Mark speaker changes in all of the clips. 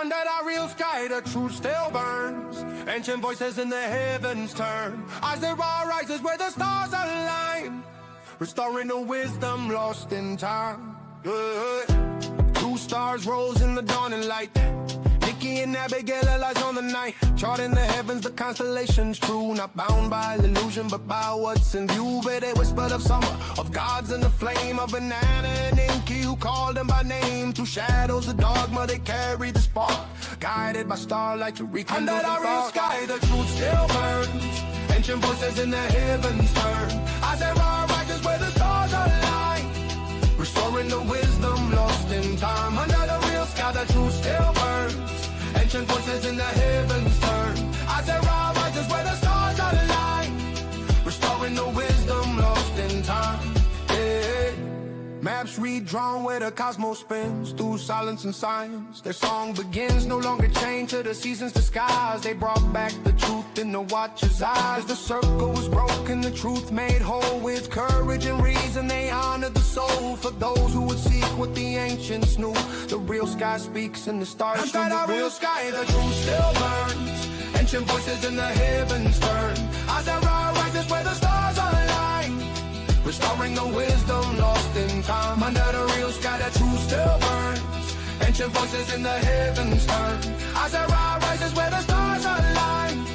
Speaker 1: Under the real sky, the truth still burns. Ancient voices in the heavens turn. As the raw rises where the stars align, restoring the wisdom lost in time. Two stars rose in the dawning light. Niki and Abbey lies on the night. Charting the heavens, the constellations true. Not bound by illusion, but by what's in view. But they whispered of summer, of gods in the flame, of Banana and Niki who called them by name. Through shadows of dogma, they carry the spark, guided by starlight to rekindle the real sky, the truth still burns. Ancient voices in the heavens turn. As there are rises where the stars align, restoring the wisdom lost in time. Under the real sky, the truth still burns. Ancient voices in the heavens turn. As there are rises where the stars align, restoring the wisdom lost in time. Yeah. Maps redrawn where the cosmos spins through silence and science. Their song begins, no longer chained to the seasons, the skies. They brought back the truth in the watcher's eyes. The circle was broken, the truth made whole. With courage and reason, they honored the soul. For those who would seek what the ancients knew, the real sky speaks and the stars. Inside our real sky, the truth still burns. Ancient voices in the heavens turn. As there are rises where the stars align, restoring the wisdom lost in time. Under the real sky, the truth still burns. Ancient voices in the heavens turn. As there are rises where the stars align,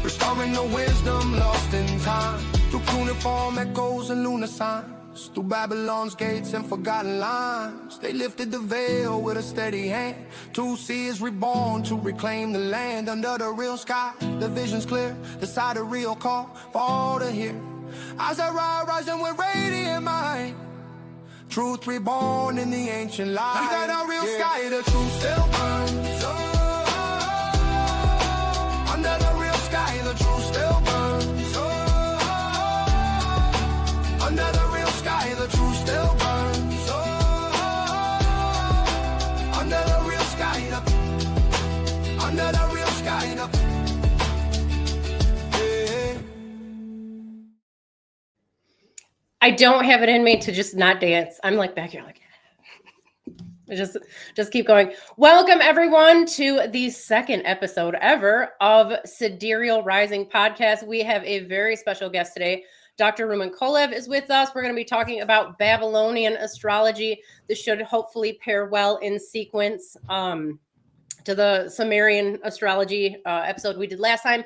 Speaker 1: restoring the wisdom lost in time. Through cuneiform echoes and lunar signs, through Babylon's gates and forgotten lines, they lifted the veil with a steady hand. Two seas reborn to reclaim the land. Under the real sky, the vision's clear. The sidereal call for all to hear. As I rising with radiant mind, truth reborn in the ancient light. Under the real sky, the truth still burns. Under the real sky, the truth still burns. Under the real sky, the truth still burns. Under the real sky, under the real sky,
Speaker 2: I don't have it in me to just not dance. I'm like back here like, just keep going. Welcome everyone to the second episode ever of Sidereal Rising podcast. We have a very special guest today. Dr. Rumen Kolev is with us. We're going to be talking about Babylonian astrology. This should hopefully pair well in sequence to the Sumerian astrology episode we did last time.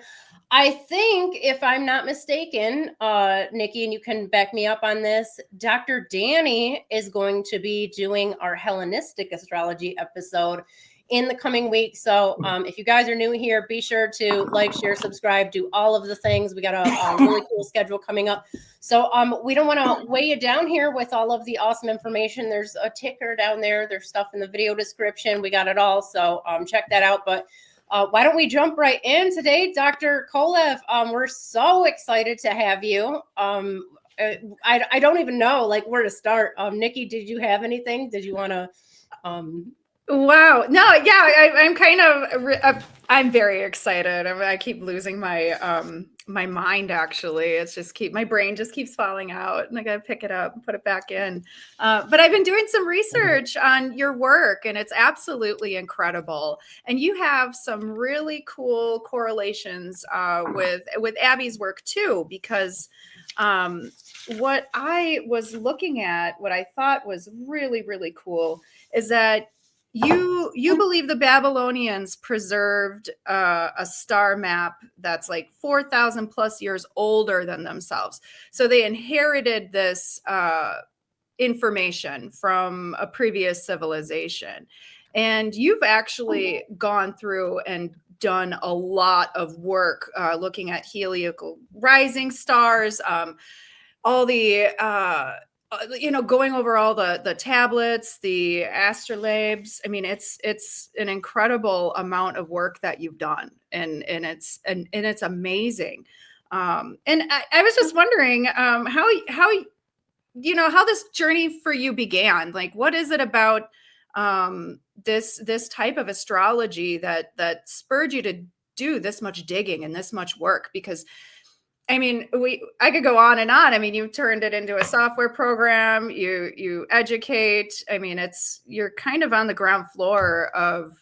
Speaker 2: I think, if I'm not mistaken, Niki, and you can back me up on this, Dr. Danny is going to be doing our Hellenistic astrology episode in the coming week. So if you guys are new here, be sure to like, share, subscribe, do all of the things. We got a really cool schedule coming up. So we don't want to weigh you down here with all of the awesome information. There's a ticker down there. There's stuff in the video description. We got it all. So check that out. But why don't we jump right in today, Dr. Kolev? We're so excited to have you. I don't even know like where to start. Niki, did you have anything? Did you want to?
Speaker 3: Wow. No, yeah, I'm kind of, I'm very excited. I keep losing my, my mind actually. It's just my brain just keeps falling out and I got to pick it up and put it back in. But I've been doing some research on your work and it's absolutely incredible. And you have some really cool correlations with Abbey's work too, because what I was looking at, what I thought was really, really cool is that you believe the Babylonians preserved a star map that's like 4,000 plus years older than themselves. So they inherited this information from a previous civilization. And you've actually gone through and done a lot of work looking at heliacal rising stars, all the going over all the tablets, the astrolabes. I mean, it's an incredible amount of work that you've done, and it's amazing. And I was just wondering how this journey for you began. Like, what is it about this type of astrology that spurred you to do this much digging and this much work? Because I mean, I could go on and on. I mean, you turned it into a software program, you educate. I mean, you're kind of on the ground floor of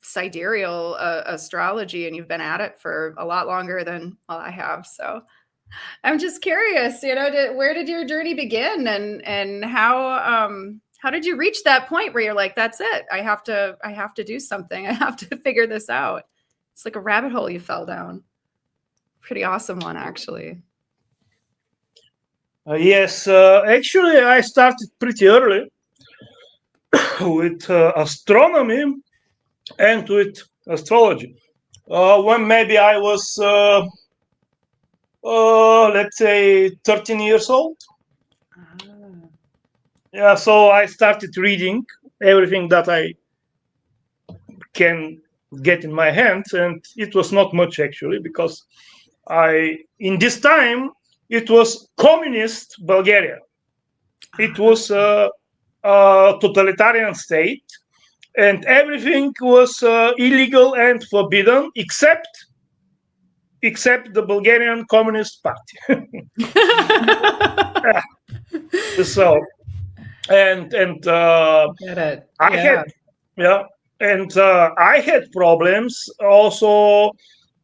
Speaker 3: sidereal astrology, and you've been at it for a lot longer than I have. So I'm just curious, where did your journey begin, and how did you reach that point where you're like, that's it, I have to do something, I have to figure this out? It's like a rabbit hole you fell down. Pretty awesome one, actually.
Speaker 4: Yes, actually, I started pretty early with astronomy and with astrology. When maybe I was, let's say, 13 years old. Yeah, so I started reading everything that I can get in my hands, and it was not much actually, because in this time it was communist Bulgaria. It was a totalitarian state, and everything was illegal and forbidden except the Bulgarian Communist Party. So, and
Speaker 3: Get it.
Speaker 4: I had, yeah, and I had problems. Also,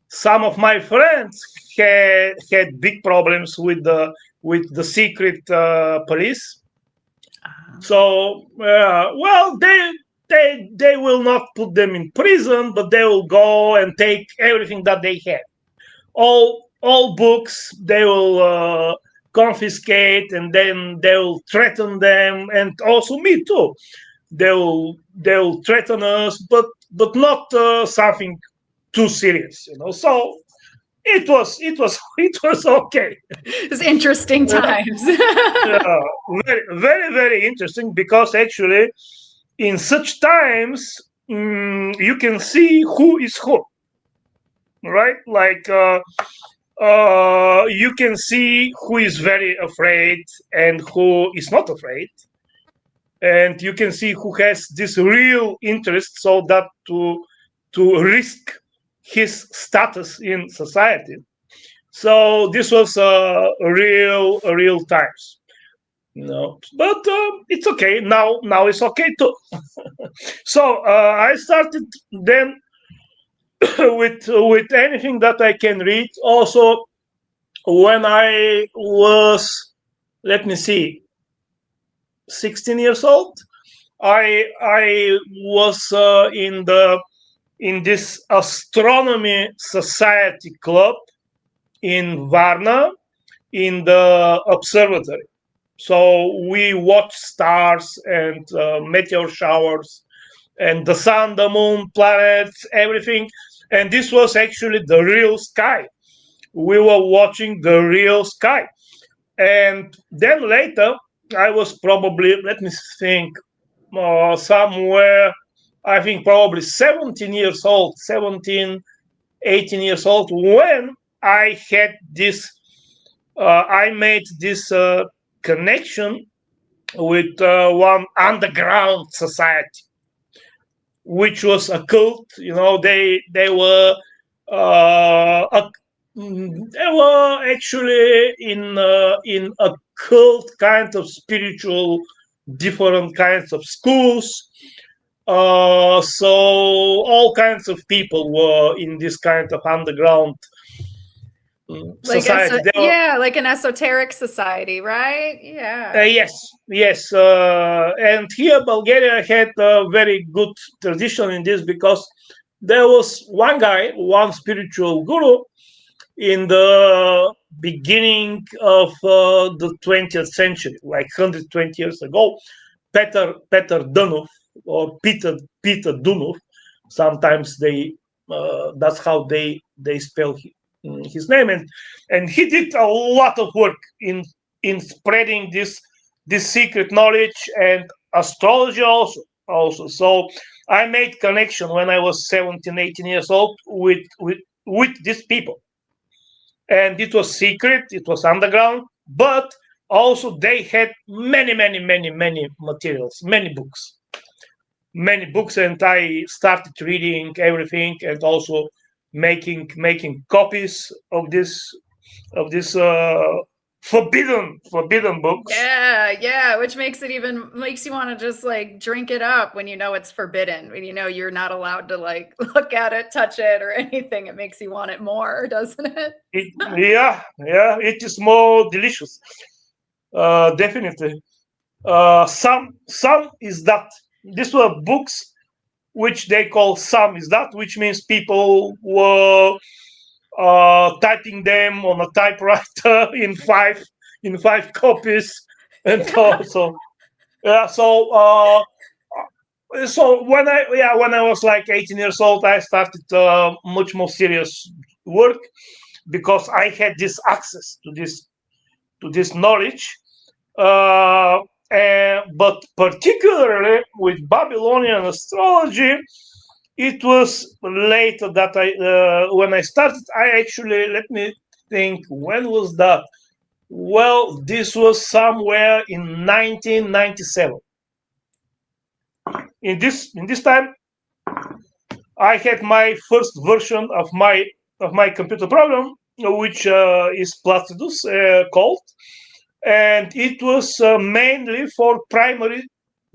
Speaker 4: some of my friends had big problems with the secret police. So, well, they will not put them in prison, but they will go and take everything that they have. All books they will confiscate, and then they will threaten them, and also me too. They will threaten us, but not something too serious, So it was okay.
Speaker 3: It's interesting times.
Speaker 4: Very, very, very interesting, because actually in such times you can see who is who, right? Like you can see who is very afraid and who is not afraid, and you can see who has this real interest, so that to risk his status in society. So this was a real times, but it's okay now. It's okay too. So I started then with anything that I can read. Also, when I was, let me see, 16 years old, I was in this astronomy society club in Varna, in the observatory. So we watch stars and meteor showers and the sun, the moon, planets, everything. And this was actually the real sky. We were watching the real sky. And then later, I was probably, let me think, somewhere, I think probably 17 years old, 17, 18 years old, when I had this, I made this connection with one underground society, which was a cult. They were actually in a cult kind of spiritual, different kinds of schools. So all kinds of people were in this kind of underground society.
Speaker 3: Like an esoteric society, right? Yeah.
Speaker 4: Yes. And here Bulgaria had a very good tradition in this, because there was one spiritual guru in the beginning of the 20th century, like 120 years ago, Peter Dunov, or Peter Dunov. Sometimes that's how they spell his name, and he did a lot of work in spreading this secret knowledge and astrology also. So I made connection when I was 17, 18 years old with these people, and it was secret, it was underground, but also they had many materials, many books, and I started reading everything, and also making copies of this forbidden books.
Speaker 3: Yeah, which makes you want to just like drink it up when you know it's forbidden, when you know you're not allowed to like look at it, touch it, or anything. It makes you want it more, doesn't it?
Speaker 4: Yeah, it is more delicious. Definitely. Some is that. These were books which they call some is that, which means people were typing them on a typewriter in five copies, and so yeah. So when I was like 18 years old, I started much more serious work because I had this access to this knowledge. Uh, but particularly with Babylonian astrology, it was later that when I started. I actually, let me think, when was that? Well, this was somewhere in 1997. In this time, I had my first version of my computer program, which is Placidus called, and it was mainly for primary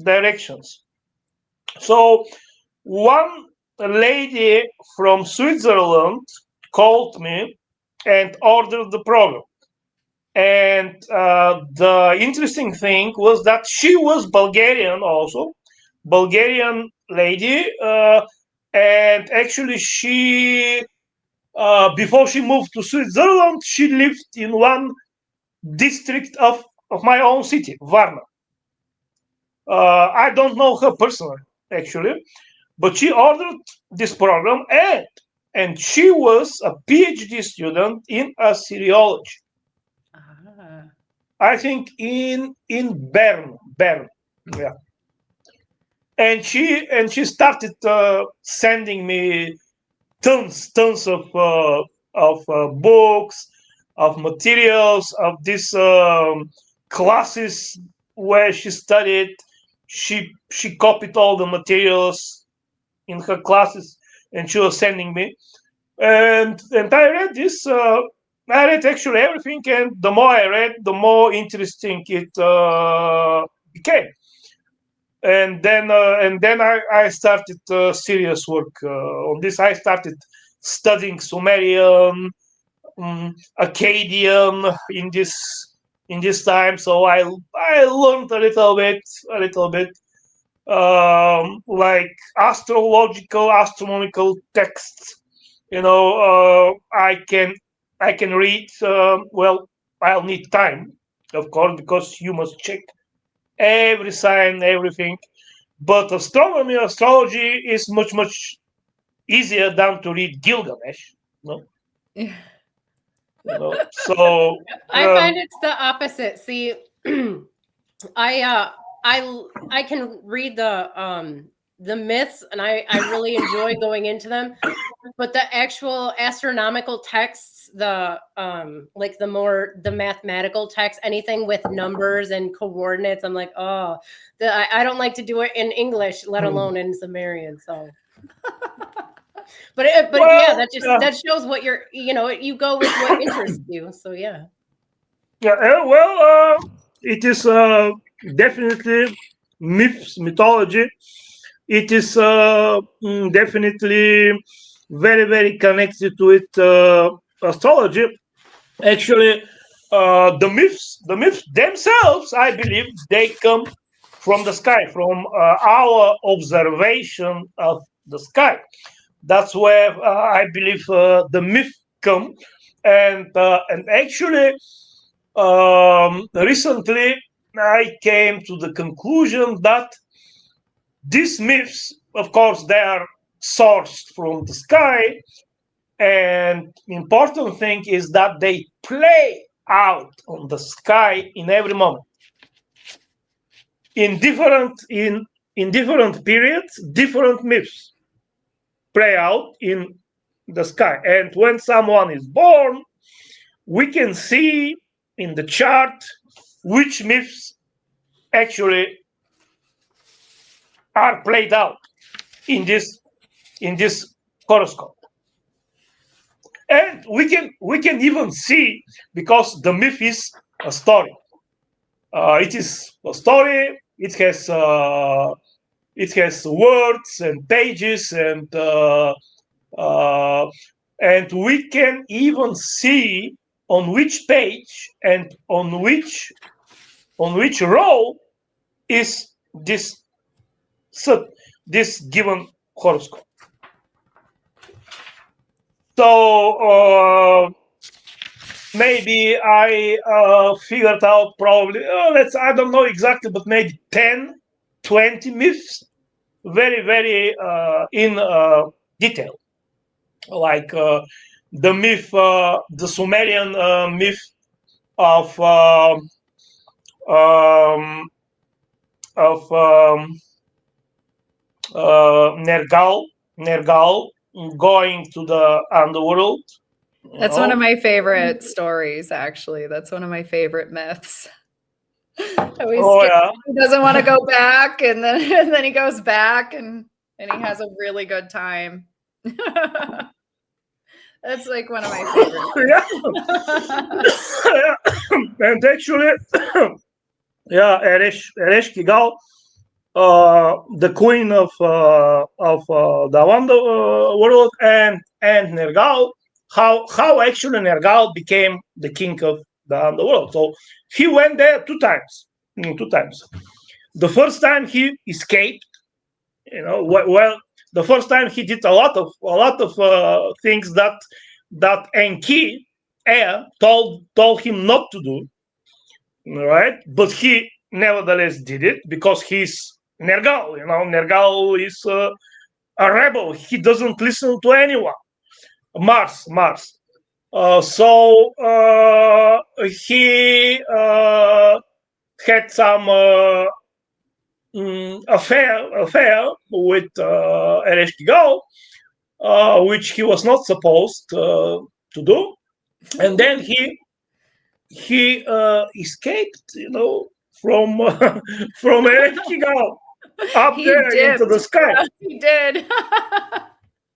Speaker 4: directions. So one lady from Switzerland called me and ordered the program. And the interesting thing was that she was Bulgarian also, Bulgarian lady, and actually she before she moved to Switzerland, she lived in one district of my own city, Varna. I don't know her personally, actually, but she ordered this program, and she was a PhD student in Assyriology.
Speaker 3: Ah.
Speaker 4: I think in Bern, yeah. And she started sending me tons of books, of materials, of these classes where she studied. She copied all the materials in her classes, and she was sending me. And I read this. I read actually everything, and the more I read, the more interesting it became. And then I started serious work on this. I started studying Sumerian, Akkadian in this time. So I learned a little bit, like astrological, astronomical texts. I can read. Well, I'll need time, of course, because you must check every sign, everything. But astronomy, astrology is much easier than to read Gilgamesh. No,
Speaker 3: Yeah.
Speaker 4: So
Speaker 2: I find it's the opposite. See, I can read the myths, and I really enjoy going into them. But the actual astronomical texts, like the mathematical text, anything with numbers and coordinates, I'm like, oh, I don't like to do it in English, let alone in Sumerian. So, but yeah, that shows what you go with what interests you. So yeah.
Speaker 4: It is definitely mythology. It is definitely very connected with astrology. Actually, the myths themselves, I believe, they come from the sky, from our observation of the sky. That's where I believe the myth come, and actually, recently I came to the conclusion that these myths, of course, they are sourced from the sky, and important thing is that they play out on the sky in every moment. In different periods, different myths play out in the sky. And when someone is born, we can see in the chart which myths actually are played out in this horoscope. And we can even see, because the myth is a story. It is a story. It has words and pages, and we can even see on which page and on which row is this given horoscope. So maybe I figured out probably I don't know exactly, but maybe 10, 20 myths, very very in detail, like the myth, the Sumerian myth of um, of Nergal going to the underworld.
Speaker 3: That's one of my favorite stories, actually. That's one of my favorite myths.
Speaker 4: Yeah.
Speaker 3: He doesn't want to go back, and then he goes back, and he has a really good time. That's like one of my favorites.
Speaker 4: Yeah. And actually, yeah, Eresh Kigal, the queen of the underworld, and Nergal, how actually Nergal became the king of the underworld. So he went there two times. The first time he escaped, well, the first time he did a lot of things that Enki Ea told him not to do, right? But he nevertheless did it because he's Nergal. Nergal is a rebel. He doesn't listen to anyone. Mars. So he had some affair with Eresh Kigal, which he was not supposed to do, and then he escaped, from from Eresh Kigal up there into the sky.
Speaker 3: Yeah, he did.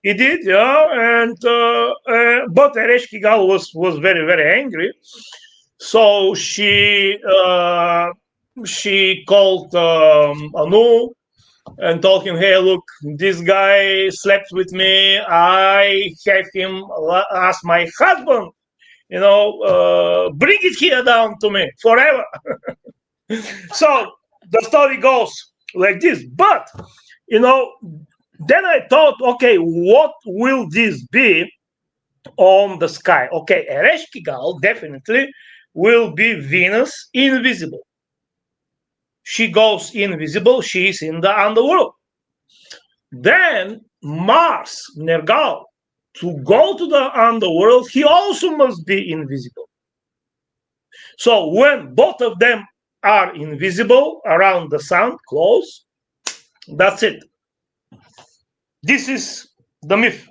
Speaker 4: He did, yeah, and but Eresh Kigal was very very angry, so she called Anu and told him, "Hey, look, this guy slept with me. I have him as my husband. Bring it here down to me forever." So the story goes like this. But then I thought, okay, what will this be on the sky? Okay, Eresh Kigal definitely will be Venus invisible. She goes invisible. She is in the underworld. Then Mars, Nergal, to go to the underworld, he also must be invisible. So when both of them are invisible around the sun, close, that's it. This is the myth.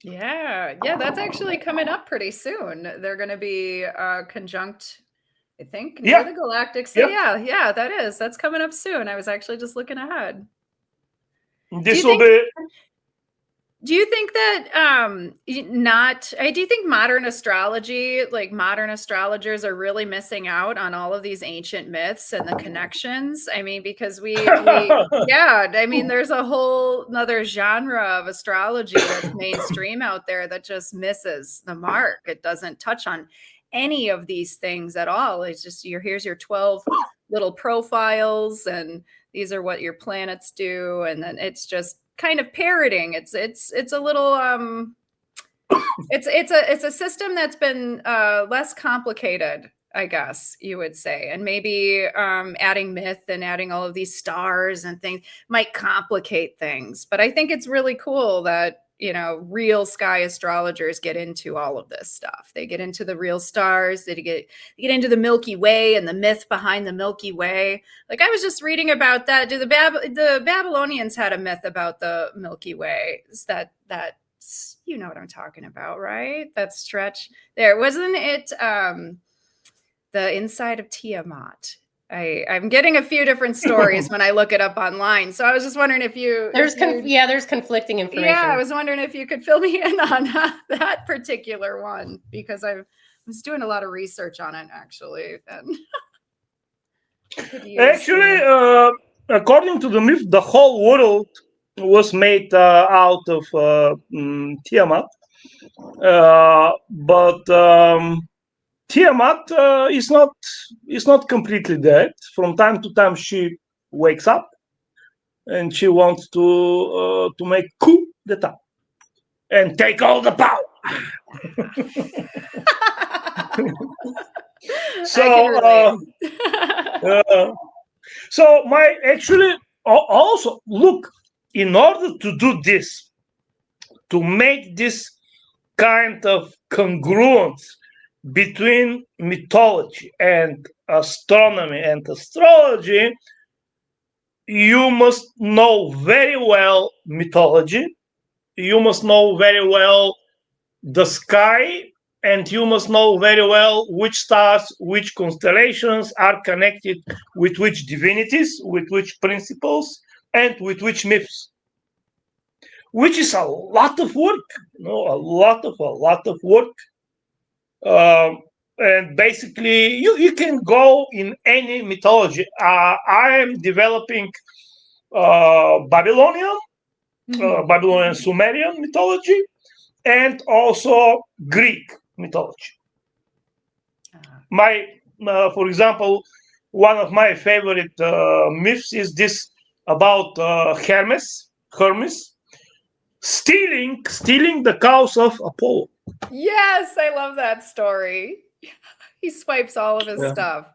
Speaker 3: Yeah, that's actually coming up pretty soon. They're going to be conjunct, I think, near the galactic. So yeah, that's coming up soon. I was actually just looking ahead.
Speaker 4: This will be.
Speaker 3: Do you think that do you think modern astrology, like modern astrologers, are really missing out on all of these ancient myths and the connections? I mean, because I mean, there's a whole another genre of astrology that's mainstream out there that just misses the mark. It doesn't touch on any of these things at all. It's just here's your 12 little profiles, and these are what your planets do, and then it's just kind of parroting. It's a little it's a system that's been less complicated, I guess you would say, and maybe adding myth and adding all of these stars and things might complicate things. But I think it's really cool that real sky astrologers get into all of this stuff. They get into the real stars. They get into the Milky Way and the myth behind the Milky Way. Like, I was just reading about that. The Babylonians had a myth about the Milky Way. Is that you know what I'm talking about, right? That stretch there. Wasn't it the inside of Tiamat? I'm getting a few different stories when I look it up online. So I was just wondering if
Speaker 2: there's conflicting information.
Speaker 3: Yeah, I was wondering if you could fill me in on that particular one, because was doing a lot of research on it actually, and
Speaker 4: Actually, according to the myth, the whole world was made out of Tiamat, but Tiamat is not completely dead. From time to time, she wakes up and she wants to make coup d'état and take all the power. So my actually also look, in order to do this, to make this kind of congruence between mythology and astronomy and astrology, you must know very well mythology, you must know very well the sky, and you must know very well which stars, which constellations are connected with which divinities, with which principles, and with which myths, which is a lot of work, a lot of work. And basically, you can go in any mythology. I am developing Babylonian Sumerian mythology, and also Greek mythology. For example, one of my favorite myths is this about Hermes stealing the cows of Apollo.
Speaker 3: Yes, I love that story. He swipes all of his stuff,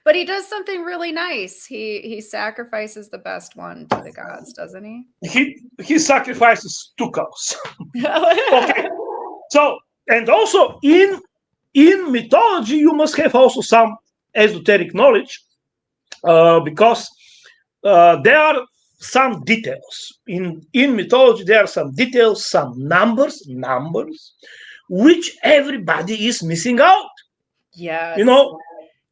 Speaker 3: but he does something really nice. He sacrifices the best one to the gods, doesn't he?
Speaker 4: He sacrifices 2 cows. Okay. So, and also in mythology, you must have also some esoteric knowledge, because there are some details in mythology. There are some details, some numbers, which everybody is missing out.
Speaker 3: Yes.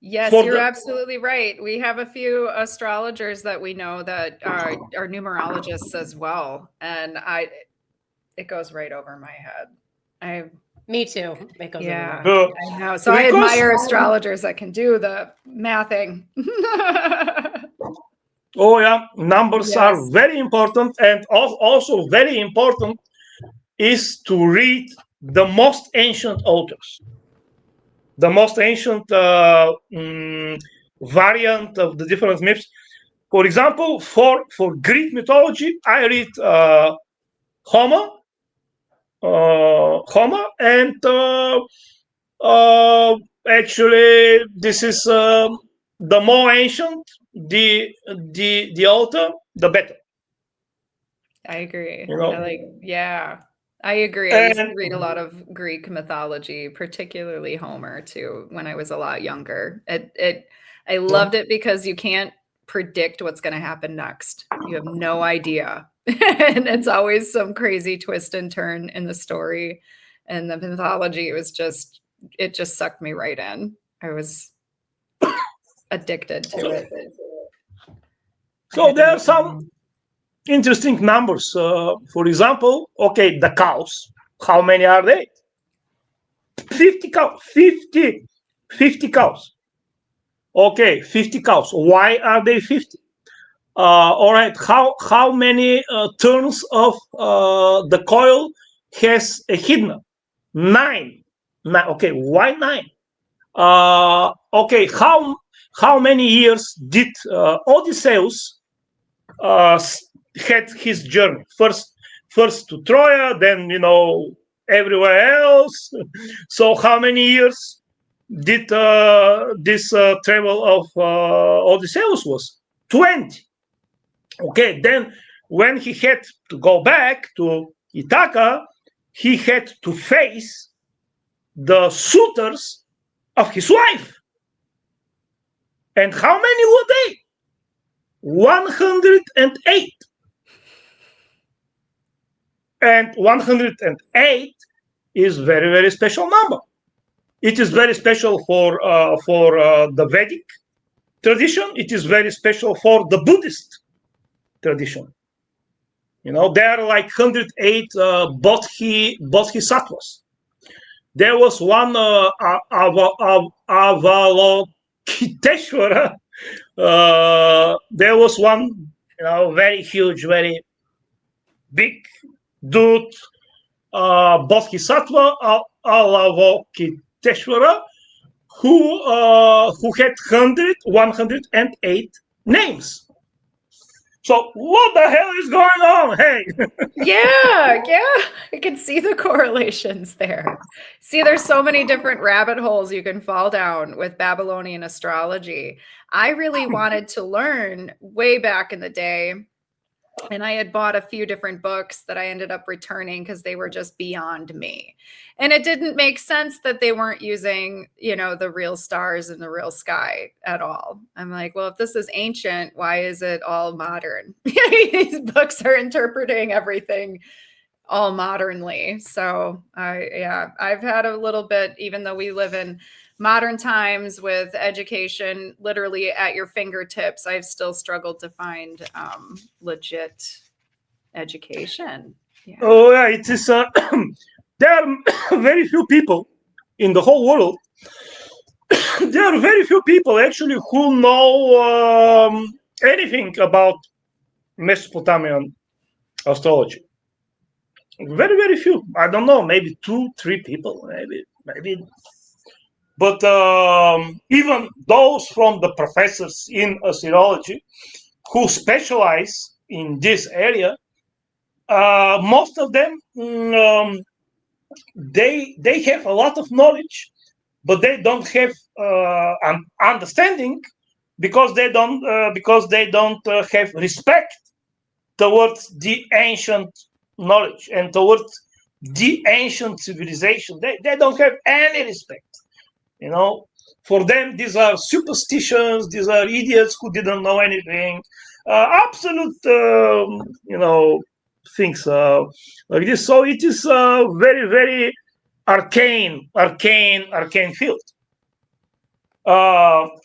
Speaker 3: Yes, you're absolutely right. We have a few astrologers that we know that are numerologists as well, and it goes right over my head.
Speaker 2: Me too. It goes over my head.
Speaker 3: I know. So I admire astrologers that can do the mathing.
Speaker 4: Oh yeah, numbers are very important, and also very important is to read the most ancient authors, the most ancient variant of the different myths. For example, for Greek mythology, I read Homer, and actually, this is the more ancient the author, the better.
Speaker 3: I agree. I agree. I used to read a lot of Greek mythology, particularly Homer, too, when I was a lot younger. I loved it because you can't predict what's going to happen next. You have no idea. And it's always some crazy twist and turn in the story. And the mythology, it just sucked me right in. I was addicted to it.
Speaker 4: So there are some interesting numbers. For example, okay, the cows. How many are they? 50 cows. 50 cows. Okay, 50 cows. Why are they 50? All right. How many turns of the coil has a hidden? 9. Okay. Why 9? Okay. How many years did Odysseus had his journey? First to Troy, then everywhere else. So how many years did this travel of Odysseus was? 20. Okay, then when he had to go back to Ithaca, he had to face the suitors of his wife. And how many were they? 108. And 108 is very, very special number. It is very special for the Vedic tradition. It is very special for the Buddhist tradition. There are like 108 bodhisattvas. there was one Avalokiteshvara. There was one, very huge, very big dude, Bodhisattva Avalokiteshvara, who had 108 names. So what the hell is going on? Hey.
Speaker 3: Yeah, I can see the correlations there. See, there's so many different rabbit holes you can fall down with Babylonian astrology. I really wanted to learn way back in the day, and I had bought a few different books that I ended up returning because they were just beyond me. And it didn't make sense that they weren't using, the real stars in the real sky at all. I'm like, well, if this is ancient, why is it all modern? These books are interpreting everything all modernly. So I've had a little bit, even though we live in modern times with education literally at your fingertips, I've still struggled to find legit education. Yeah.
Speaker 4: Oh yeah, it is. There are very few people in the whole world. There are very few people actually who know anything about Mesopotamian astrology. Very, very few. I don't know, maybe 2-3 people, maybe. But even those from the professors in astrology who specialize in this area, most of them they have a lot of knowledge, but they don't have an understanding because they don't have respect towards the ancient knowledge and towards the ancient civilization. They don't have any respect. For them, these are superstitions. These are idiots who didn't know anything. Absolute, things like this. So it is a very, very arcane field.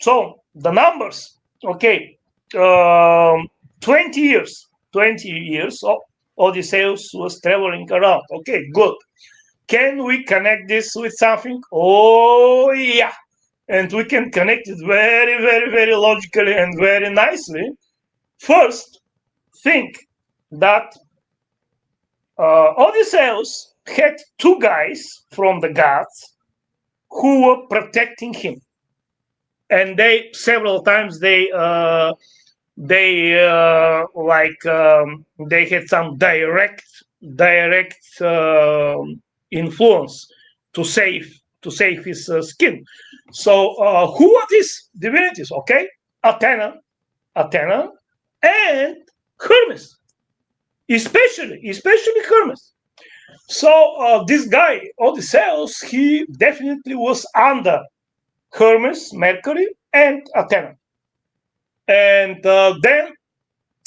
Speaker 4: So the numbers, okay, 20 years. Odysseus was traveling around. Okay, good. Can we connect this with something? Oh, yeah. And we can connect it very, very, very logically and very nicely. First, think that Odysseus had 2 guys from the gods who were protecting him. And they, several times, they had some direct influence to save his skin. So who are these divinities? Okay, Athena, and Hermes, especially Hermes. So this guy Odysseus, he definitely was under Hermes, Mercury, and Athena. And then,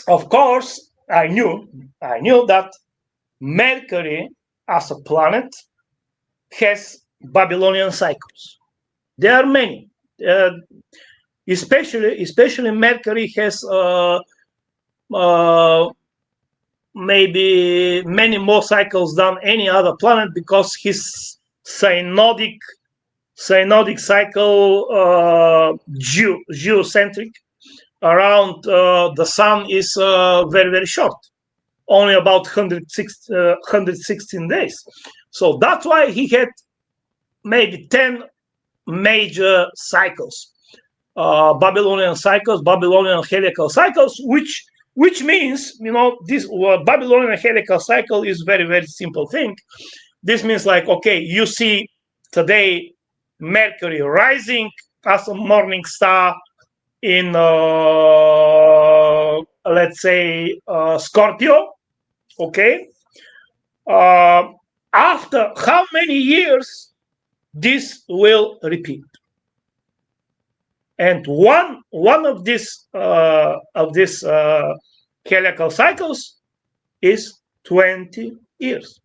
Speaker 4: of course, I knew that Mercury as a planet has Babylonian cycles. There are many, especially Mercury has maybe many more cycles than any other planet because his synodic cycle, geocentric around the sun is very, very short, only about 116 days. So that's why he had maybe 10 major cycles, Babylonian heliacal cycles, which means, this Babylonian heliacal cycle is very, very simple thing. This means like, okay, you see today Mercury rising as a morning star in, let's say, Scorpio, okay? After how many years this will repeat? And one of these heliacal cycles is 20 years.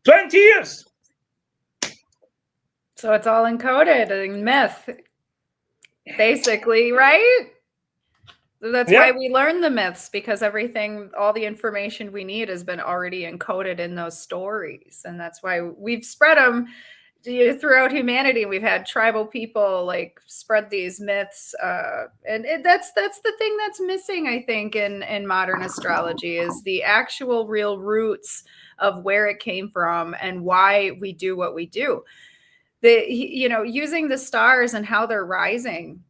Speaker 4: 20 years.
Speaker 3: So it's all encoded in myth, basically, right? That's
Speaker 4: Yeah.
Speaker 3: why we learn the myths, because everything, all the information we need has been already encoded in those stories. And that's why we've spread them throughout humanity. We've had tribal people like spread these myths. That's the thing that's missing, I think, in modern astrology, is the actual real roots of where it came from and why we do what we do. Using the stars and how they're rising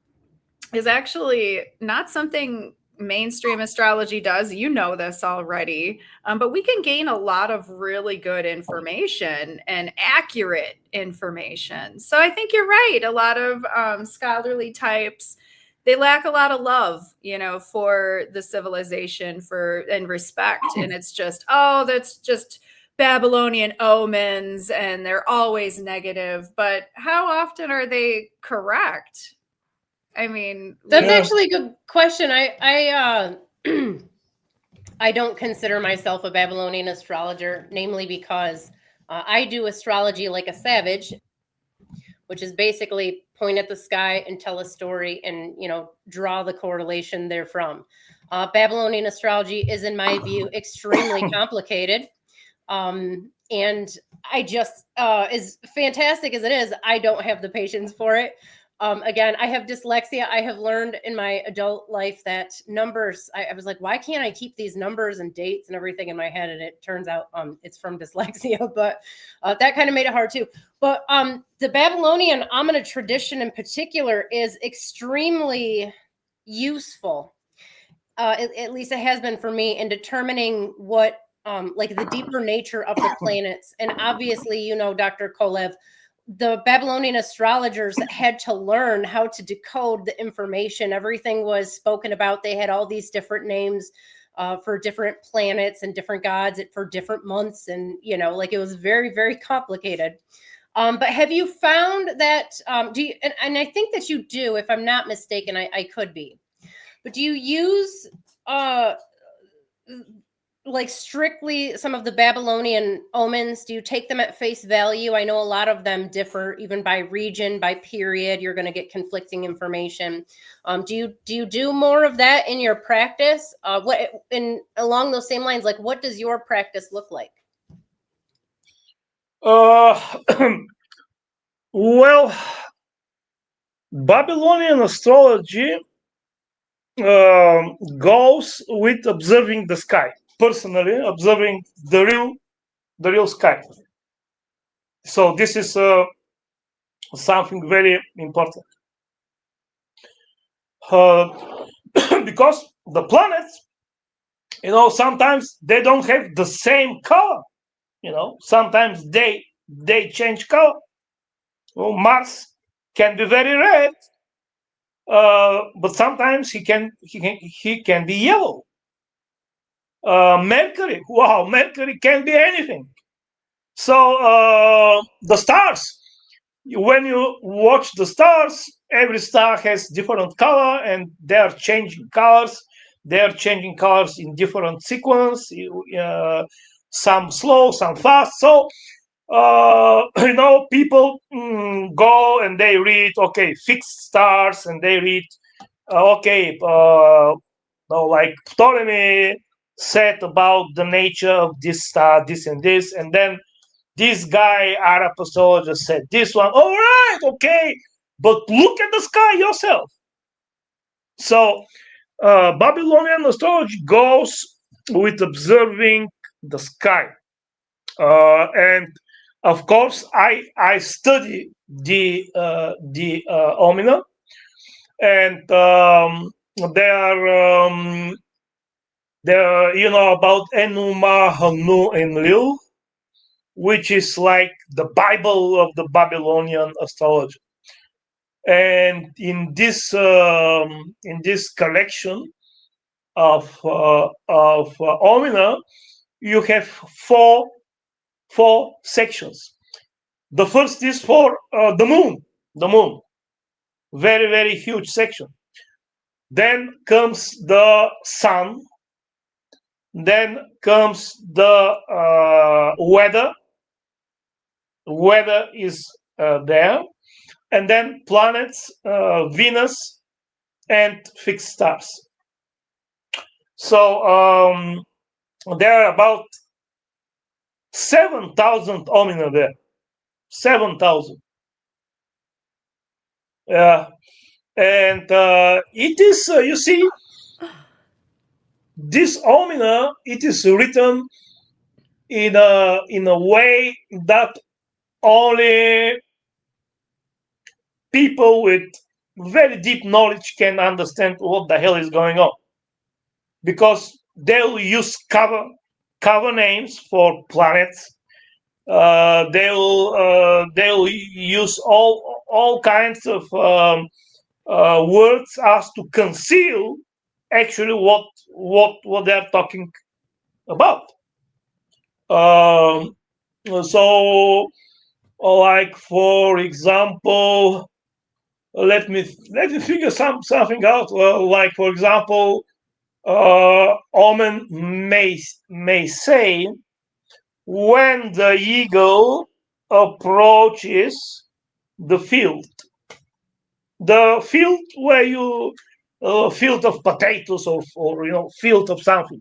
Speaker 3: is actually not something mainstream astrology does. You know this already, but we can gain a lot of really good information and accurate information. So I think you're right. A lot of scholarly types, they lack a lot of love, for the civilization and respect. And it's just, oh, that's just Babylonian omens and they're always negative. But how often are they correct? I mean,
Speaker 2: that's actually a good question. I I don't consider myself a Babylonian astrologer, namely because I do astrology like a savage, which is basically point at the sky and tell a story and draw the correlation therefrom. Babylonian astrology is, in my view, extremely complicated. And I just, as fantastic as it is, I don't have the patience for it. Again, I have dyslexia. I have learned in my adult life that numbers, I was like, why can't I keep these numbers and dates and everything in my head? And it turns out it's from dyslexia, but that kind of made it hard too. But the Babylonian Amida tradition in particular is extremely useful. At least it has been for me in determining what like the deeper nature of the planets. And obviously, Dr. Kolev, the Babylonian astrologers had to learn how to decode the information. Everything was spoken about. They had all these different names for different planets and different gods for different months. And, it was very, very complicated. But have you found that, and I think that you do, if I'm not mistaken, I could be, but do you use like strictly some of the Babylonian omens? Do you take them at face value? I know a lot of them differ even by region, by period. You're going to get conflicting information. Do you do more of that in your practice? Along those same lines, like what does your practice look like?
Speaker 4: Well, Babylonian astrology goes with observing the sky. Personally, observing the real sky. So this is something very important, because the planets, sometimes they don't have the same color. Sometimes they change color. Mars can be very red, but sometimes he can be yellow. Mercury, wow, Mercury can be anything. So the stars, when you watch the stars, every star has different color, and they are changing colors. They are changing colors in different sequence. Some slow, some fast. So people go and they read, okay, fixed stars, and they read, like Ptolemy said about the nature of this star, this and this, and then this guy, Arab astrologist, said this one. All right, okay, but look at the sky yourself. So Babylonian astrology goes with observing the sky, and of course, I study the omina, and there about Enuma, Hanu, and Lil, which is like the Bible of the Babylonian astrology. And in this collection of omina, you have four sections. The first is for the moon, very, very huge section. Then comes the sun. Then comes the weather. Weather is there. And then planets, Venus, and fixed stars. So there are about 7,000 omina there. 7,000. And it is, you see, this omina, it is written in a way that only people with very deep knowledge can understand what the hell is going on, because they'll use cover names for planets. They'll use all kinds of words as to conceal actually what they're talking about. Um, so, like for example, let me figure something out. Well, like for example, Omen may say when the eagle approaches the field where you field of potatoes, or field of something,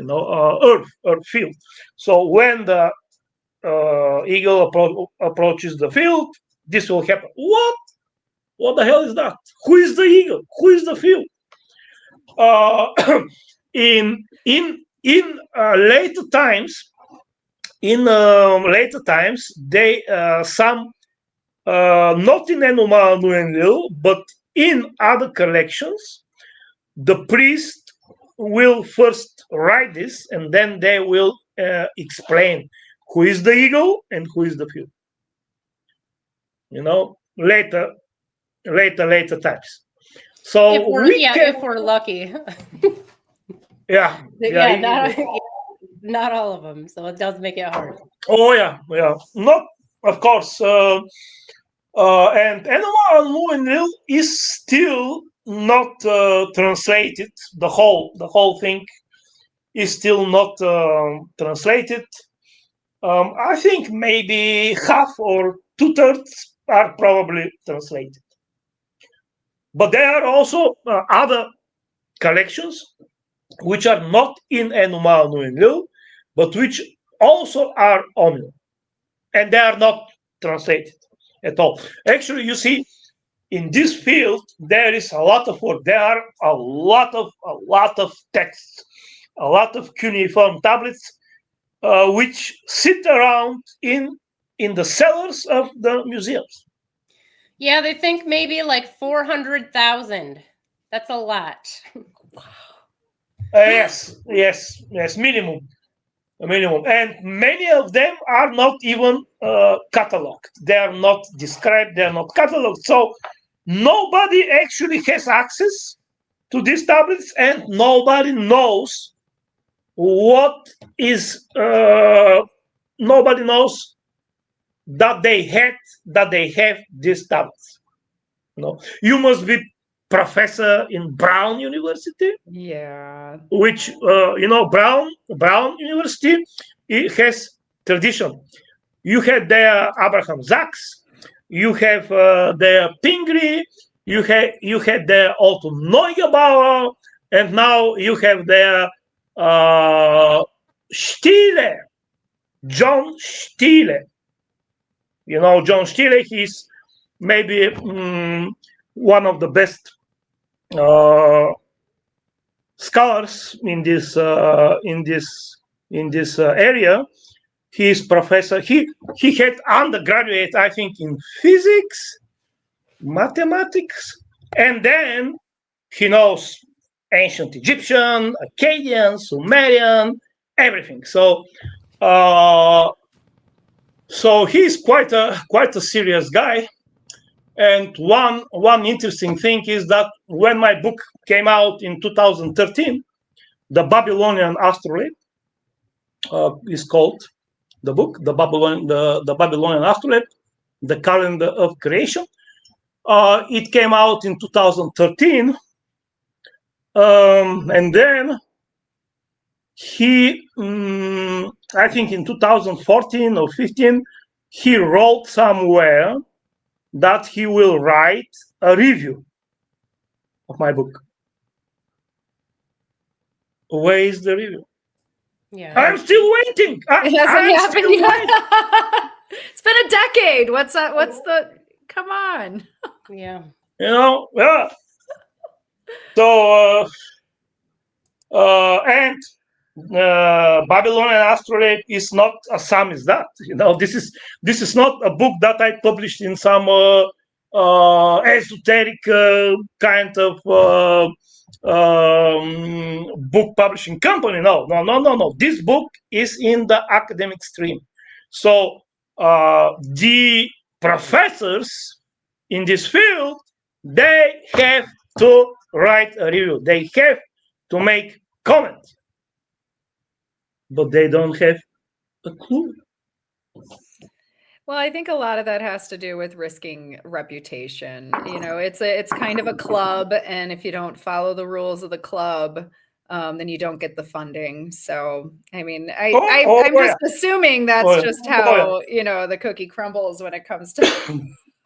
Speaker 4: earth field. So when the eagle approaches the field, this will happen. What the hell is that? Who is the eagle? Who is the field? uh, in later times, they some not in Enuma Nuenlil, but in other collections, the priest will first write this, and then they will explain who is the eagle and who is the field. Later times. So
Speaker 2: if we're lucky.
Speaker 4: yeah,
Speaker 2: not all of them. So it does make it hard.
Speaker 4: Oh yeah. Not, of course. And Enoma Nuenlil is still not translated. The whole thing is still not translated. I think maybe half or 2/3 are probably translated. But there are also other collections which are not in Enuma Nuenlil, but which also are omina, and they are not translated at all. Actually, you see, in this field there is a lot of work. There are a lot of texts, a lot of cuneiform tablets, which sit around in the cellars of the museums.
Speaker 2: Yeah, they think maybe like 400,000. That's a lot.
Speaker 4: Yes, minimum. And many of them are not even cataloged. They are not described. They are not cataloged. So nobody actually has access to these tablets, and nobody knows what is. Nobody knows that they have these tablets. You must be professor in Brown University.
Speaker 3: Yeah.
Speaker 4: Which Brown University, it has tradition. You had there Abraham Sachs, you have there Pingree, you had there Otto Neugebauer, and now you have there Stiele, John Stiele. John Stiele, he's maybe one of the best scholars in this area. He is professor. He had undergraduate, I think, in physics, mathematics, and then he knows ancient Egyptian, Akkadian, Sumerian, everything. So he's quite a serious guy. And one interesting thing is that when my book came out in 2013, the Babylonian Astrology is called the book, the Babylonian Astrology, the calendar of creation. It came out in 2013, and then he, I think in 2014 or 15, he wrote somewhere that he will write a review of my book. Where is the review?
Speaker 2: Yeah.
Speaker 4: I'm still waiting.
Speaker 3: It hasn't
Speaker 4: I'm
Speaker 3: happened
Speaker 4: still waiting.
Speaker 3: yet. It's been a decade. What's that? What's the? Come on.
Speaker 2: Yeah.
Speaker 4: Yeah. So and Babylonian Astrolabe is not a samizdat. This is not a book that I published in some esoteric kind of book publishing company. No. This book is in the academic stream. So the professors in this field, they have to write a review. They have to make comments, but they don't have a clue.
Speaker 3: Well, I think a lot of that has to do with risking reputation. It's kind of a club, and if you don't follow the rules of the club, then you don't get the funding. So, I mean, I'm just assuming that's just how the cookie crumbles when it comes to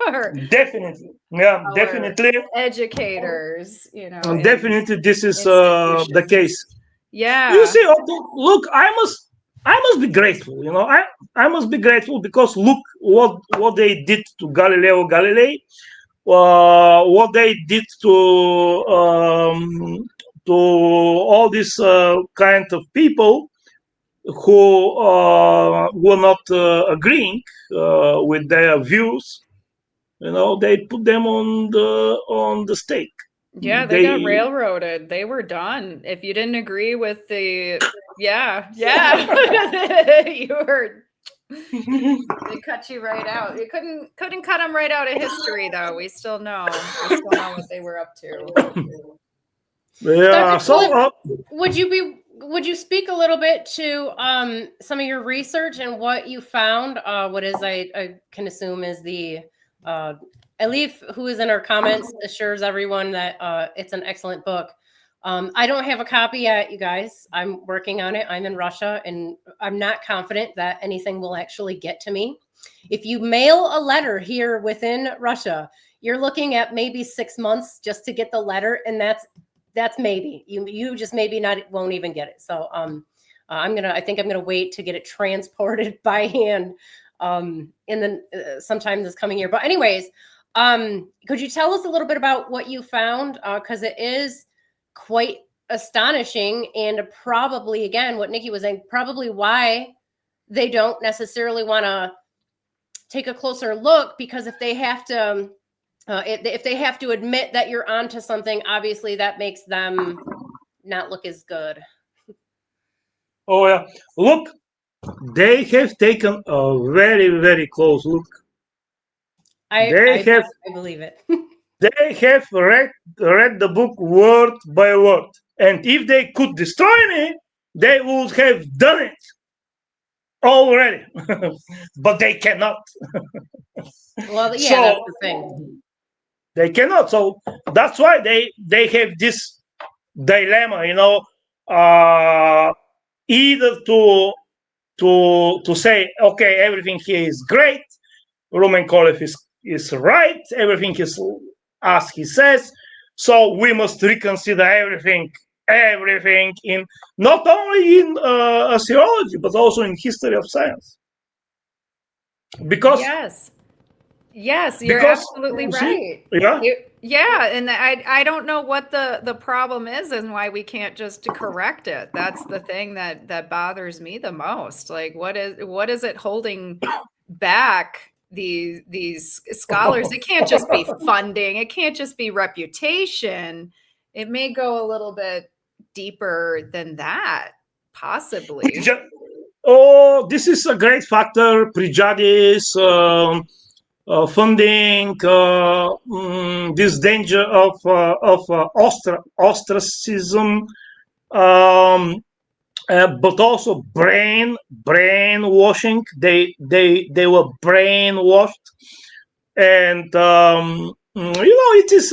Speaker 3: our
Speaker 4: Definitely,
Speaker 3: educators.
Speaker 4: Definitely, this is the case.
Speaker 3: Yeah.
Speaker 4: You see, look, I must be grateful. I must be grateful because look what they did to Galileo Galilei, what they did to all these kind of people who were not agreeing with their views. They put them on the stake.
Speaker 3: Yeah, they got railroaded. They were done. If you didn't agree with the yeah. You were they cut you right out. You couldn't cut them right out of history though. We still know what they were up to.
Speaker 4: Yeah. So
Speaker 2: would you speak a little bit to some of your research and what you found? What is I can assume is the Elif, who is in our comments, assures everyone that it's an excellent book. I don't have a copy yet, you guys. I'm working on it. I'm in Russia, and I'm not confident that anything will actually get to me. If you mail a letter here within Russia, you're looking at maybe 6 months just to get the letter, and that's maybe you just maybe won't even get it. So I think I'm gonna wait to get it transported by hand sometime this coming year. But anyways, could you tell us a little bit about what you found? Because it is quite astonishing, and probably, again, what Niki was saying, probably why they don't necessarily want to take a closer look, because if they have to admit that you're onto something, obviously that makes them not look as good.
Speaker 4: Oh yeah, look, they have taken a very, very close look.
Speaker 2: I believe it.
Speaker 4: They have read the book word by word, and if they could destroy me, they would have done it already. But they cannot.
Speaker 2: Well, yeah, that's the thing.
Speaker 4: They cannot. So that's why they have this dilemma, either to say, okay, everything here is great, Rumen Kolev is right, everything is as he says, so we must reconsider everything in not only in astrology but also in history of science. Because
Speaker 3: Yes, you're absolutely right.
Speaker 4: Yeah,
Speaker 3: and I don't know what the problem is and why we can't just correct it. That's the thing that bothers me the most. Like, what is it holding back these scholars? It can't just be funding. It can't just be reputation. It may go a little bit deeper than that, possibly.
Speaker 4: This is a great factor. Prejudice, funding, this danger of ostracism, but also brainwashing. They were brainwashed, and it is.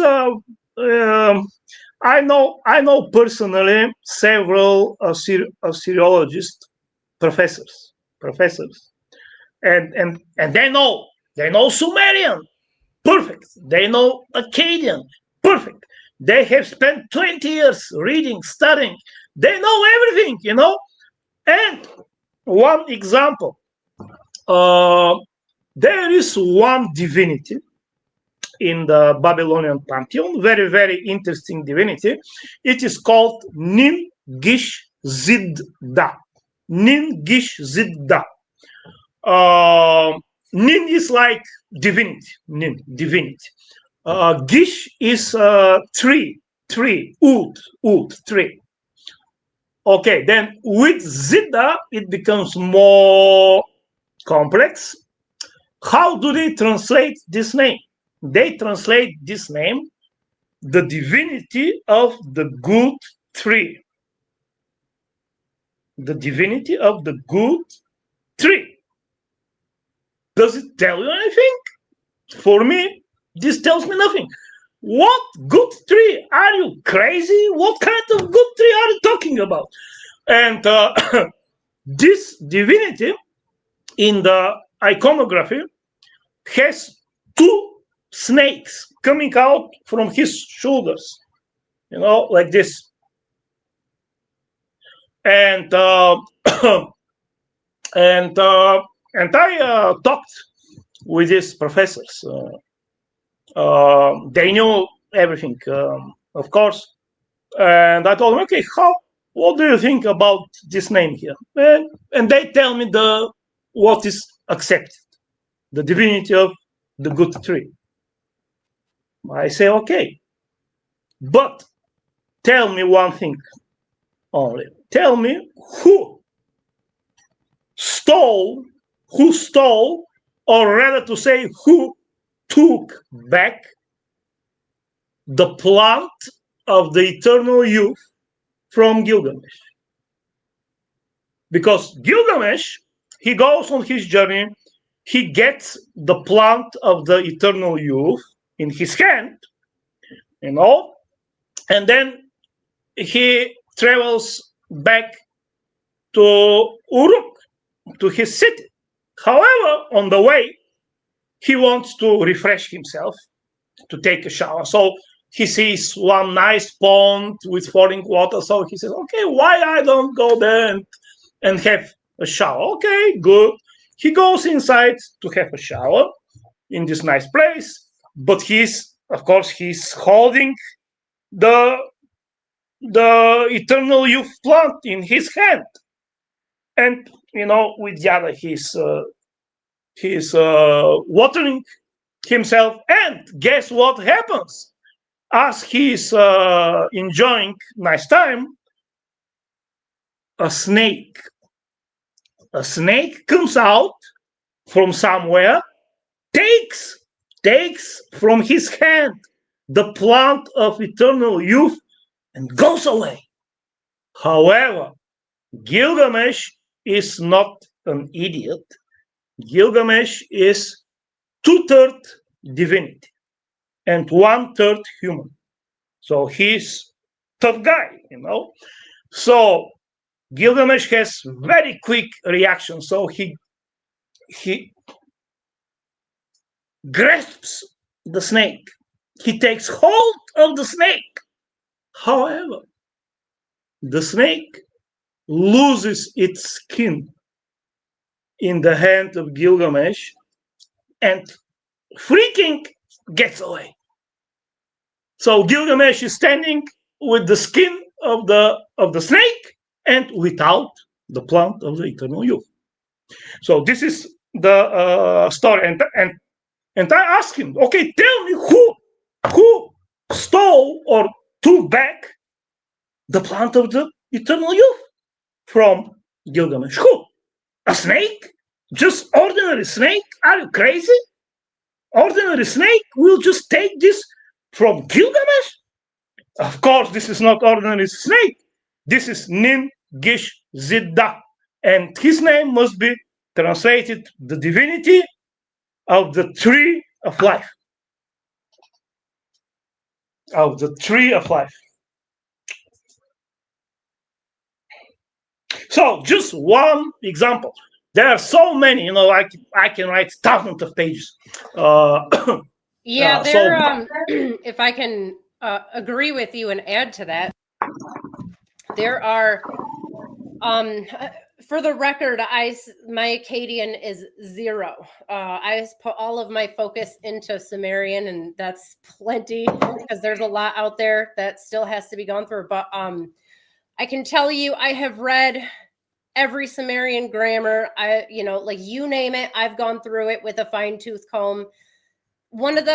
Speaker 4: I know personally several Assyriologists, professors, and they know Sumerian, perfect. They know Akkadian, perfect. They have spent 20 years reading, studying. They know everything, And one example, there is one divinity in the Babylonian pantheon, very, very interesting divinity. It is called Nin Gish Zidda. Nin Gish Zidda. Nin is like divinity. Nin, divinity. Gish is tree, oud, tree. Okay, then with Zidda, it becomes more complex. How do they translate this name? They translate this name, the divinity of the good tree. The divinity of the good tree. Does it tell you anything? For me, this tells me nothing. What good tree? Are you crazy? What kind of good tree are you talking about? And this divinity in the iconography has two snakes coming out from his shoulders, like this. And and I talked with these professors. They knew everything, of course. And I told them, okay, what do you think about this name here? And they tell me what is accepted, the divinity of the good tree. I say, okay, but tell me one thing only. Tell me who stole, or rather to say, who took back the plant of the eternal youth from Gilgamesh. Because Gilgamesh, he goes on his journey, he gets the plant of the eternal youth in his hand, and then he travels back to Uruk, to his city. However, on the way, he wants to refresh himself, to take a shower. So he sees one nice pond with falling water. So he says, okay, why I don't go there and have a shower? Okay, good. He goes inside to have a shower in this nice place. But he's holding the eternal youth plant in his hand. And, with the other, he's watering himself. And guess what happens? As he's enjoying nice time, a snake comes out from somewhere, takes from his hand the plant of eternal youth and goes away. However, Gilgamesh is not an idiot. Gilgamesh is 2/3 divinity and 1/3 human. So he's tough guy, So Gilgamesh has very quick reaction. So he grasps the snake. He takes hold of the snake. However, the snake loses its skin in the hand of Gilgamesh and freaking gets away. So Gilgamesh is standing with the skin of the snake and without the plant of the eternal youth. So this is the story, and I asked him, okay, tell me who stole or took back the plant of the eternal youth from Gilgamesh? Who? A snake? Just ordinary snake? Are you crazy? Ordinary snake will just take this from Gilgamesh? Of course, this is not ordinary snake. This is Nin Gish Zidda. And his name must be translated the divinity of the tree of life. Of the tree of life. So, just one example. There are so many, I can write thousands of pages.
Speaker 2: Yeah, there. If I can agree with you and add to that. There are, for the record, my Akkadian is 0. I put all of my focus into Sumerian, and that's plenty because there's a lot out there that still has to be gone through. But I can tell you, I have read every Sumerian grammar. Like you name it, I've gone through it with a fine-tooth comb. One of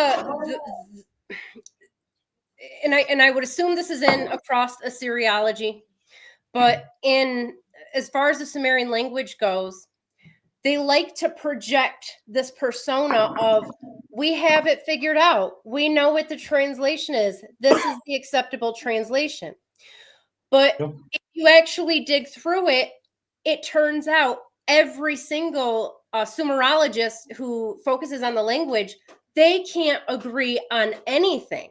Speaker 2: and I would assume this is in across Assyriology, but as far as the Sumerian language goes, they like to project this persona of, we have it figured out. We know what the translation is. This is the acceptable translation. But if you actually dig through it, it turns out every single Sumerologist who focuses on the language, they can't agree on anything.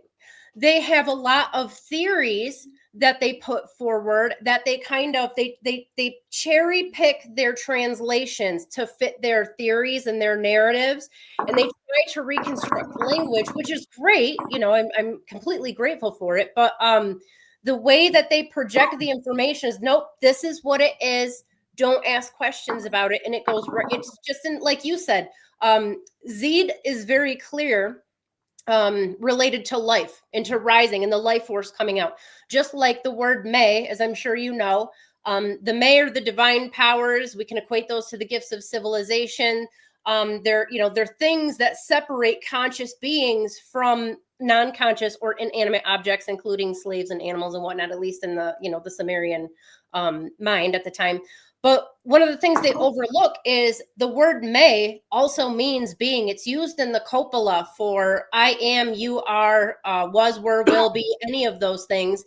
Speaker 2: They have a lot of theories that they put forward that they they cherry pick their translations to fit their theories and their narratives, and they try to reconstruct the language, which is great. I'm completely grateful for it. But the way that they project the information is, nope, this is what it is. Don't ask questions about it. And it goes right. It's just like you said, Zed is very clear. Related to life and to rising and the life force coming out, just like the word May, as I'm sure you know. The May are the divine powers. We can equate those to the gifts of civilization. They're things that separate conscious beings from non-conscious or inanimate objects, including slaves and animals and whatnot, at least in the Sumerian mind at the time. But one of the things they overlook is the word May also means being. It's used in the Coppola for I am, you are, was, were, will be, any of those things.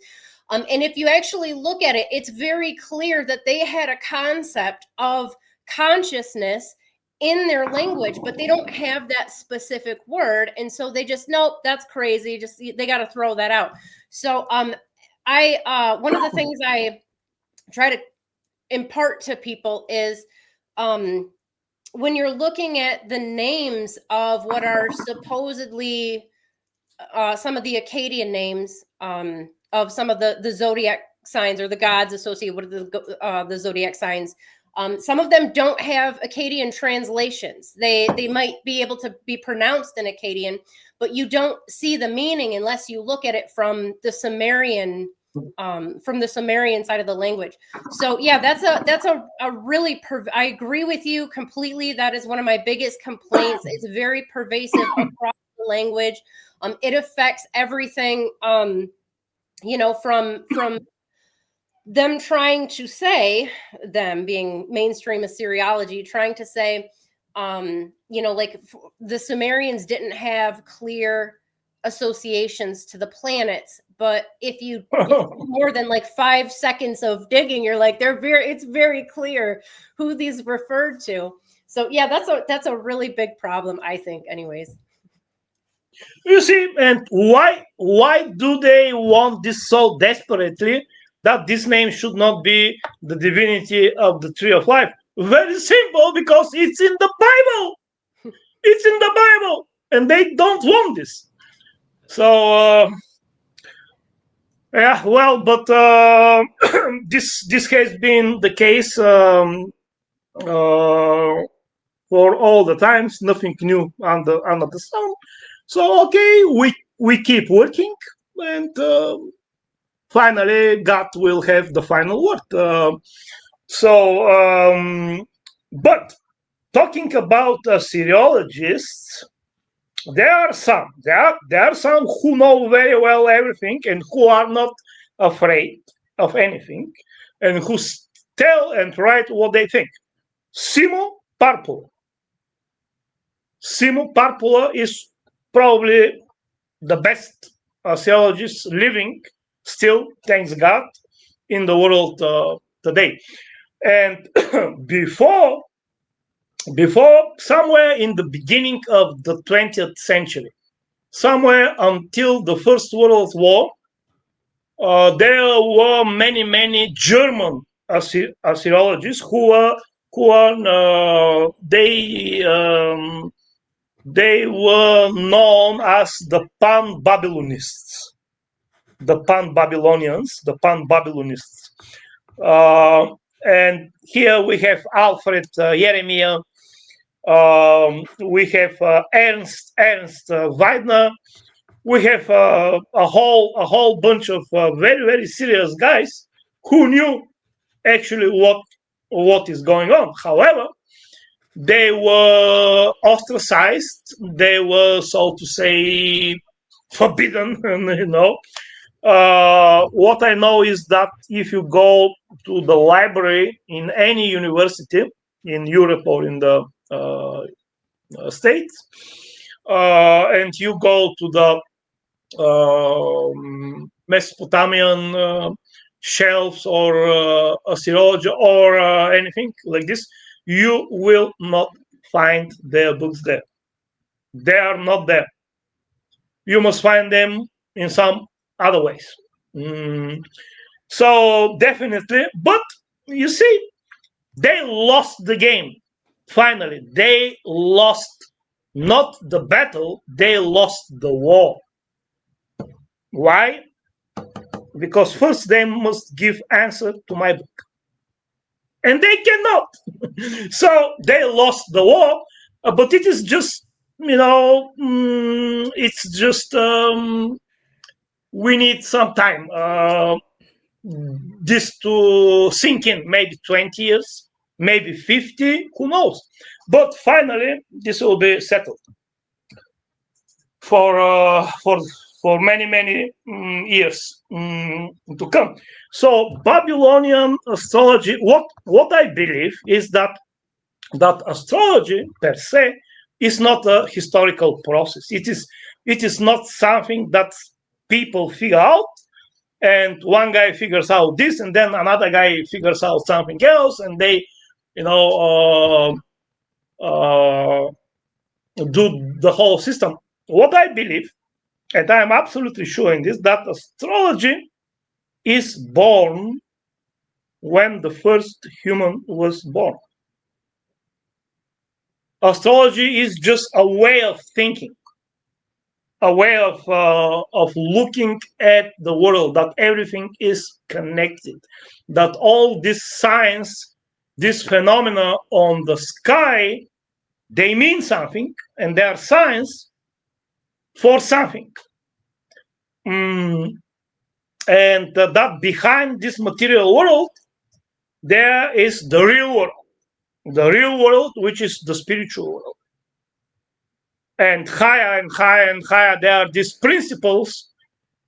Speaker 2: And if you actually look at it, it's very clear that they had a concept of consciousness in their language, but they don't have that specific word. And so they just, nope, that's crazy. They got to throw that out. So one of the things I try to impart to people is when you're looking at the names of what are supposedly some of the Akkadian names of some of the zodiac signs or the gods associated with the zodiac signs, some of them don't have Akkadian translations. They might be able to be pronounced in Akkadian, but you don't see the meaning unless you look at it from the Sumerian side of the language. So yeah, that's a really I agree with you completely. That is one of my biggest complaints. It's very pervasive across the language. It affects everything. From them trying to say, them being mainstream Assyriology, trying to say, like the Sumerians didn't have clear associations to the planets, but if more than like 5 seconds of digging, you're like, it's very clear who these referred to. So yeah, that's a really big problem, I think, anyways.
Speaker 4: You see, and why do they want this so desperately, that this name should not be the divinity of the tree of life? Very simple, because it's in the Bible. It's in the Bible, and they don't want this. So yeah, well, but this has been the case for all the times. Nothing new under the sun. So okay, we keep working, and finally God will have the final word. But talking about Assyriologists, there are some who know very well everything and who are not afraid of anything, and who tell and write what they think. Simo Parpula is probably the best Assyriologist living still, thanks God, in the world today. And before somewhere in the beginning of the 20th century, somewhere until the First World War, there were many German Assyriologists they were known as the Pan-Babylonists. the Pan-Babylonians, the Pan-Babylonists. And here we have Alfred Jeremiah, we have Ernst Weidner, we have a whole bunch of very, very serious guys who knew actually what is going on. However, they were ostracized. They were, so to say, forbidden. What I know is that if you go to the library in any university in Europe or in the States, and you go to the Mesopotamian shelves or astrology or anything like this, you will not find their books there. They are not there. You must find them in some other ways. So definitely, but you see, they lost the game. Finally, they lost not the battle, they lost the war. Why? Because first they must give answer to my book. And they cannot. So they lost the war, but it is just, it's just, we need some time. This to sink in, maybe 20 years, maybe 50, who knows? But finally, this will be settled for many years to come. So Babylonian astrology, what I believe is that astrology per se is not a historical process. It is not something that people figure out, and one guy figures out this, and then another guy figures out something else, and they, do the whole system. What I believe, and I am absolutely sure in this, that astrology is born when the first human was born. Astrology is just a way of thinking, a way of looking at the world, that everything is connected, that all this science, this phenomena on the sky, they mean something, and they are science for something. And that behind this material world, there is the real world, which is the spiritual world. And higher and higher and higher, there are these principles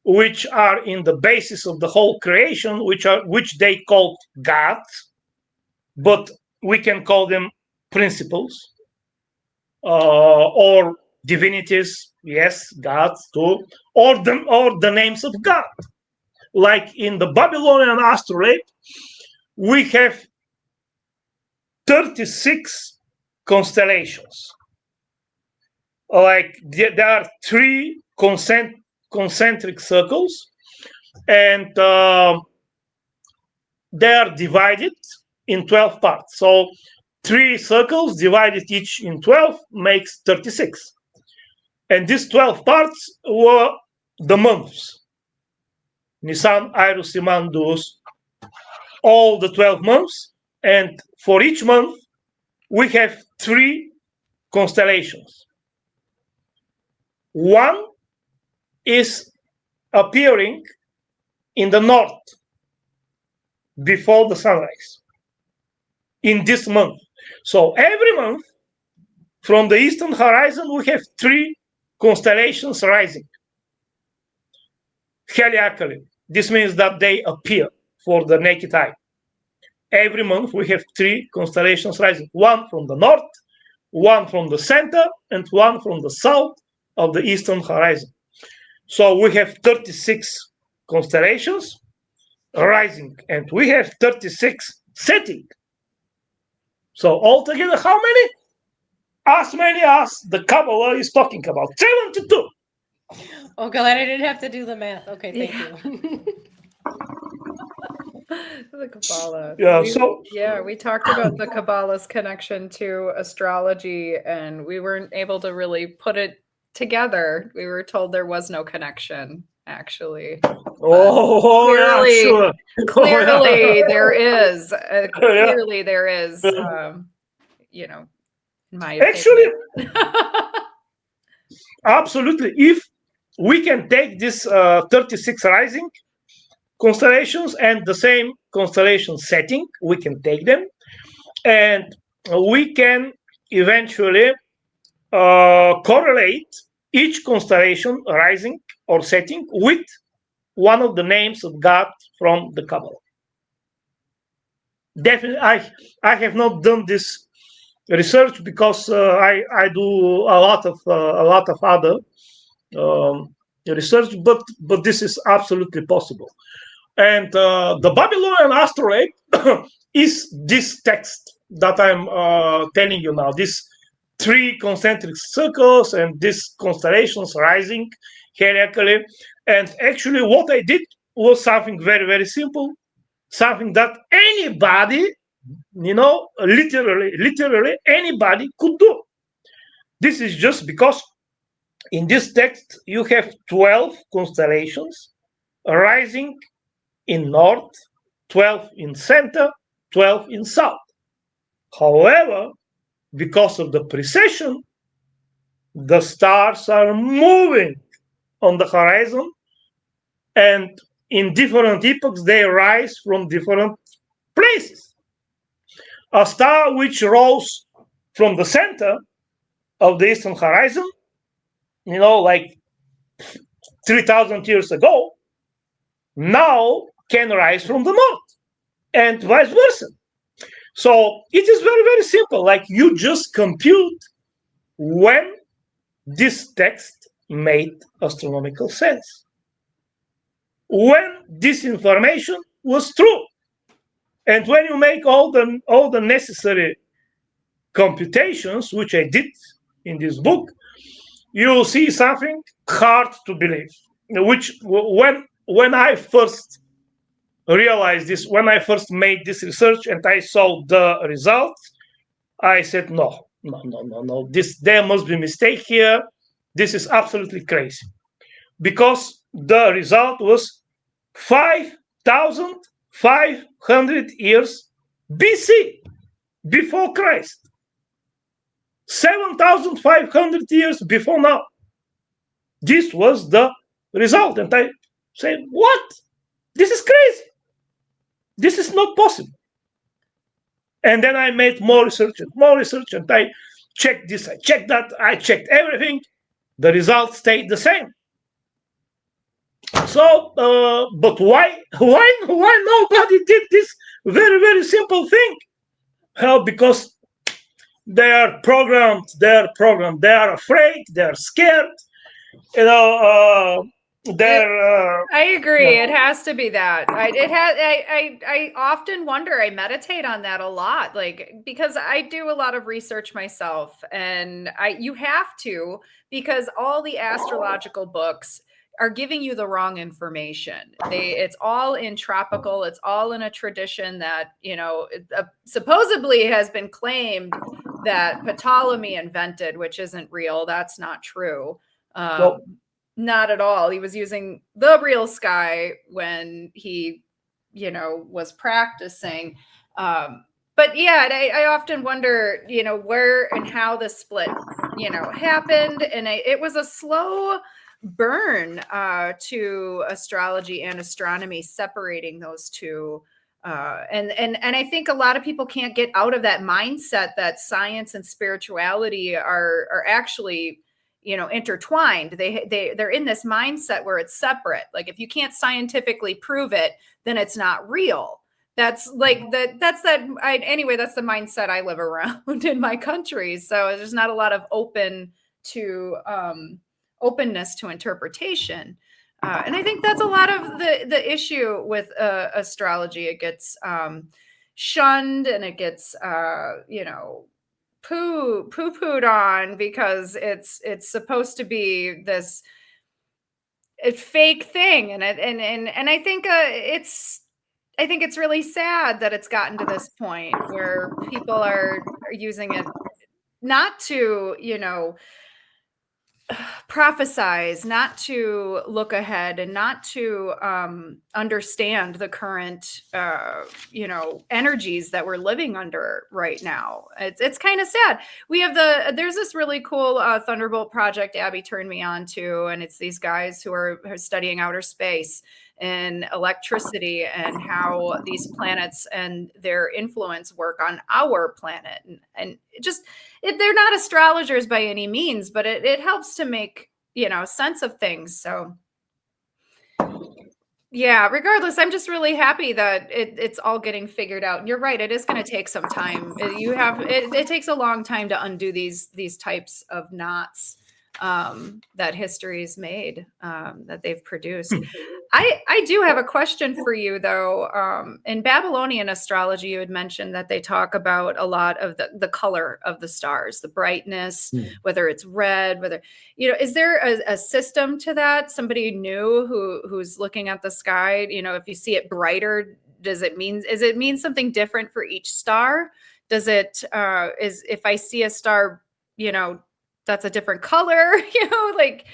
Speaker 4: which are in the basis of the whole creation, which they call gods, but we can call them principles or divinities. Yes, gods too, or the names of God. Like in the Babylonian Astrolabe, we have 36 constellations. Like there are 3 concentric circles, and they are divided in 12 parts. So 3 circles divided each in 12 makes 36. And these 12 parts were the months. Nisan, Iris, Siman, Dus, all the 12 months. And for each month, we have 3 constellations. One is appearing in the north before the sunrise in this month. So every month from the eastern horizon, we have 3 constellations rising heliacally. This means that they appear for the naked eye. Every month we have 3 constellations rising, one from the north, one from the center, and one from the south of the eastern horizon. So we have 36 constellations rising, and we have 36 setting. So altogether, how many? As many as the Kabbalah is talking about, 72.
Speaker 2: Oh, glad I didn't have to do the math. Okay, thank you.
Speaker 3: The Kabbalah.
Speaker 4: Yeah,
Speaker 3: we talked about the Kabbalah's connection to astrology, and we weren't able to really put it together. We were told there was no connection. actually.
Speaker 4: Oh,
Speaker 3: Clearly,
Speaker 4: yeah, sure.
Speaker 3: clearly there is.
Speaker 4: Yeah.
Speaker 3: Clearly there is. You know, in my
Speaker 4: Actually,
Speaker 3: opinion.
Speaker 4: absolutely. If we can take this 36 rising constellations and the same constellation setting, we can take them and we can eventually correlate each constellation rising or setting with one of the names of God from the Kabbalah. Definitely, I have not done this research because I do a lot of other research, but this is absolutely possible. And the Babylonian Astrolabe is this text that I'm telling you now. This three concentric circles and these constellations rising hierarchically. And actually, what I did was something very, very simple, something that anybody, literally anybody could do. This is just because in this text you have 12 constellations rising in north, 12 in center, 12 in south. However, because of the precession, the stars are moving on the horizon, and in different epochs they rise from different places. A star which rose from the center of the eastern horizon, like 3,000 years ago, now can rise from the north, and vice versa. So it is very, very simple. Like you just compute when this text made astronomical sense, when this information was true, and when you make all the necessary computations, which I did in this book, you will see something hard to believe. Which when I first realized this, when I first made this research and I saw the results, I said, no. There must be a mistake here. This is absolutely crazy. Because the result was 5,500 years BC, before Christ. 7,500 years before now. This was the result. And I said, what? This is crazy. This is not possible. And then I made more research, and I checked this, I checked that, I checked everything. The results stayed the same. So, but why nobody did this very, very simple thing? Well, because they are programmed. They are afraid. They are scared.
Speaker 3: I agree. It has to be that. I often wonder, I meditate on that a lot, like, because I do a lot of research myself, and you have to, because all the astrological books are giving you the wrong information. It's all in tropical, it's all in a tradition that, supposedly has been claimed that Ptolemy invented, which isn't real. That's not true.
Speaker 4: Nope.
Speaker 3: Not at all. He was using the real sky when he, was practicing. But yeah, I often wonder, where and how the split, happened. And it was a slow burn to astrology and astronomy, separating those two. And I think a lot of people can't get out of that mindset that science and spirituality are actually, intertwined. They're in this mindset where it's separate. Like, if you can't scientifically prove it, then it's not real. That's like that. That's the mindset I live around in my country. So there's not a lot of openness to interpretation. And I think that's a lot of the issue with astrology. It gets shunned, and it gets poo-pooed on because it's supposed to be this fake thing, and I think it's really sad that it's gotten to this point where people are using it not to prophesize, not to look ahead, and not to understand the current, energies that we're living under right now. It's kind of sad. We have there's this really cool Thunderbolt project Abbey turned me on to, and it's these guys who are studying outer space and electricity and how these planets and their influence work on our planet. And they're not astrologers by any means, but it helps to make, sense of things. So yeah, regardless, I'm just really happy that it's all getting figured out. And you're right, it is going to take some time. It takes a long time to undo these types of knots that history's made, that they've produced. I do have a question for you, though. In Babylonian astrology, you had mentioned that they talk about a lot of the color of the stars, the brightness, whether it's red, whether, is there a system to that? Somebody new who's looking at the sky, if you see it brighter, does it mean something different for each star? Does it, if I see a star, that's a different color, like,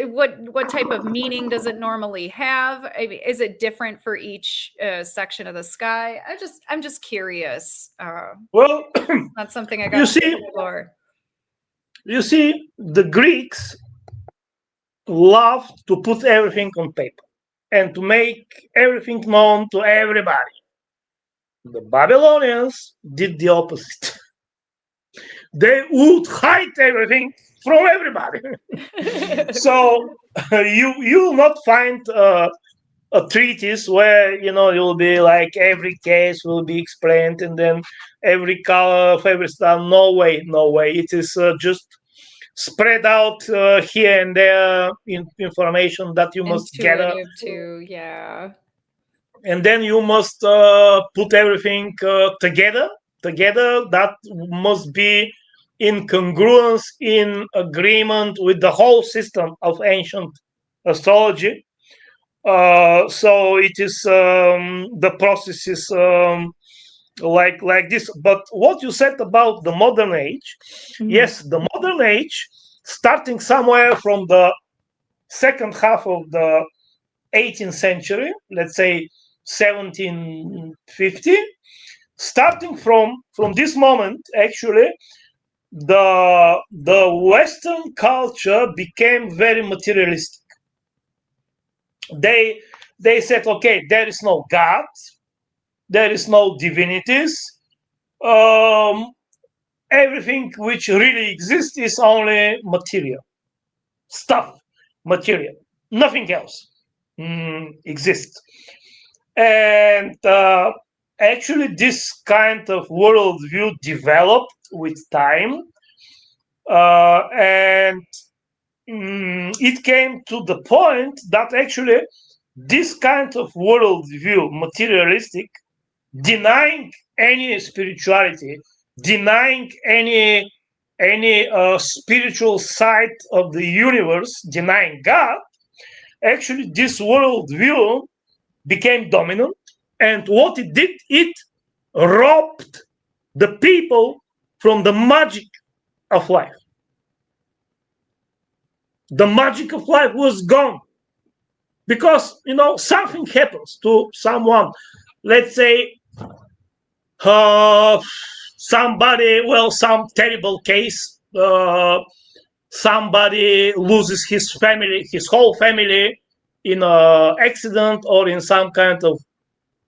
Speaker 3: what type of meaning does it normally have? I mean, is it different for each section of the sky? I'm just curious.
Speaker 4: Well,
Speaker 3: That's something I got to explore.
Speaker 4: You see, the Greeks loved to put everything on paper and to make everything known to everybody. The Babylonians did the opposite. They would hide everything from everybody. So you will not find a treatise where you'll be like every case will be explained and then every color of every star. No way. It is just spread out here and there information that you must gather.
Speaker 3: Too, yeah.
Speaker 4: And then you must put everything together. That must be in congruence, in agreement with the whole system of ancient astrology. So it is the process is like this. But what you said about the modern age, yes, the modern age, starting somewhere from the second half of the 18th century, let's say 1750, starting from this moment, actually, the Western culture became very materialistic. They said, okay, there is no God, there is no divinities. Everything which really exists is only material stuff, material. Nothing else exists. And actually, this kind of worldview developed with time, and it came to the point that actually this kind of worldview, materialistic, denying any spirituality, denying any spiritual side of the universe, denying God, actually this worldview became dominant. And what it did, it robbed the people from the magic of life. The magic of life was gone. Because, something happens to someone. Let's say somebody, some terrible case, somebody loses his whole family in an accident or in some kind of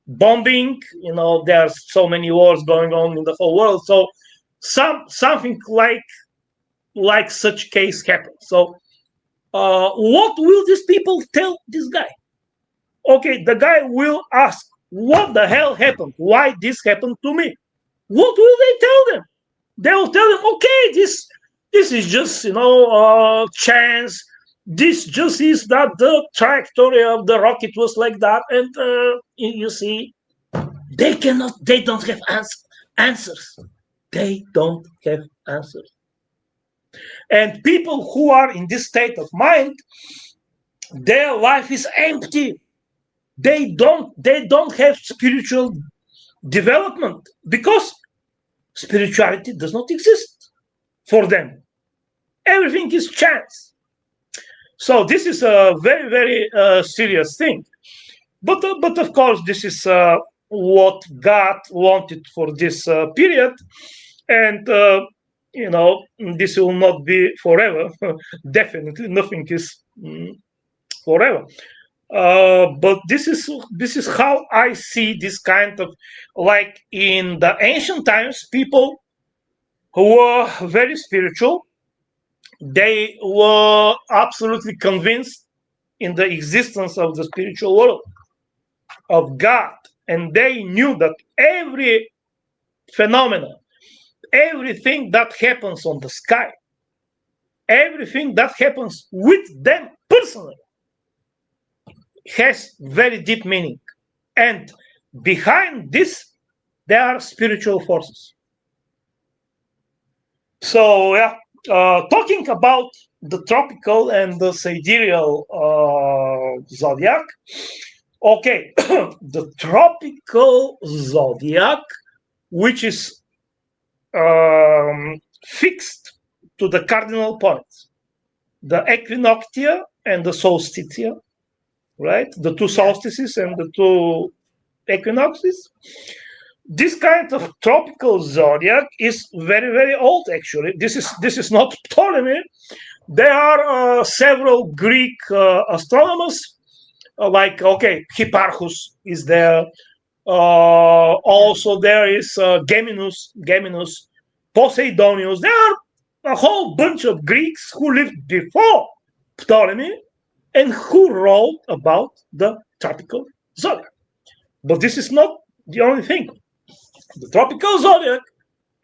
Speaker 4: bombing. There's so many wars going on in the whole world. So something like such case happens. So what will these people tell this guy? Okay, the guy will ask, what the hell happened? Why this happened to me? What will they tell them? They will tell them, okay, this is just chance. This just is that the trajectory of the rocket was like that, and you see, they don't have answers. They don't have answers. And people who are in this state of mind, their life is empty. They don't have spiritual development because spirituality does not exist for them. Everything is chance. So this is a very, very serious thing. But of course, this is what God wanted for this period, and this will not be forever. Definitely, nothing is forever. But this is how I see this kind of, like in the ancient times, people who were very spiritual. They were absolutely convinced in the existence of the spiritual world, of God, and they knew that every phenomenon, everything that happens on the sky, everything that happens with them personally has very deep meaning. And behind this, there are spiritual forces. So, yeah, talking about the tropical and the sidereal zodiac. Okay, the tropical zodiac, which is fixed to the cardinal points, the equinoctia and the solstitia, right? The two solstices and the two equinoxes. This kind of tropical zodiac is very, very old. Actually, this is not Ptolemy. There are several Greek astronomers, like Hipparchus is there. Also, there is Geminus, Poseidonius. There are a whole bunch of Greeks who lived before Ptolemy and who wrote about the tropical zodiac. But this is not the only thing. The tropical zodiac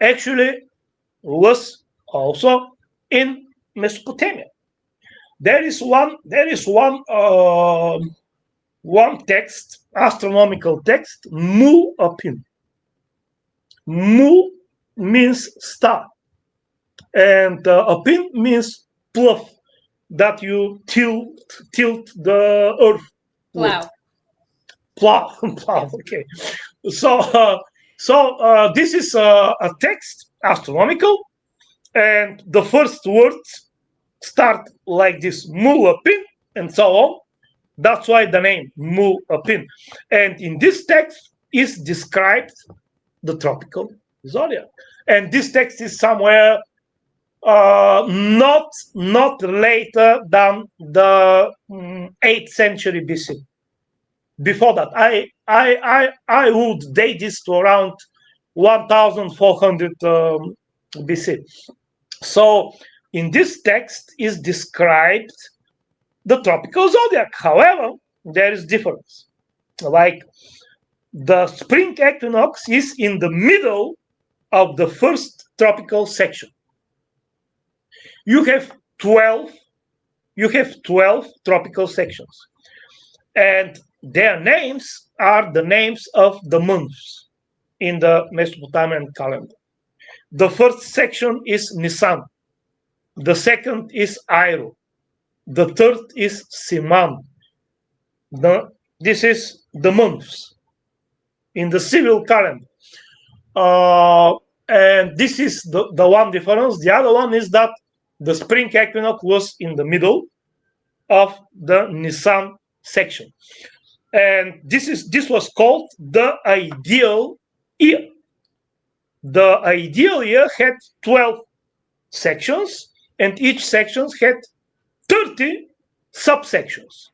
Speaker 4: actually was also in Mesopotamia. There is one text, astronomical text, Mu Apin. Mu means star, and Apin means plough, that you tilt the earth.
Speaker 2: Plow.
Speaker 4: Plow. Okay. So this is a text, astronomical, and the first words start like this, Mu Apin, and so on. That's why the name Mu Apin. And in this text is described the tropical zodiac. And this text is somewhere not later than the 8th century BC. Before that, I would date this to around 1400 BC. So in this text is described the tropical zodiac. However, there is difference. Like the spring equinox is in the middle of the first tropical section. You have 12 tropical sections, and their names are the names of the months in the Mesopotamian calendar. The first section is Nisan, the second is Airu, the third is Siman. This is the months in the civil calendar. And this is the one difference. The other one is that the spring equinox was in the middle of the Nisan section. And this was called the ideal year. The ideal year had 12 sections, and each section had 30 subsections.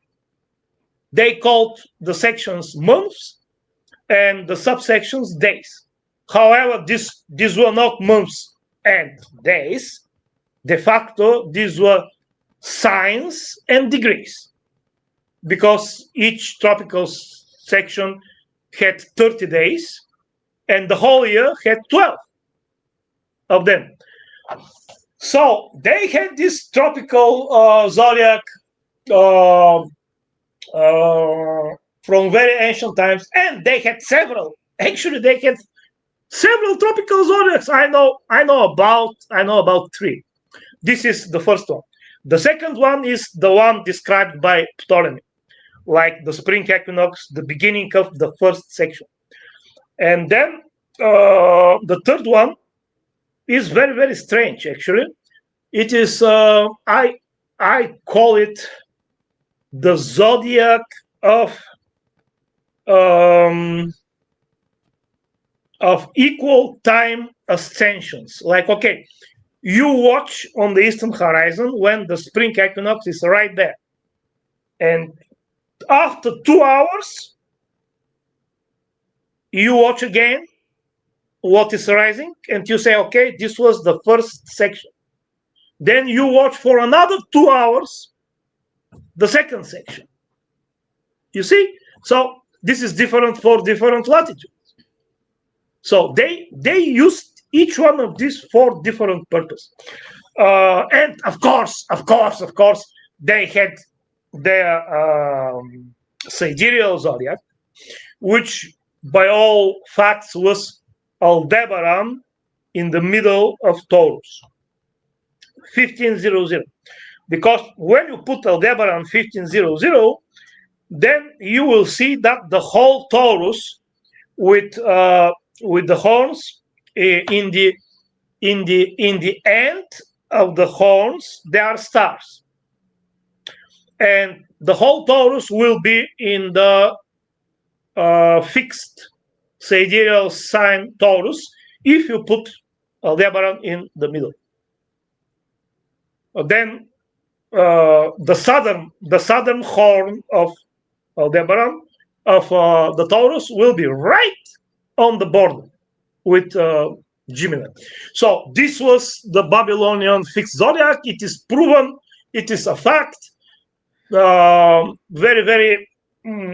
Speaker 4: They called the sections months and the subsections days. However, these were not months and days. De facto, these were signs and degrees, because each tropical section had 30 days, and the whole year had 12 of them. So they had this tropical zodiac from very ancient times, and they had several. Actually, they had several tropical zodiacs. I know about 3. This is the first one. The second one is the one described by Ptolemy, like the spring equinox, the beginning of the first section. And then the third one is very, very strange, actually. It is, I I call it the zodiac of equal time ascensions. Like, okay, you watch on the eastern horizon when the spring equinox is right there, and after 2 hours, you watch again what is rising, and you say, okay, this was the first section. Then you watch for another 2 hours the second section. You see? So this is different for different latitudes. So they used each one of these for different purpose. And of course, they had their sidereal zodiac, which by all facts was Aldebaran in the middle of Taurus, 1500. Because when you put Aldebaran 1500, then you will see that the whole Taurus with the horns in the end of the horns there are stars, and the whole Taurus will be in the fixed sidereal sign Taurus if you put Aldebaran in the middle. Then the southern horn of Aldebaran of the Taurus will be right on the border with Gemini. So this was the Babylonian fixed zodiac. It is proven. It is a fact. Very, very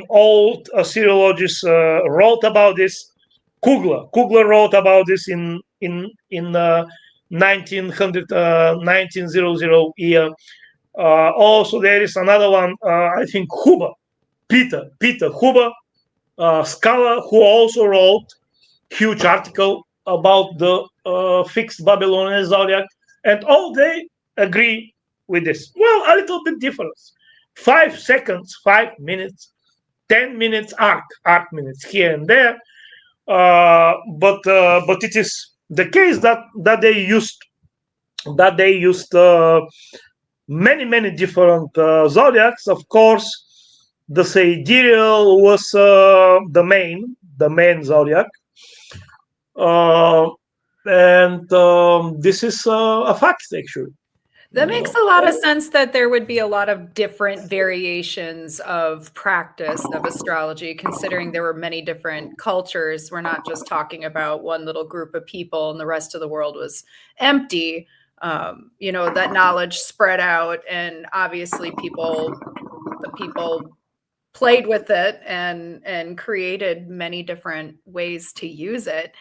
Speaker 4: old Assyriologists wrote about this. Kugler wrote about this in 1900 year. Also, there is another one. I think Peter Huber, scholar, who also wrote huge article about the fixed Babylonian zodiac, and all they agree with this. Well, a little bit difference. 5 seconds, 5 minutes, 10 minutes arc minutes here and there. But it is the case that they used many different zodiacs. Of course, the sidereal was the main zodiac, and this is a fact actually.
Speaker 3: That makes a lot of sense that there would be a lot of different variations of practice of astrology, considering there were many different cultures. We're not just talking about one little group of people and the rest of the world was empty. That knowledge spread out, and obviously the people played with it and created many different ways to use it.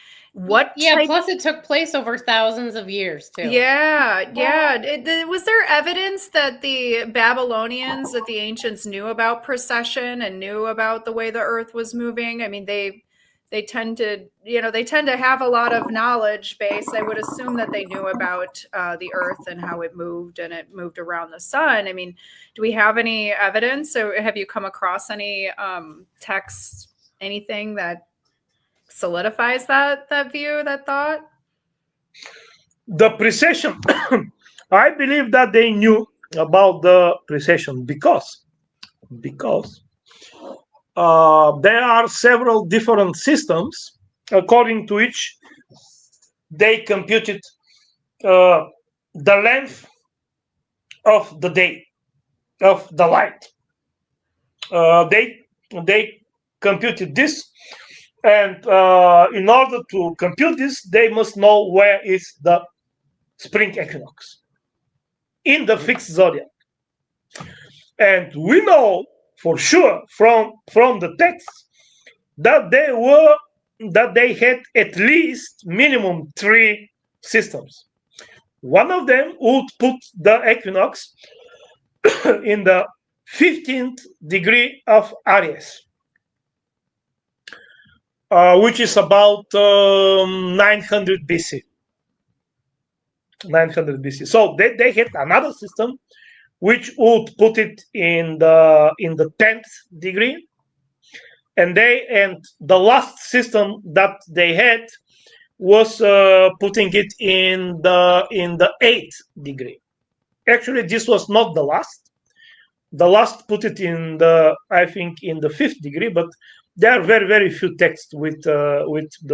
Speaker 2: Plus it took place over thousands of years too.
Speaker 3: Was there evidence that the Babylonians, that the ancients knew about precession and knew about the way the earth was moving? I mean, they tend to have a lot of knowledge base. I would assume that they knew about the earth and how it moved, and it moved around the sun. I mean, do we have any evidence, or have you come across any texts, anything that solidifies that view, that thought?
Speaker 4: The precession, I believe that they knew about the precession because there are several different systems according to which they computed the length of the day, of the light. They computed this, and in order to compute this, they must know where is the spring equinox in the fixed zodiac. And we know for sure from the texts that they had at least minimum 3 systems. One of them would put the equinox in the 15th degree of Aries, which is about 900 BC. 900 BC. So they had another system which would put it in the 10th degree, and the last system that they had was putting it in the 8th degree. Actually, this was not the last. The last put it in the, I think, in the 5th degree, but there are very, very few texts with the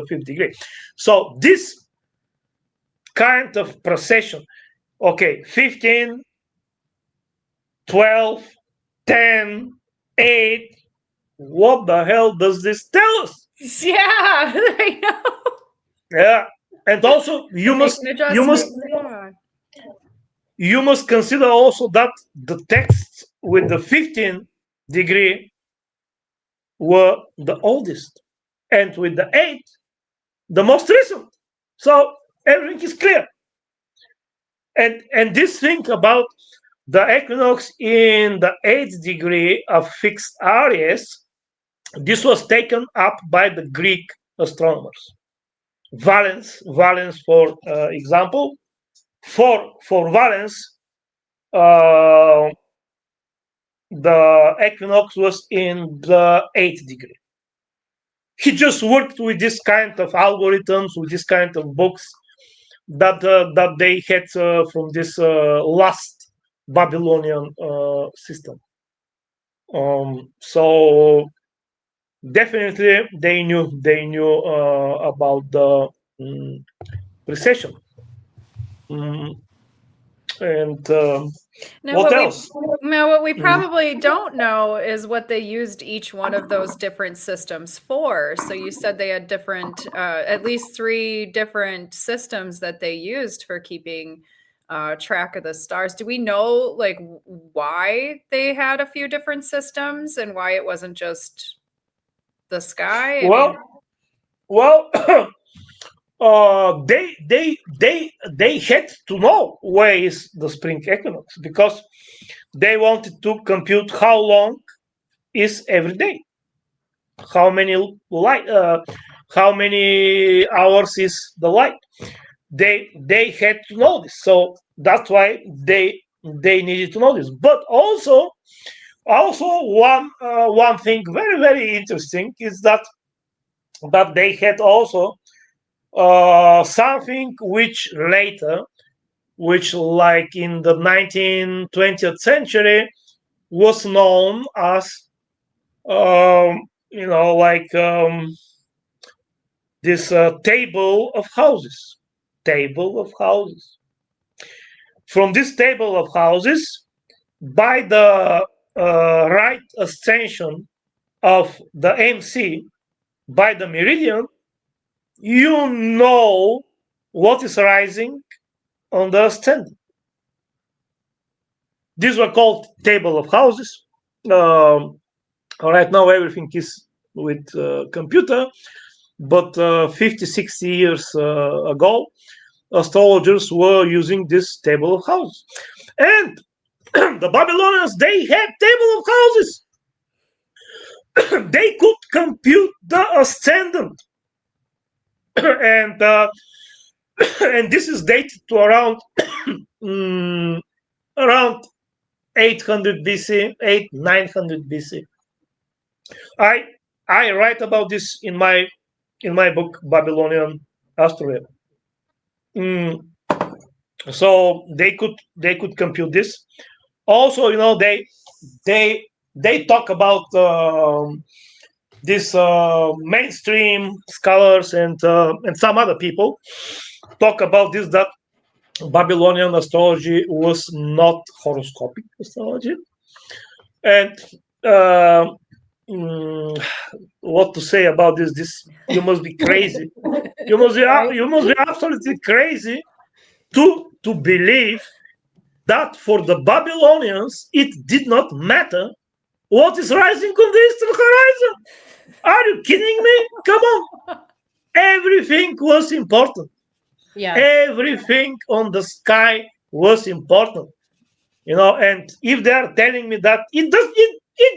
Speaker 4: 5th degree. So this kind of precession, okay, 15, 12, 10, 8. What the hell does this tell us?
Speaker 3: Yeah, I know.
Speaker 4: Yeah, and also you
Speaker 3: Make
Speaker 4: must
Speaker 3: an adjustment. Yeah.
Speaker 4: you must consider also that the texts with the 15 degree were the oldest, and with the 8, the most recent. So everything is clear. And this thing about the equinox in the 8th degree of fixed Aries, this was taken up by the Greek astronomers. Valens, for example, for Valens, the equinox was in the 8th degree. He just worked with this kind of algorithms, with this kind of books that they had from this last Babylonian system. So definitely they knew about the precession. And
Speaker 3: Now,
Speaker 4: what else?
Speaker 3: what we probably don't know is what they used each one of those different systems for. So you said they had different, at least 3 different systems that they used for keeping track of the stars. Do we know like why they had a few different systems and why it wasn't just the sky? I mean,
Speaker 4: Well, they had to know where is the spring equinox, because they wanted to compute how long is every day, how many light, how many hours is the light. They had to know this, so that's why they needed to know this. But also one thing very, very interesting is that they had also something which later, which like in the 19th, 20th century, was known as like this table of houses. Table of houses. From this table of houses, by the right ascension of the MC by the meridian, you know what is rising on the ascendant. These were called table of houses. Right now everything is with computer, but 50, 60 years ago, astrologers were using this table of houses. And the Babylonians, they had table of houses. They could compute the ascendant. and and this is dated to around around 800 BC, 900 BC. I write about this in my book Babylonian Astrology. So they could compute this. Also, they talk about this mainstream scholars and some other people talk about this, that Babylonian astrology was not horoscopic astrology. And what to say about this? This, you must be crazy. You must be absolutely crazy to believe that for the Babylonians it did not matter what is rising on the eastern horizon. Are you kidding me? Come on. Everything was important.
Speaker 2: Yes.
Speaker 4: Everything on the sky was important. And if they are telling me that it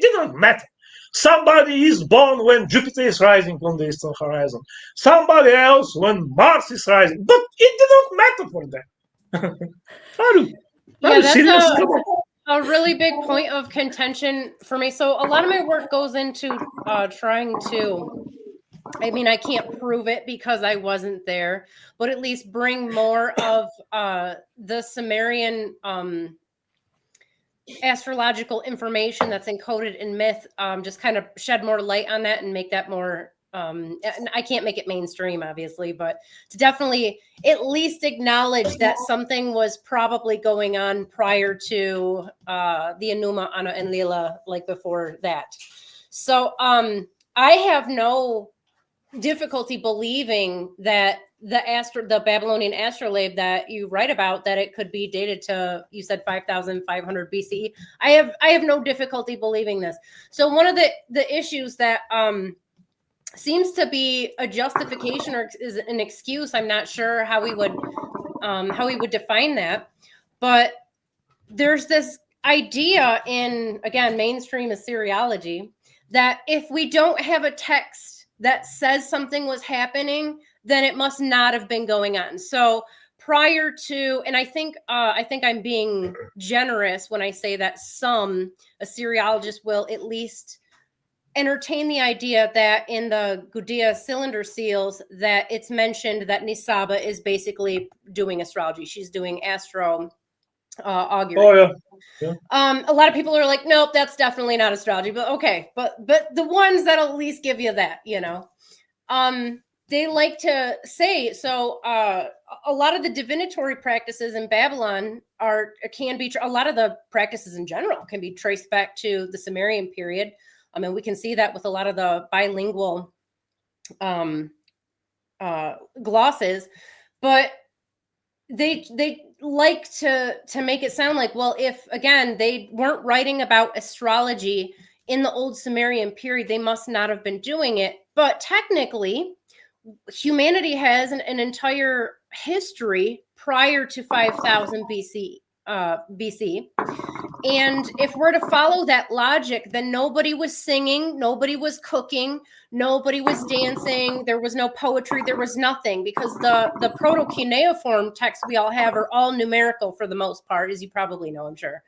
Speaker 4: didn't matter. Somebody is born when Jupiter is rising on the eastern horizon. Somebody else when Mars is rising. But it didn't matter for them. Are you serious? Come on.
Speaker 2: A really big point of contention for me. So a lot of my work goes into trying to, I mean, I can't prove it because I wasn't there, but at least bring more of the Sumerian astrological information that's encoded in myth, just kind of shed more light on that and make that more, and I can't make it mainstream, obviously, but to definitely at least acknowledge that something was probably going on prior to the Enuma, Anna, and Lila, like before that. So I have no difficulty believing that the Babylonian astrolabe that you write about, that it could be dated to, you said 5,500 BCE. I have no difficulty believing this. So one of the issues that seems to be a justification or is an excuse, I'm not sure how we would define that, but there's this idea in, again, mainstream Assyriology, that if we don't have a text that says something was happening, then it must not have been going on. So prior to, and I think I'm being generous when I say that some Assyriologists will at least entertain the idea that in the Gudea cylinder seals that it's mentioned that Nisaba is basically doing astrology. She's doing astro augury.
Speaker 4: Oh yeah.
Speaker 2: A lot of people are like, nope, that's definitely not astrology. But okay, but the ones that at least give you that, they like to say, so a lot of the divinatory practices in Babylon can be a lot of the practices in general can be traced back to the Sumerian period. I mean, we can see that with a lot of the bilingual glosses, but they like to make it sound like, well, if again they weren't writing about astrology in the old Sumerian period, they must not have been doing it. But technically, humanity has an entire history prior to 5,000 BC. And if we're to follow that logic, then nobody was singing, nobody was cooking, nobody was dancing, there was no poetry, there was nothing, because the proto-cuneiform texts we all have are all numerical for the most part, as you probably know, I'm sure.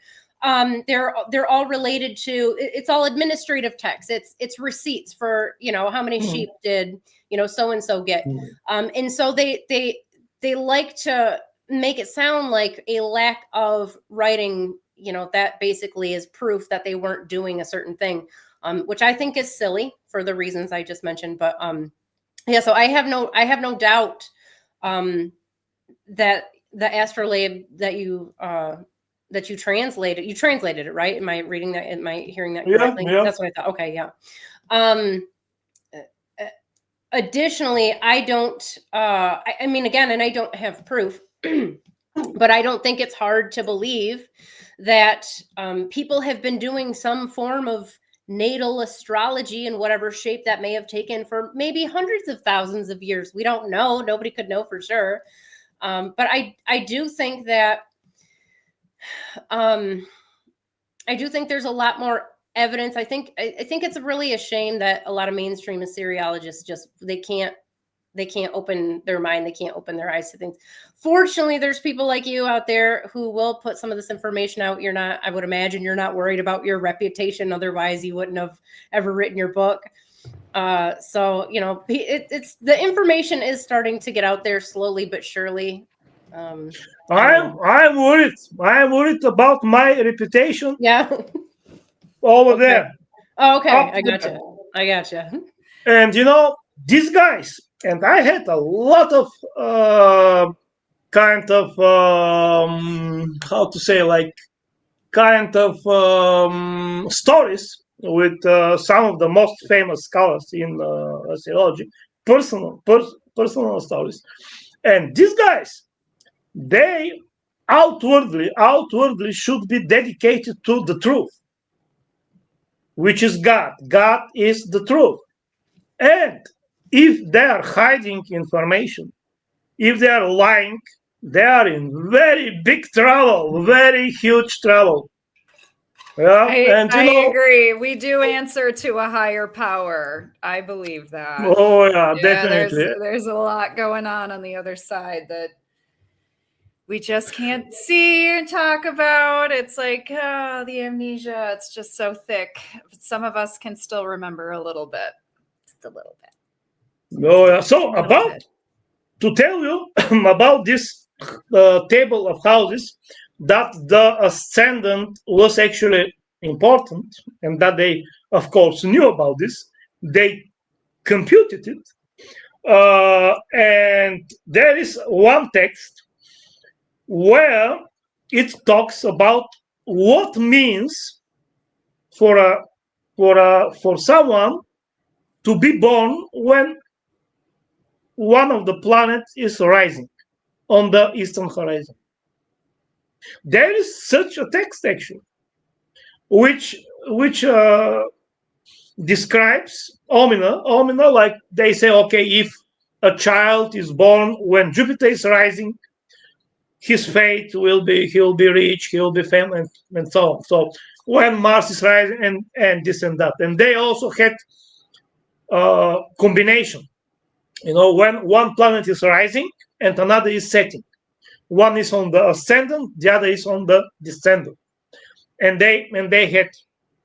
Speaker 2: They're all related to, it's all administrative text. It's receipts for, how many sheep did, so and so get. And so they like to make it sound like a lack of writing, that basically is proof that they weren't doing a certain thing, which I think is silly for the reasons I just mentioned. But yeah, so I have no doubt that the astrolabe that you translated it, right? Am I reading that? Am I hearing that correctly?
Speaker 4: Yeah.
Speaker 2: That's what I thought. Okay, yeah. Additionally, I don't, I mean, again, and I don't have proof, but I don't think it's hard to believe that people have been doing some form of natal astrology in whatever shape that may have taken for maybe hundreds of thousands of years. We don't know. Nobody could know for sure. But I do think that, I do think there's a lot more evidence. I think it's really a shame that a lot of mainstream Assyriologists just they can't open their mind, they can't open their eyes to things. Fortunately, there's people like you out there who will put some of this information out. I would imagine you're not worried about your reputation, otherwise you wouldn't have ever written your book. So it's the information is starting to get out there slowly but surely.
Speaker 4: I'm worried. I'm worried about my reputation.
Speaker 2: Yeah.
Speaker 4: Over there.
Speaker 2: Oh, okay. I gotcha.
Speaker 4: And these guys, and I had a lot of kind of how to say, like kind of stories with some of the most famous scholars in astrology, personal stories. And these guys, they outwardly should be dedicated to the truth, which is God. God is the truth. And if they are hiding information, if they are lying, they are in very big trouble, very huge trouble. Yeah,
Speaker 3: I agree. We do answer to a higher power. I believe that.
Speaker 4: Oh yeah, definitely.
Speaker 3: There's a lot going on the other side that we just can't see and talk about. It's like, the amnesia, it's just so thick. Some of us can still remember a little bit. Just a little bit.
Speaker 4: Oh yeah. So to tell you about this table of houses, that the ascendant was actually important, and that they, of course, knew about this. They computed it, and there is one text where it talks about what means for for someone to be born when one of the planets is rising on the eastern horizon. There is such a text actually, which describes omina. Like they say, okay, if a child is born when Jupiter is rising, his fate will be he'll be rich, he'll be famous, and so on. So when Mars is rising, and this and that, and they also had combination. When one planet is rising and another is setting, one is on the ascendant, the other is on the descendant, and they had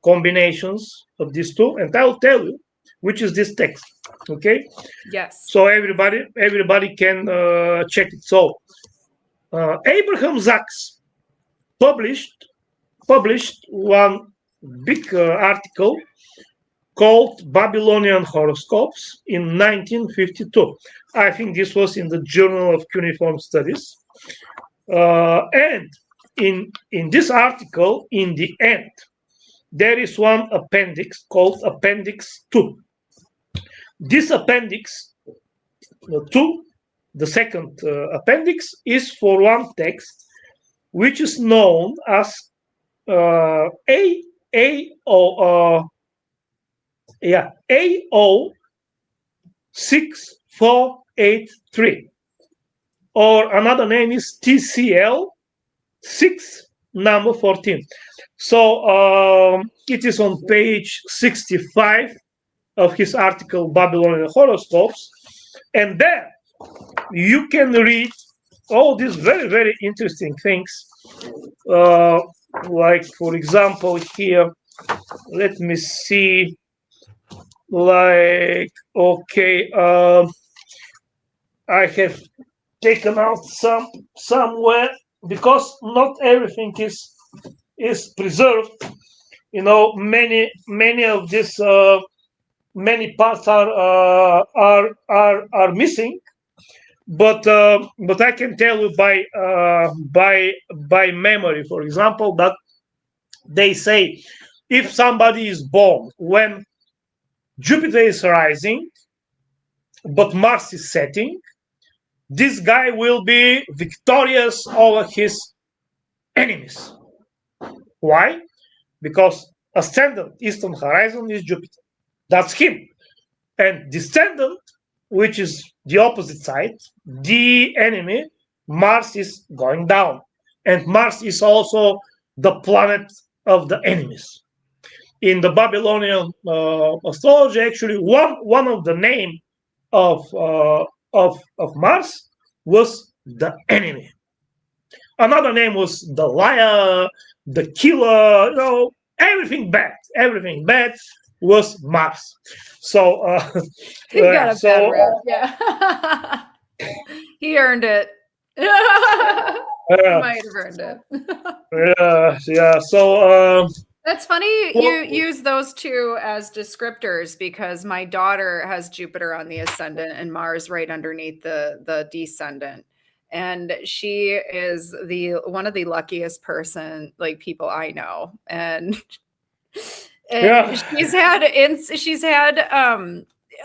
Speaker 4: combinations of these two, and I'll tell you which is this text. Okay,
Speaker 3: Yes.
Speaker 4: so everybody can check it. So Abraham Sachs published one big article called Babylonian Horoscopes in 1952. I think this was in the Journal of Cuneiform Studies. And in this article, in the end, there is one appendix called Appendix 2. This Appendix 2, the second appendix, is for one text which is known as AO 6483, or another name is TCL 6 number 14. So it is on page 65 of his article Babylonian Horoscopes, and there you can read all these very, very interesting things. Like, for example, here, let me see. Like, okay, I have taken out somewhere, because not everything is preserved. Many of this many parts are missing. But I can tell you by memory, for example, that they say if somebody is born when Jupiter is rising but Mars is setting, this guy will be victorious over his enemies. Why? Because ascendant eastern horizon is Jupiter. That's him. And descendant, which is the opposite side, the enemy, Mars, is going down. And Mars is also the planet of the enemies. In the Babylonian astrology, actually, one of the name of Mars was the enemy. Another name was the liar, the killer. Everything bad was Mars. So
Speaker 3: He got a bad rap. Yeah. He earned it. Might have earned it.
Speaker 4: Yeah. So
Speaker 3: that's funny you use those two as descriptors, because my daughter has Jupiter on the ascendant and Mars right underneath the descendant. And she is one of the luckiest people I know. And she's had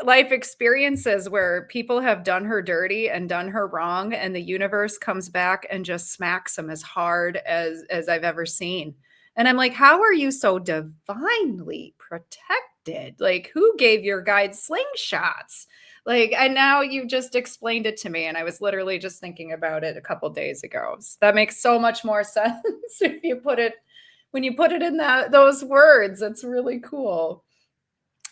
Speaker 3: life experiences where people have done her dirty and done her wrong, and the universe comes back and just smacks them as hard as I've ever seen. And I'm like, how are you so divinely protected? Like, who gave your guide slingshots? Like, and now you just explained it to me, and I was literally just thinking about it a couple days ago. So that makes so much more sense when you put it in those words. It's really cool.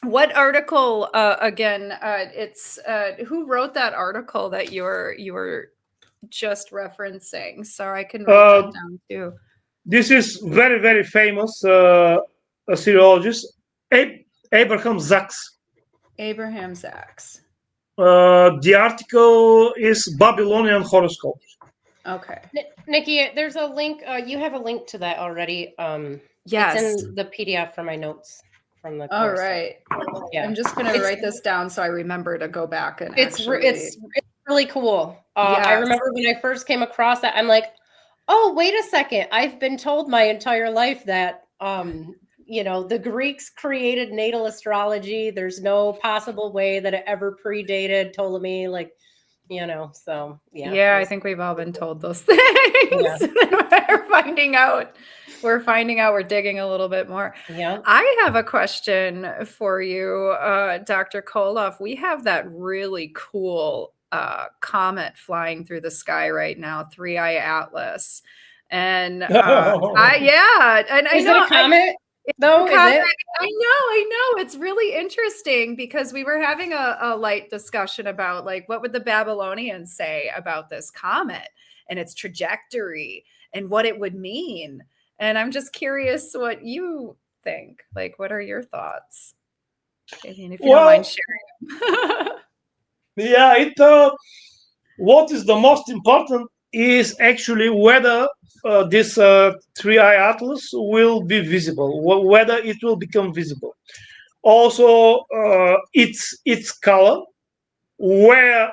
Speaker 3: What article again? It's who wrote that article that you were just referencing? So I can write that down too.
Speaker 4: This is very, very famous astrologist, Abraham Sachs.
Speaker 3: Abraham Sachs.
Speaker 4: The article is Babylonian Horoscopes.
Speaker 3: Okay.
Speaker 2: Niki, there's a link. You have a link to that already.
Speaker 3: Yes.
Speaker 2: It's in the PDF for my notes from the
Speaker 3: All
Speaker 2: course.
Speaker 3: right.
Speaker 2: Yeah.
Speaker 3: I'm just going to write this down so I remember to go back and
Speaker 2: It's really cool.
Speaker 3: Yes.
Speaker 2: I remember when I first came across that, I'm like, oh, wait a second. I've been told my entire life that, the Greeks created natal astrology. There's no possible way that it ever predated Ptolemy. So yeah.
Speaker 3: Yeah, I think we've all been told those things. Yeah. We're finding out, we're digging a little bit more.
Speaker 2: Yeah.
Speaker 3: I have a question for you, Dr. Kolev. We have that really cool comet flying through the sky right now, 3i Atlas. And
Speaker 2: Is it a comet? Though, is it?
Speaker 3: I know. It's really interesting because we were having a light discussion about what would the Babylonians say about this comet and its trajectory and what it would mean. And I'm just curious what you think. What are your thoughts? I mean, if you don't mind sharing.
Speaker 4: Yeah, what is the most important is actually whether this 3i Atlas will be visible, whether it will become visible. Also, its color, where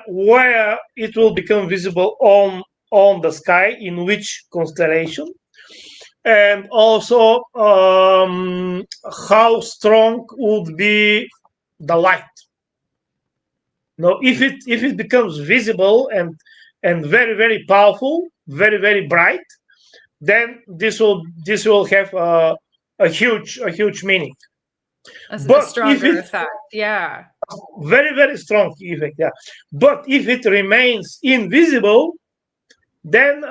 Speaker 4: it will become visible on the sky, in which constellation, and also how strong would be the light. Now, if it becomes visible and very, very powerful, very, very bright, then this will have a huge meaning.
Speaker 3: A stronger effect, yeah.
Speaker 4: Very, very strong effect, yeah. But if it remains invisible, then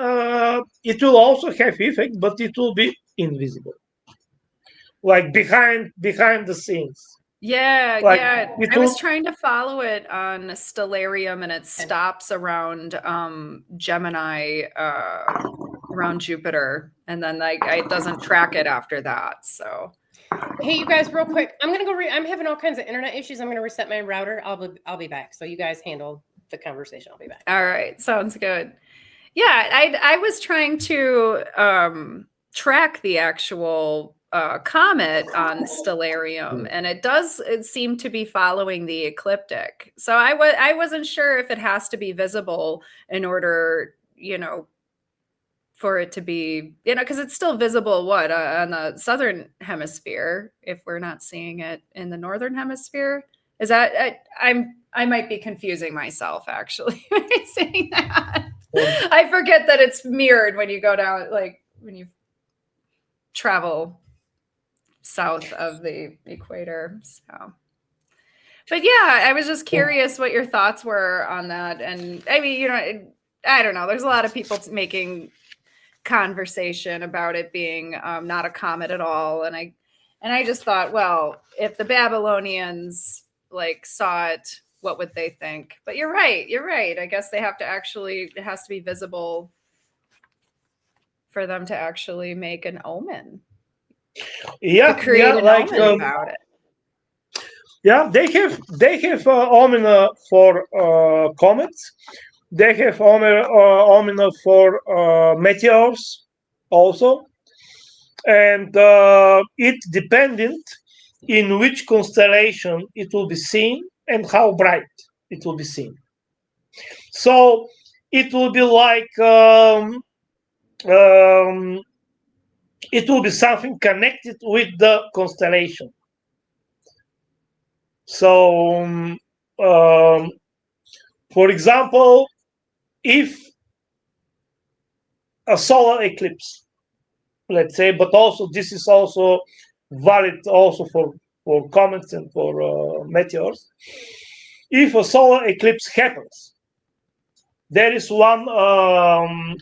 Speaker 4: it will also have effect, but it will be invisible, like behind the scenes.
Speaker 3: Yeah. I was trying to follow it on Stellarium, and it stops around Gemini, around Jupiter, and then it doesn't track it after that. So,
Speaker 2: hey, you guys, real quick, I'm gonna go. I'm having all kinds of internet issues. I'm gonna reset my router. I'll be back. So you guys handle the conversation. I'll be back.
Speaker 3: All right, sounds good. Yeah, I was trying to track the actual comet on Stellarium, and it seemed to be following the ecliptic. So I wasn't sure if it has to be visible in order, for it to be, because it's still visible on the southern hemisphere if we're not seeing it in the northern hemisphere. Is that I might be confusing myself actually saying that. I forget that it's mirrored when you go down, when you travel south of the equator. So, but yeah, I was just curious what your thoughts were on that. And I mean, I don't know. There's a lot of people making conversation about it being not a comet at all. And I just thought, well, if the Babylonians saw it, what would they think? But you're right. I guess they have to it has to be visible for them to actually make an omen.
Speaker 4: Yeah,
Speaker 3: to create an omen about it.
Speaker 4: Yeah, they have omen for comets. They have omen for meteors also, and it dependent in which constellation it will be seen and how bright it will be seen. So it will be it will be something connected with the constellation. So, for example, if a solar eclipse, let's say, but also this is also valid also for comets and for meteors. If a solar eclipse happens, there is one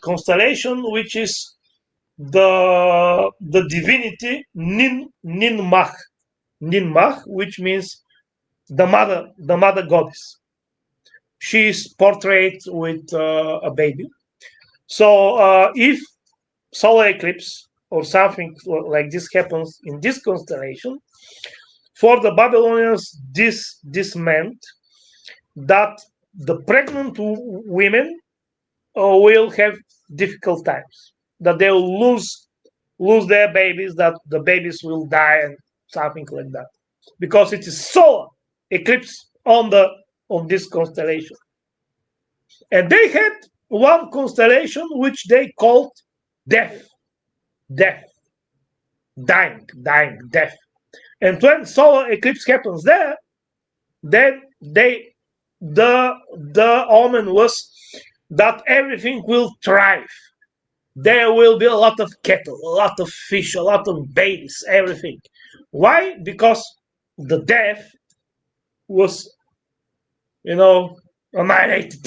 Speaker 4: constellation which is the divinity Ninmah, which means the mother goddess. She is portrayed with a baby. So if solar eclipse or something like this happens in this constellation, for the Babylonians, this meant that the pregnant women will have difficult times, that they will lose their babies, that the babies will die and something like that, because it is solar eclipse on this constellation. And they had one constellation which they called death, dying, death. And when solar eclipse happens there, then the omen was that everything will thrive. There will be a lot of cattle, a lot of fish, a lot of babies, everything. Why? Because the death was, annihilated.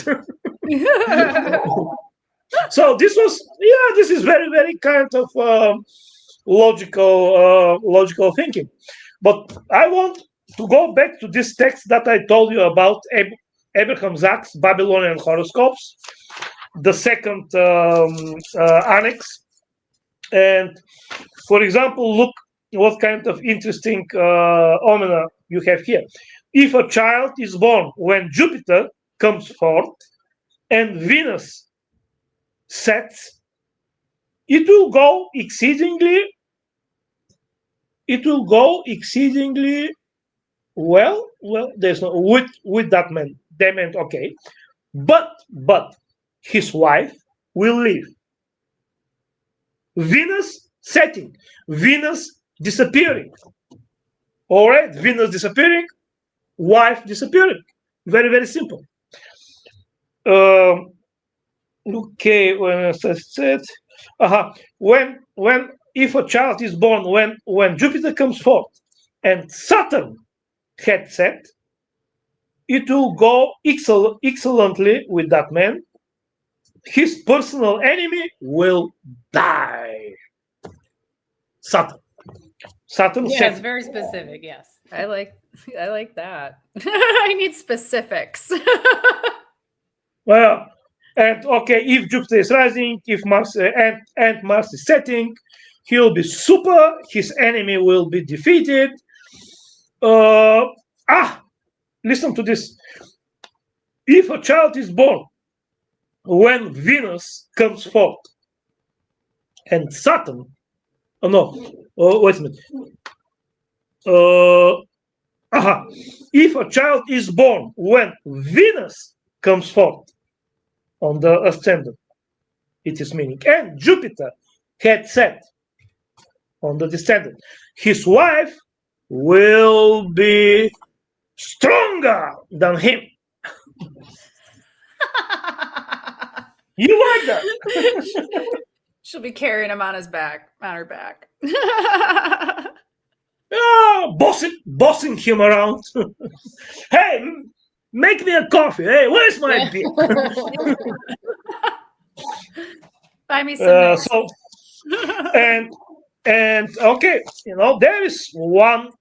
Speaker 4: So this is very, very kind of logical thinking. But I want to go back to this text that I told you about, Abraham Zach's Babylonian horoscopes, the second annex. And for example, look what kind of interesting omena you have here. If a child is born when Jupiter comes forth and Venus sets, it will go exceedingly well. There's no with that man. They meant okay, but his wife will live. Venus setting, Venus disappearing. All right, Venus disappearing, wife disappearing. Very, very simple. Okay, when I said, when if a child is born when Jupiter comes forth and Saturn had set, it will go excellently with that man. His personal enemy will die. Saturn.
Speaker 2: Yeah, it's very specific. Yes,
Speaker 3: I like that. I need specifics.
Speaker 4: Well, and okay, if Jupiter is rising, if Mars and Mars is setting, he will be super. His enemy will be defeated. Listen to this. If a child is born when Venus comes forth and Saturn, wait a minute. If a child is born when Venus comes forth on the ascendant, it is meaning, and Jupiter had set on the descendant, his wife will be stronger than him. You like that?
Speaker 3: She'll be carrying him on her back.
Speaker 4: Bossing him around. Hey, make me a coffee. Hey, where's my beer?
Speaker 3: Buy me some.
Speaker 4: So and okay, there is one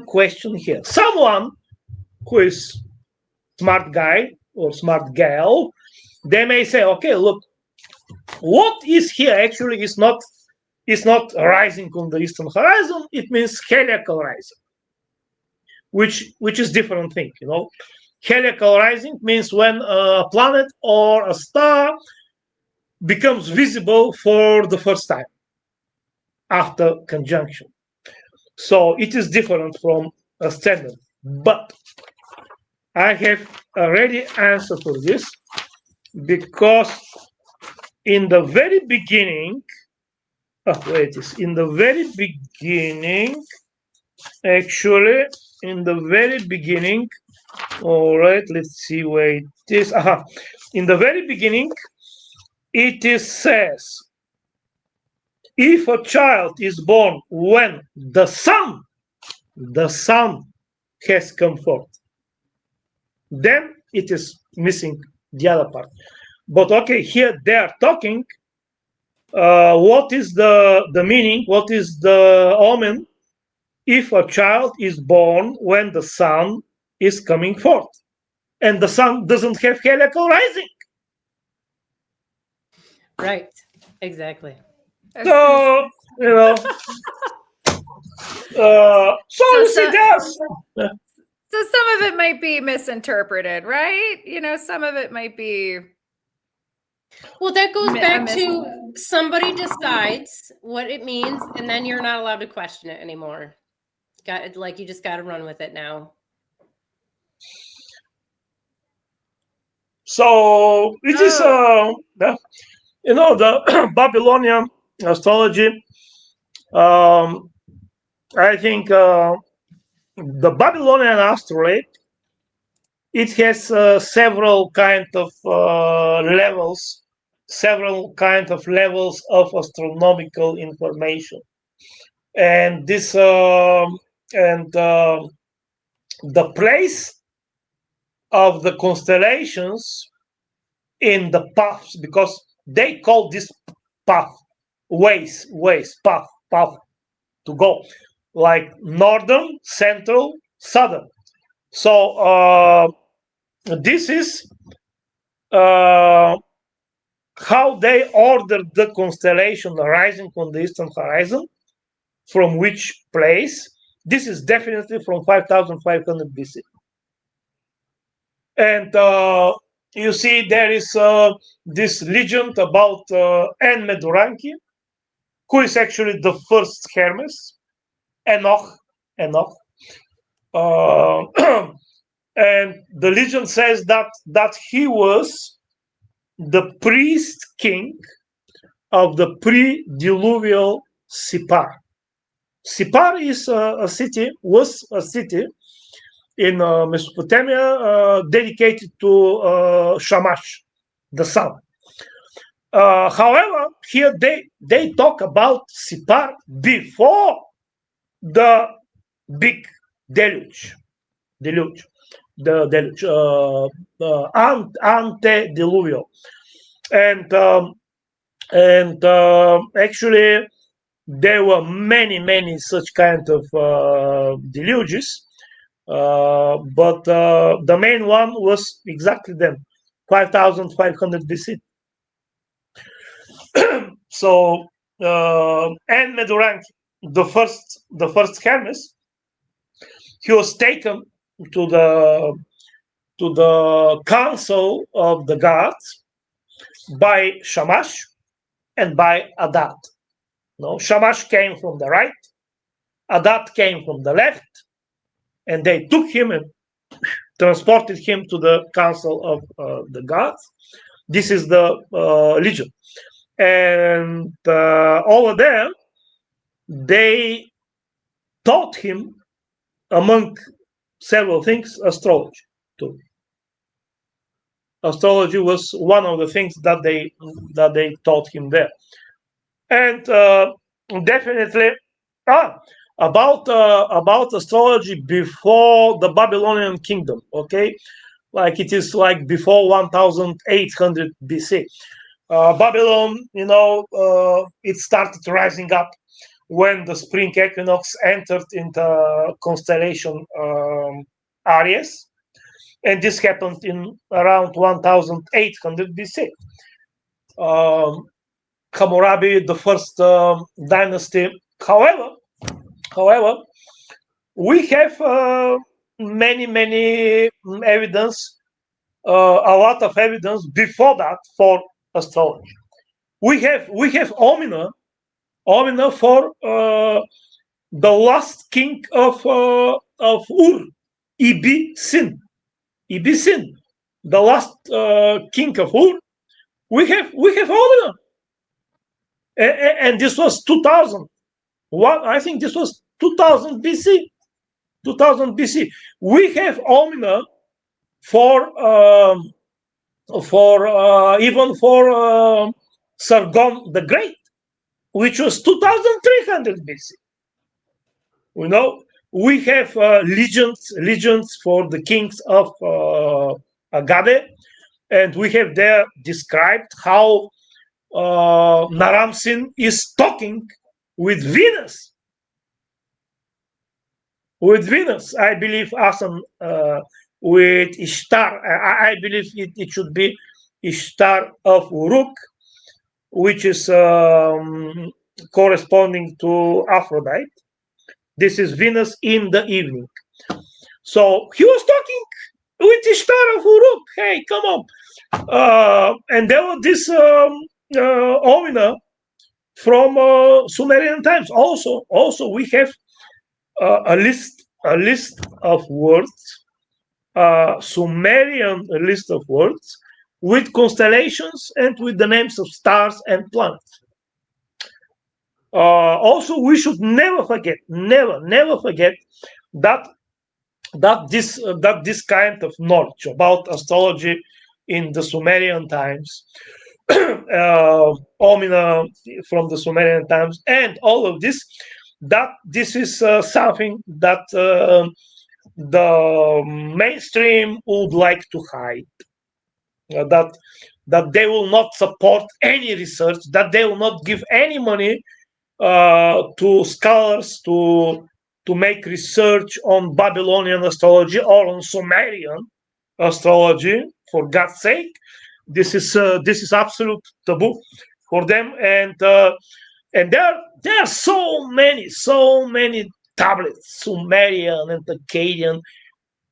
Speaker 4: question here. Someone who is smart guy or smart gal, they may say, okay, look, what is here actually is not rising on the eastern horizon. It means heliacal rising, which is different thing. Heliacal rising means when a planet or a star becomes visible for the first time after conjunction. So it is different from ascendant. But I have already answered for this, because in the very beginning, in the very beginning, all right, let's see where it is. In the very beginning, it says, if a child is born when the sun has come forth, then it is missing the other part. But okay, here they are talking. What is the meaning? What is the omen? If a child is born when the sun is coming forth, and the sun doesn't have heliacal rising.
Speaker 2: Right. Exactly.
Speaker 4: So you see that.
Speaker 3: So some of it might be misinterpreted, right? Some of it might be
Speaker 2: Well, that goes back to somebody decides what it means, and then you're not allowed to question it anymore. You just got to run with it now.
Speaker 4: So it is, the Babylonian astrology. I think the Babylonian astrolabe, it has several kind of levels, of astronomical information, and this and the place of the constellations in the paths, because they call this path ways, path to go, like northern, central, southern. So this is how they order the constellation rising on the eastern horizon, from which place. This is definitely from 5500 BC. And you see there is this legend about Enmeduranki, who is actually the first Hermes, Enoch. Uh, and the legend says that he was the priest king of the pre-diluvial Sipar. Sipar is was a city in Mesopotamia dedicated to Shamash, the sun. However, here they talk about Sipar before the big deluge, the deluge, antediluvial, and actually there were many such kind of deluges, but the main one was exactly then, 5500 BC. So and Meduranki, the first Hermes, he was taken to the council of the gods by Shamash and by Adat. No, Shamash came from the right, Adat came from the left, and they took him and transported him to the council of the gods. This is the legend. And over there, they taught him, among several things, astrology too. Astrology was one of the things that they taught him there. And definitely about astrology before the Babylonian kingdom, okay, like it is like before 1800 BC. Babylon, it started rising up when the spring equinox entered into constellation Aries, and this happened in around 1800 BC. Hammurabi, the first dynasty. However, we have many evidence, a lot of evidence before that for astrology. We have Omina for the last king of Ur, Ibisin, the last king of Ur. We have Omina, and this was 2000. I think this was 2000 BC. 2000 BC. We have Omina for even for Sargon the Great, which was 2300 BC. We have legends for the kings of Agade, and we have there described how Naram-Sin is talking with Venus. I believe Asan with Ishtar. I believe it should be Ishtar of Uruk, which is corresponding to Aphrodite. This is Venus in the evening. So he was talking with Ishtar of Uruk. Hey, come on. And there was this Omina from Sumerian times. Also, we have a list of words, Sumerian list of words with constellations and with the names of stars and planets. Also, we should never forget, never forget that this kind of knowledge about astrology in the Sumerian times, Omina from the Sumerian times, and all of this, that this is something that the mainstream would like to hide. That they will not support any research, that they will not give any money to scholars to make research on Babylonian astrology or on Sumerian astrology. For God's sake, this is absolute taboo for them, and there are so many tablets, Sumerian and Akkadian.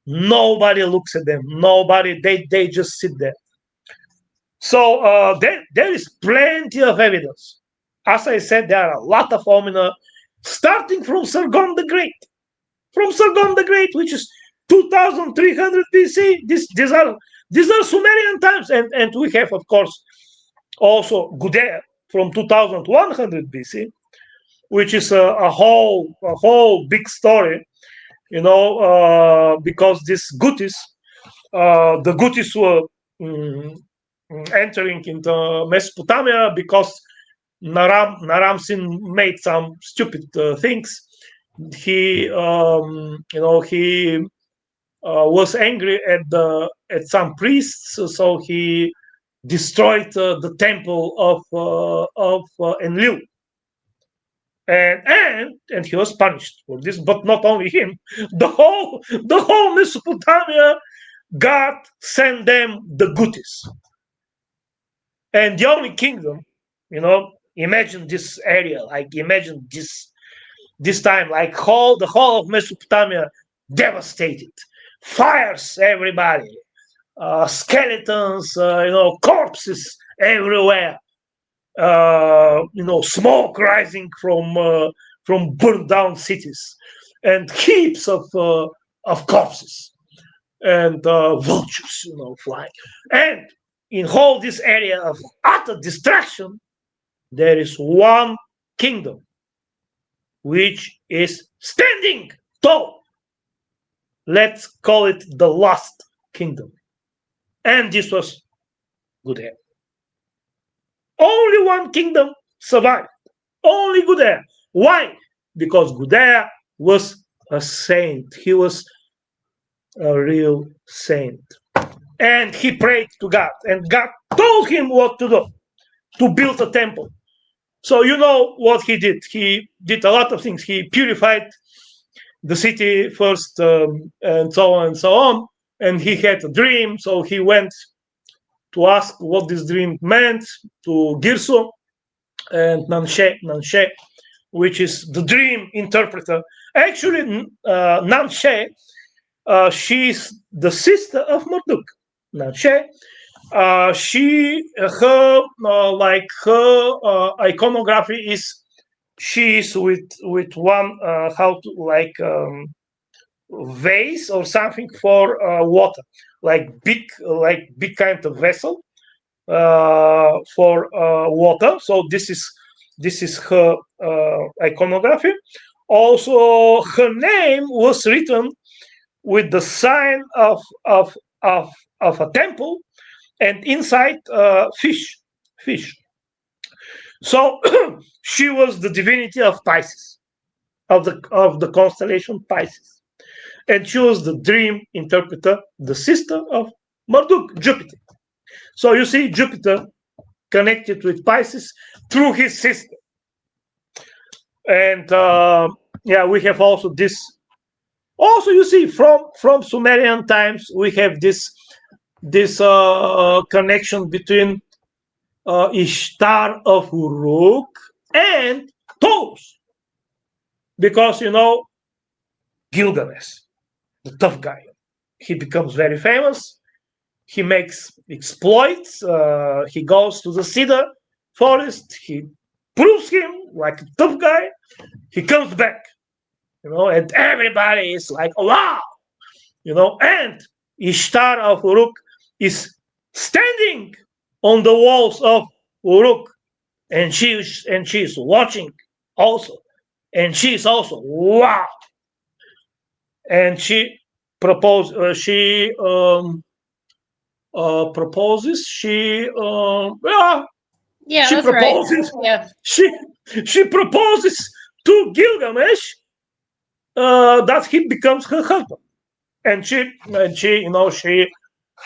Speaker 4: Nobody looks at them. Nobody. They just sit there. So there is plenty of evidence. As I said, there are a lot of omina, starting from Sargon the Great. From Sargon the Great, which is 2,300 BC. These are Sumerian times, and we have, of course, also Gudea from 2,100 BC, which is a whole big story, because these Gutis, the Gutis were mm, entering into Mesopotamia because Naram Sin made some stupid things. He, was angry at some priests, so he destroyed the temple of Enlil, and he was punished for this. But not only him, the whole Mesopotamia, God sent them the Gutis. And the only kingdom, imagine this area, like imagine this time, like the whole of Mesopotamia devastated, fires everybody, skeletons, corpses everywhere, smoke rising from burned down cities, and heaps of corpses, and vultures, flying, and in all this area of utter destruction, there is one kingdom which is standing tall. Let's call it the last kingdom. And this was Gudea. Only one kingdom survived. Only Gudea. Why? Because Gudea was a saint. He was a real saint. And he prayed to God, and God told him what to do, to build a temple. So you know what he did. He did a lot of things. He purified the city first, and so on and so on. And he had a dream, so he went to ask what this dream meant to Girso and Nanshe, which is the dream interpreter. Actually, Nanshe, she's the sister of Marduk. Nanshe, her iconography is, she's with one vase or something for water, like big kind of vessel for water. So this is her iconography. Also, her name was written with the sign of a temple, and inside fish. So she was the divinity of Pisces, of the constellation Pisces, and she was the dream interpreter, the sister of Marduk, Jupiter. So you see Jupiter connected with Pisces through his sister. And we have also this. Also, you see from Sumerian times, we have this connection between Ishtar of Uruk and Taurus, because Gilgamesh, the tough guy, he becomes very famous. he makes exploits. He goes to the cedar forest. He proves him like a tough guy. He comes back, and everybody is like, wow, and Ishtar of Uruk is standing on the walls of Uruk, and she's watching also, and she's also wow, and she proposes. Proposes.
Speaker 2: Yeah,
Speaker 4: She
Speaker 2: that's
Speaker 4: proposes.
Speaker 2: right. Yeah.
Speaker 4: She proposes to Gilgamesh that he becomes her husband, and she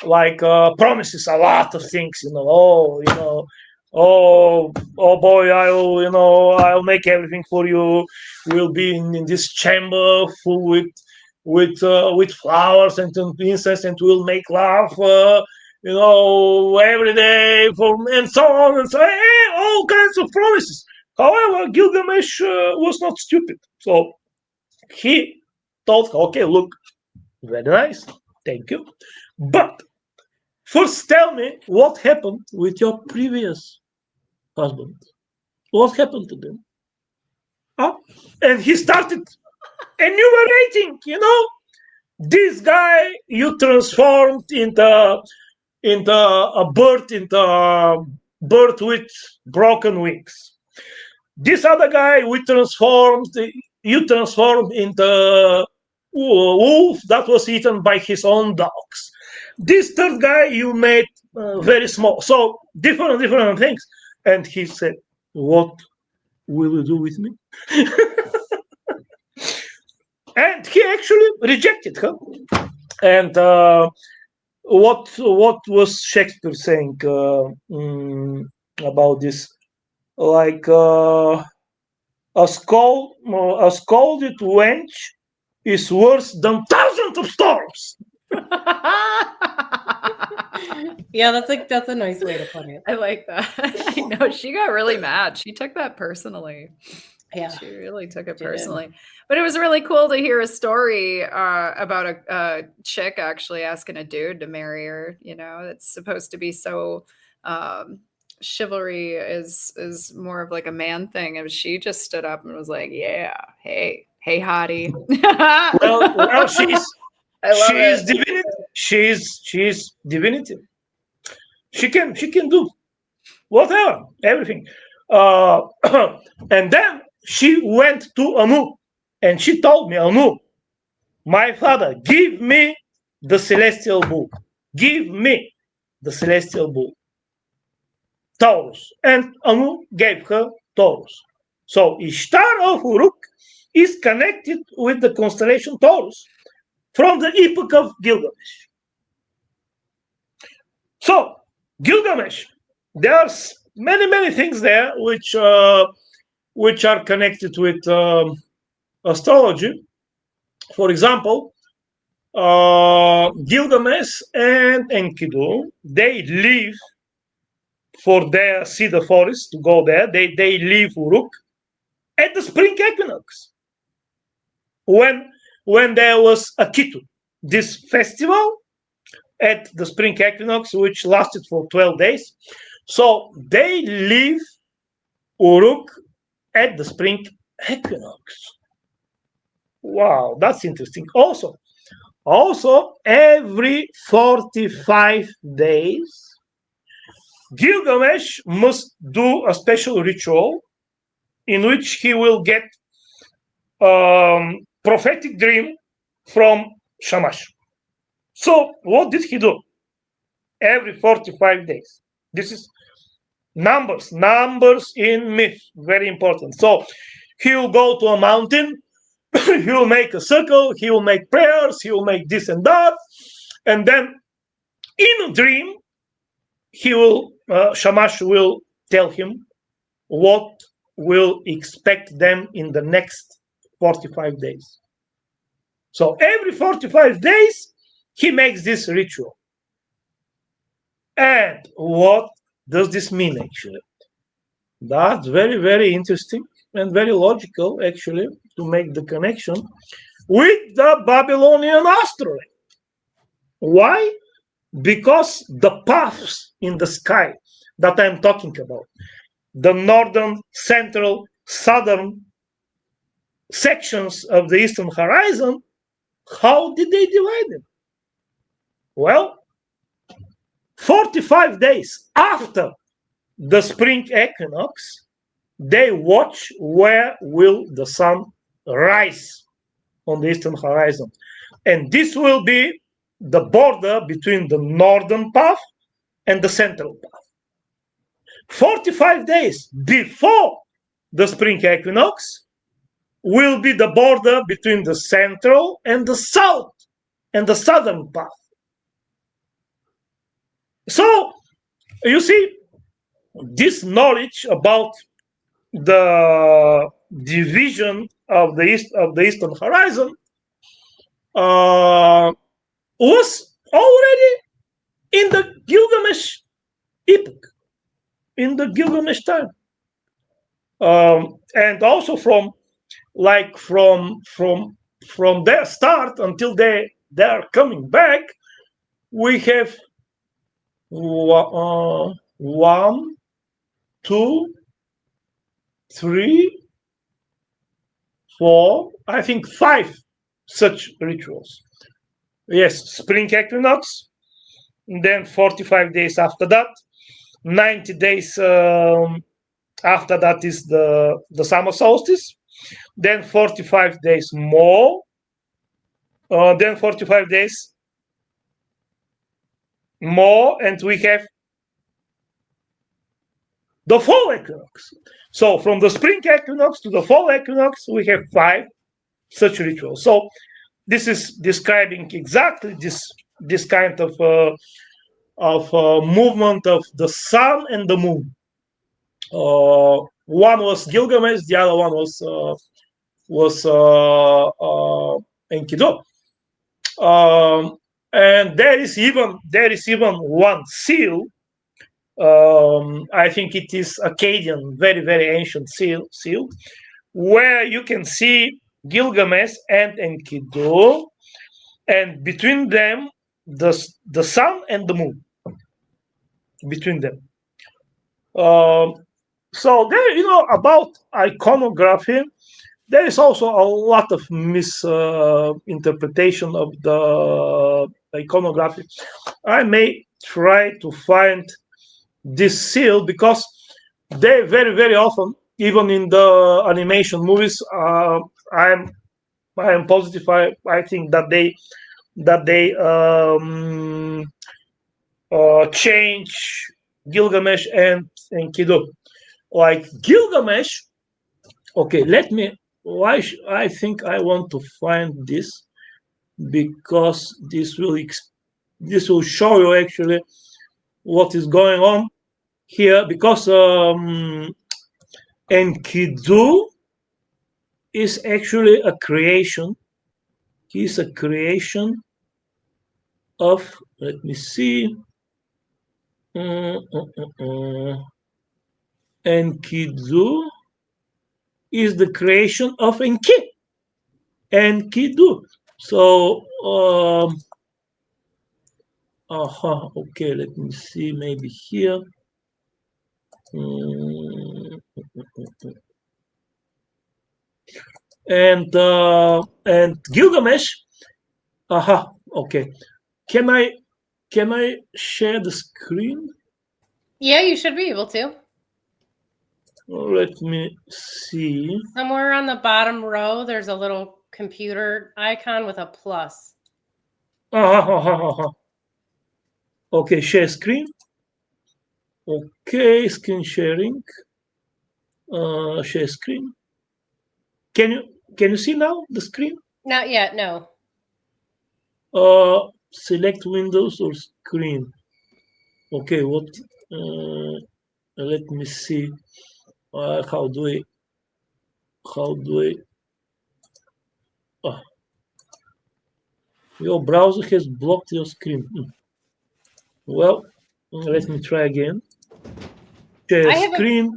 Speaker 4: like promises a lot of things. Oh boy, I'll make everything for you. We'll be in this chamber full with flowers and incense, and we'll make love. Every day and so on and so on, all kinds of promises. However, Gilgamesh was not stupid, so he told her, "Okay, look, very nice, thank you, but first tell me what happened with your previous husband. What happened to them?" Huh? And he started enumerating. This guy you transformed into a bird with broken wings. This other guy you transformed into a wolf that was eaten by his own dogs. This third guy you made very small. So different things. And he said, "What will you do with me?" And he actually rejected her. And what was Shakespeare saying about this? Like a scolded wench is worse than thousands of storms.
Speaker 2: Yeah, that's a nice way to put it.
Speaker 3: I like that. I know she got really mad. She took that personally.
Speaker 2: Yeah.
Speaker 3: She really took it
Speaker 2: She did.
Speaker 3: personally. But it was really cool to hear a story about a chick actually asking a dude to marry her. It's supposed to be so chivalry is more of like a man thing. And she just stood up and was like, "Yeah, hey, hottie."
Speaker 4: Well, she's
Speaker 3: it.
Speaker 4: divinity. She's divinity. She can do whatever, everything. And then she went to Anu, and she told me, "Anu, my father, give me the celestial bull. Give me the celestial bull, Taurus." And Anu gave her Taurus. So Ishtar of Uruk is connected with the constellation Taurus from the epoch of Gilgamesh. So Gilgamesh, there's many things there which are connected with astrology. For example, Gilgamesh and Enkidu, they leave for their cedar forest to go there. They leave Uruk at the spring equinox when there was Akitu, this festival at the spring equinox, which lasted for 12 days. So they leave Uruk at the spring equinox. Wow, that's interesting. Also, every 45 days, Gilgamesh must do a special ritual in which he will get prophetic dream from Shamash. So what did he do? Every 45 days. This is numbers in myth, very important. So he will go to a mountain, he will make a circle, he will make prayers, he will make this and that, and then in a dream, Shamash will tell him what will expect them in the next 45 days. So every 45 days, he makes this ritual. And what does this mean, actually? That's very interesting and very logical, actually, to make the connection with the Babylonian astrology. Why? because the paths in the sky that I'm talking about, the northern, central, southern sections of the eastern horizon, how did they divide them? Well, 45 days after the spring equinox, they watch where will the sun rise on the eastern horizon. And this will be the border between the northern path and the central path. 45 days before the spring equinox will be the border between the central and the south and the southern path. So you see, this knowledge about the division of the eastern horizon was already in the Gilgamesh epoch, in the Gilgamesh time, and also from their start until they are coming back, we have 1, 2, 3, 4, I think 5 such rituals. Yes, spring equinox, then 45 days after that, 90 days after that is the summer solstice, then 45 days more, then 45 days more, and we have the fall equinox. So from the spring equinox to the fall equinox, we have 5 such rituals. So this is describing exactly this kind of movement of the sun and the moon. One was Gilgamesh, the other one was Enkidu. And there is even one seal. I think it is Akkadian, very, very ancient seal, where you can see Gilgamesh and Enkidu, and between them the sun and the moon. Between them. So there, about iconography, there is also a lot of misinterpretation of the iconography. I may try to find this seal because they very, very often, even in the animation movies, I am positive. I think that they change Gilgamesh and Enkidu. Like Gilgamesh, okay, I think I want to find this because this will show you actually what is going on here, because Enkidu is actually a creation. He's a creation of, let me see, Enkidu is the creation of Enkidu. So, okay, let me see, maybe here. And Gilgamesh. Okay. Can I share the screen?
Speaker 2: Yeah, you should be able to.
Speaker 4: Let me see.
Speaker 2: Somewhere on the bottom row, there's a little computer icon with a plus.
Speaker 4: Okay, share screen. Okay, screen sharing. Share screen. Can you see now the screen?
Speaker 2: Not yet, no.
Speaker 4: Select Windows or screen. Okay, what? Let me see. How do I? Your browser has blocked your screen. Well, let me try again. Share screen.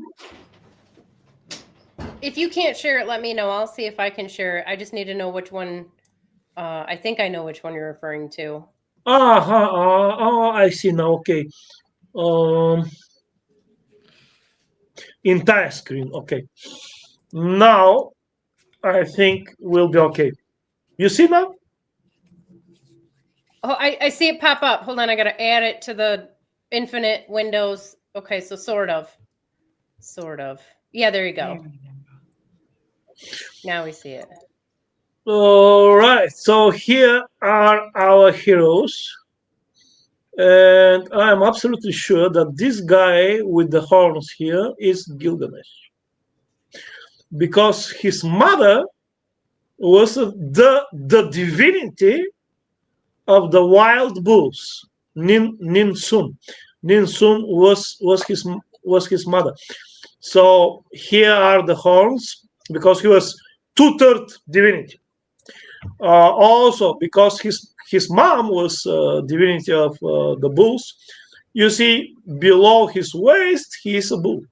Speaker 2: If you can't share it, let me know. I'll see if I can share it. I just need to know which one. I think I know which one you're referring to.
Speaker 4: I see now. Okay. Um, entire screen. Okay. Now I think we'll be okay. You see now?
Speaker 2: Oh, I see it pop up. Hold on, I gotta add it to the infinite windows. Okay, so sort of. Yeah, there you go. Now we see it.
Speaker 4: All right. So here are our heroes. And I'm absolutely sure that this guy with the horns here is Gilgamesh. Because his mother was the divinity of the wild bulls, Ninsun. Ninsun was his mother. So here are the horns because he was two-thirds divinity. Also because his mom was divinity of the bulls. You see, below his waist, he is a bull.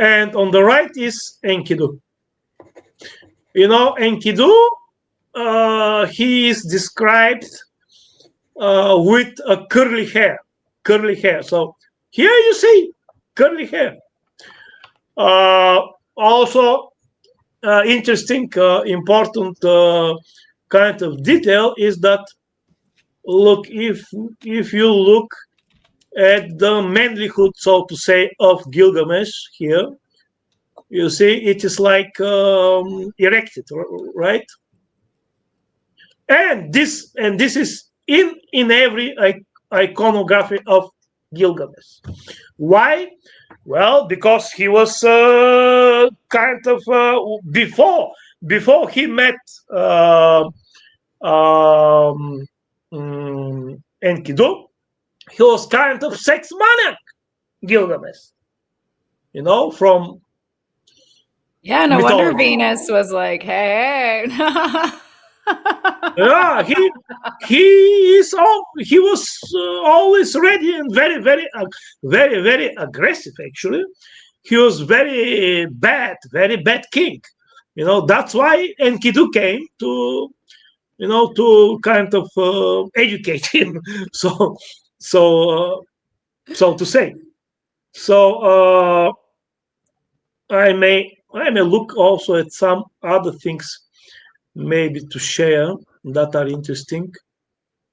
Speaker 4: And on the right is Enkidu. Enkidu, he is described with a curly hair. So here you see curly hair. Also, interesting, important kind of detail is that look, if you look at the manlyhood, so to say, of Gilgamesh here, you see it is like erected, right? And this is in every iconography of Gilgamesh. Why? Well, because he was kind of before he met um, Enkidu, he was kind of sex maniac, Gilgamesh. From
Speaker 3: Yeah, no wonder
Speaker 4: mythology.
Speaker 3: Venus was like, hey.
Speaker 4: Yeah, he was always ready and very aggressive. Actually, he was very bad king. That's why Enkidu came to kind of educate him. So so to say. So I may look also at some other things maybe to share that are interesting.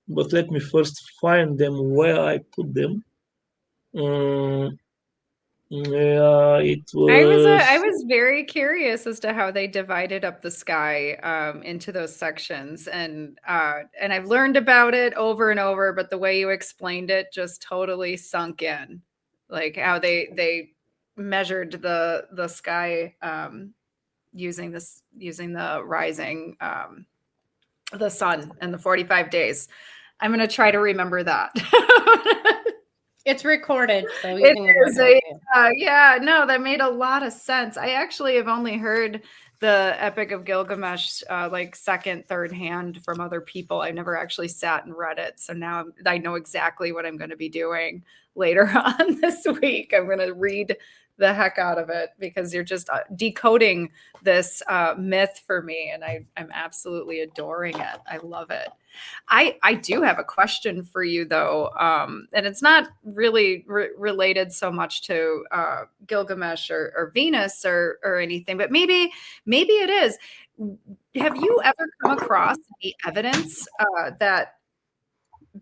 Speaker 4: But let me first find them where I put them. Yeah, it
Speaker 3: I
Speaker 4: was.
Speaker 3: was very curious as to how they divided up the sky into those sections, and I've learned about it over and over, but the way you explained it just totally sunk in, like how they measured the sky using the rising the sun and the 45 days. I'm going to try to remember that.
Speaker 2: It's recorded, so you can look
Speaker 3: yeah, no, that made a lot of sense. I actually have only heard the Epic of Gilgamesh like second, third hand from other people. I've never actually sat and read it. So now I know exactly what I'm going to be doing later on this week. I'm going to read the heck out of it because you're just decoding this myth for me, and I'm absolutely adoring it. I love it. I do have a question for you though, and it's not really related so much to Gilgamesh or Venus or anything, but maybe it is. Have you ever come across any evidence that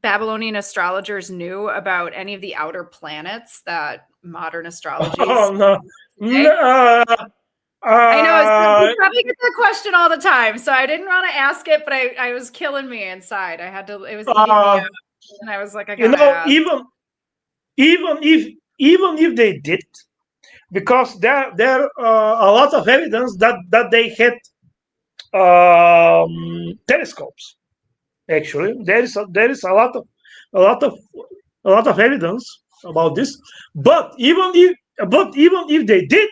Speaker 3: Babylonian astrologers knew about any of the outer planets that modern astrology
Speaker 4: Oh no.
Speaker 3: I know you probably get that question all the time, so I didn't want to ask it, but I was killing me inside. I had to. It was eating me up, and I was like, I gotta ask.
Speaker 4: Even if they did, because there are a lot of evidence that they had telescopes. Actually, there is a lot of evidence about this. But even if they did,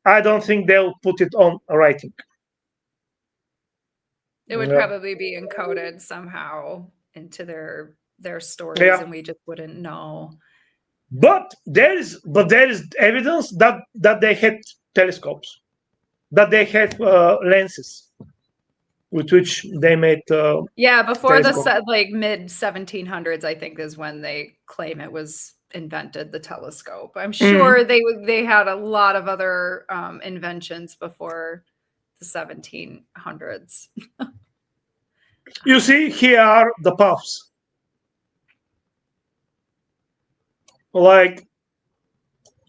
Speaker 4: I don't think they'll put it on writing.
Speaker 3: It would
Speaker 4: Yeah.
Speaker 3: probably be encoded somehow into their stories,
Speaker 4: Yeah.
Speaker 3: and we just wouldn't know.
Speaker 4: But there is evidence that they had telescopes, that they had lenses. with which they made.
Speaker 3: Yeah, before the
Speaker 4: telescope.
Speaker 3: like mid 1700s, I think is when they claim it was invented, the telescope. I'm sure they had a lot of other inventions before the 1700s.
Speaker 4: You see, here are the paths. Like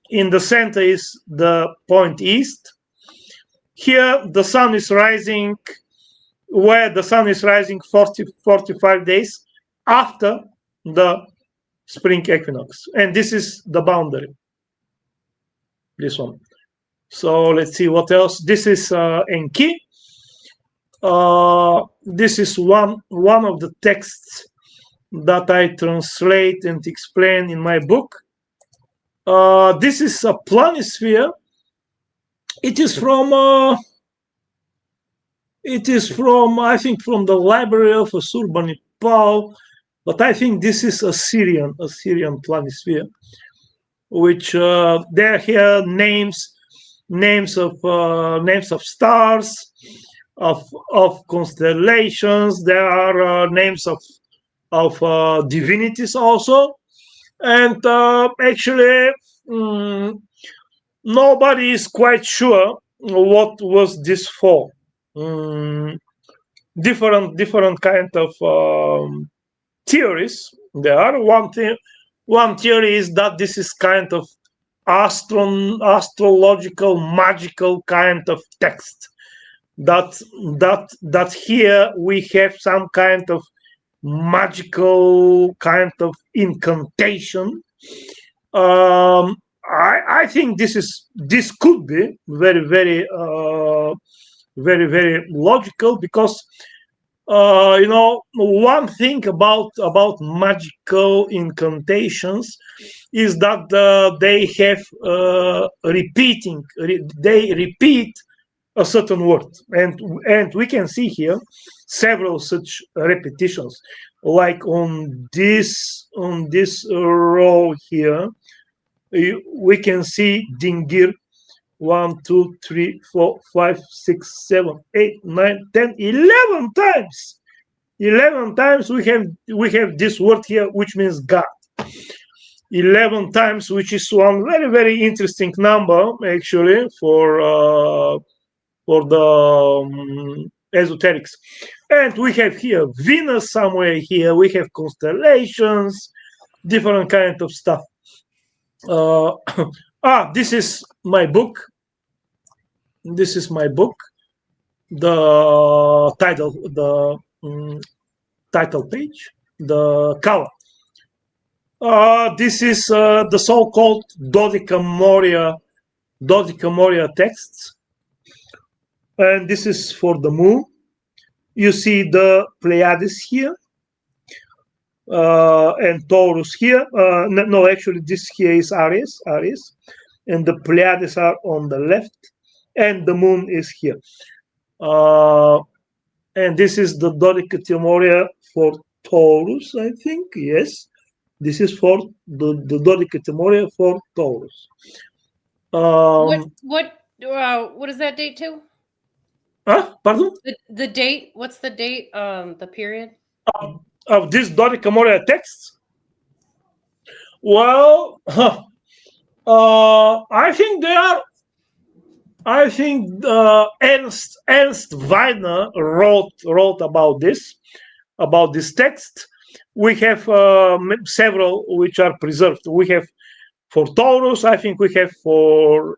Speaker 4: in the center is the point east. Here the sun is rising, where the sun is rising 45 days after the spring equinox. And this is the boundary, this one. So let's see what else. This is Enki. This is one of the texts that I translate and explain in my book. This is a planisphere. It is from I think from the library of Assurbanipal, but I think this is Assyrian planisphere, which there here names of stars, of constellations. There are names of divinities also, and actually nobody is quite sure what was this for. Different kind of theories. There are one theory is that this is kind of astrological magical kind of text, that here we have some kind of magical kind of incantation. I think this could be very logical, because one thing about magical incantations is that they have they repeat a certain word, and we can see here several such repetitions, like on this row here. We can see dingir 1, 2, 3, 4, 5, 6, 7, 8, 9, 10, 11 times. 11 times we have this word here, which means God. 11 times, which is one very interesting number actually for the esoterics. And we have here Venus somewhere here. We have constellations, different kind of stuff. This is my book. The title page, the cover. This is the so-called Dodicamoria texts, and this is for the moon. You see the Pleiades here, and Taurus here. No, actually, this here is Aries, and the Pleiades are on the left, and the moon is here. And this is the Dodicatemoria for Taurus, I think. Yes, this is for the Dodicatemoria for Taurus.
Speaker 2: What is that date to?
Speaker 4: Pardon?
Speaker 2: The date. What's the date? The period
Speaker 4: of this Dodicamoria text. Well, I think they are. I think Ernst Weiner wrote about this text. We have several which are preserved. We have for Taurus. I think we have for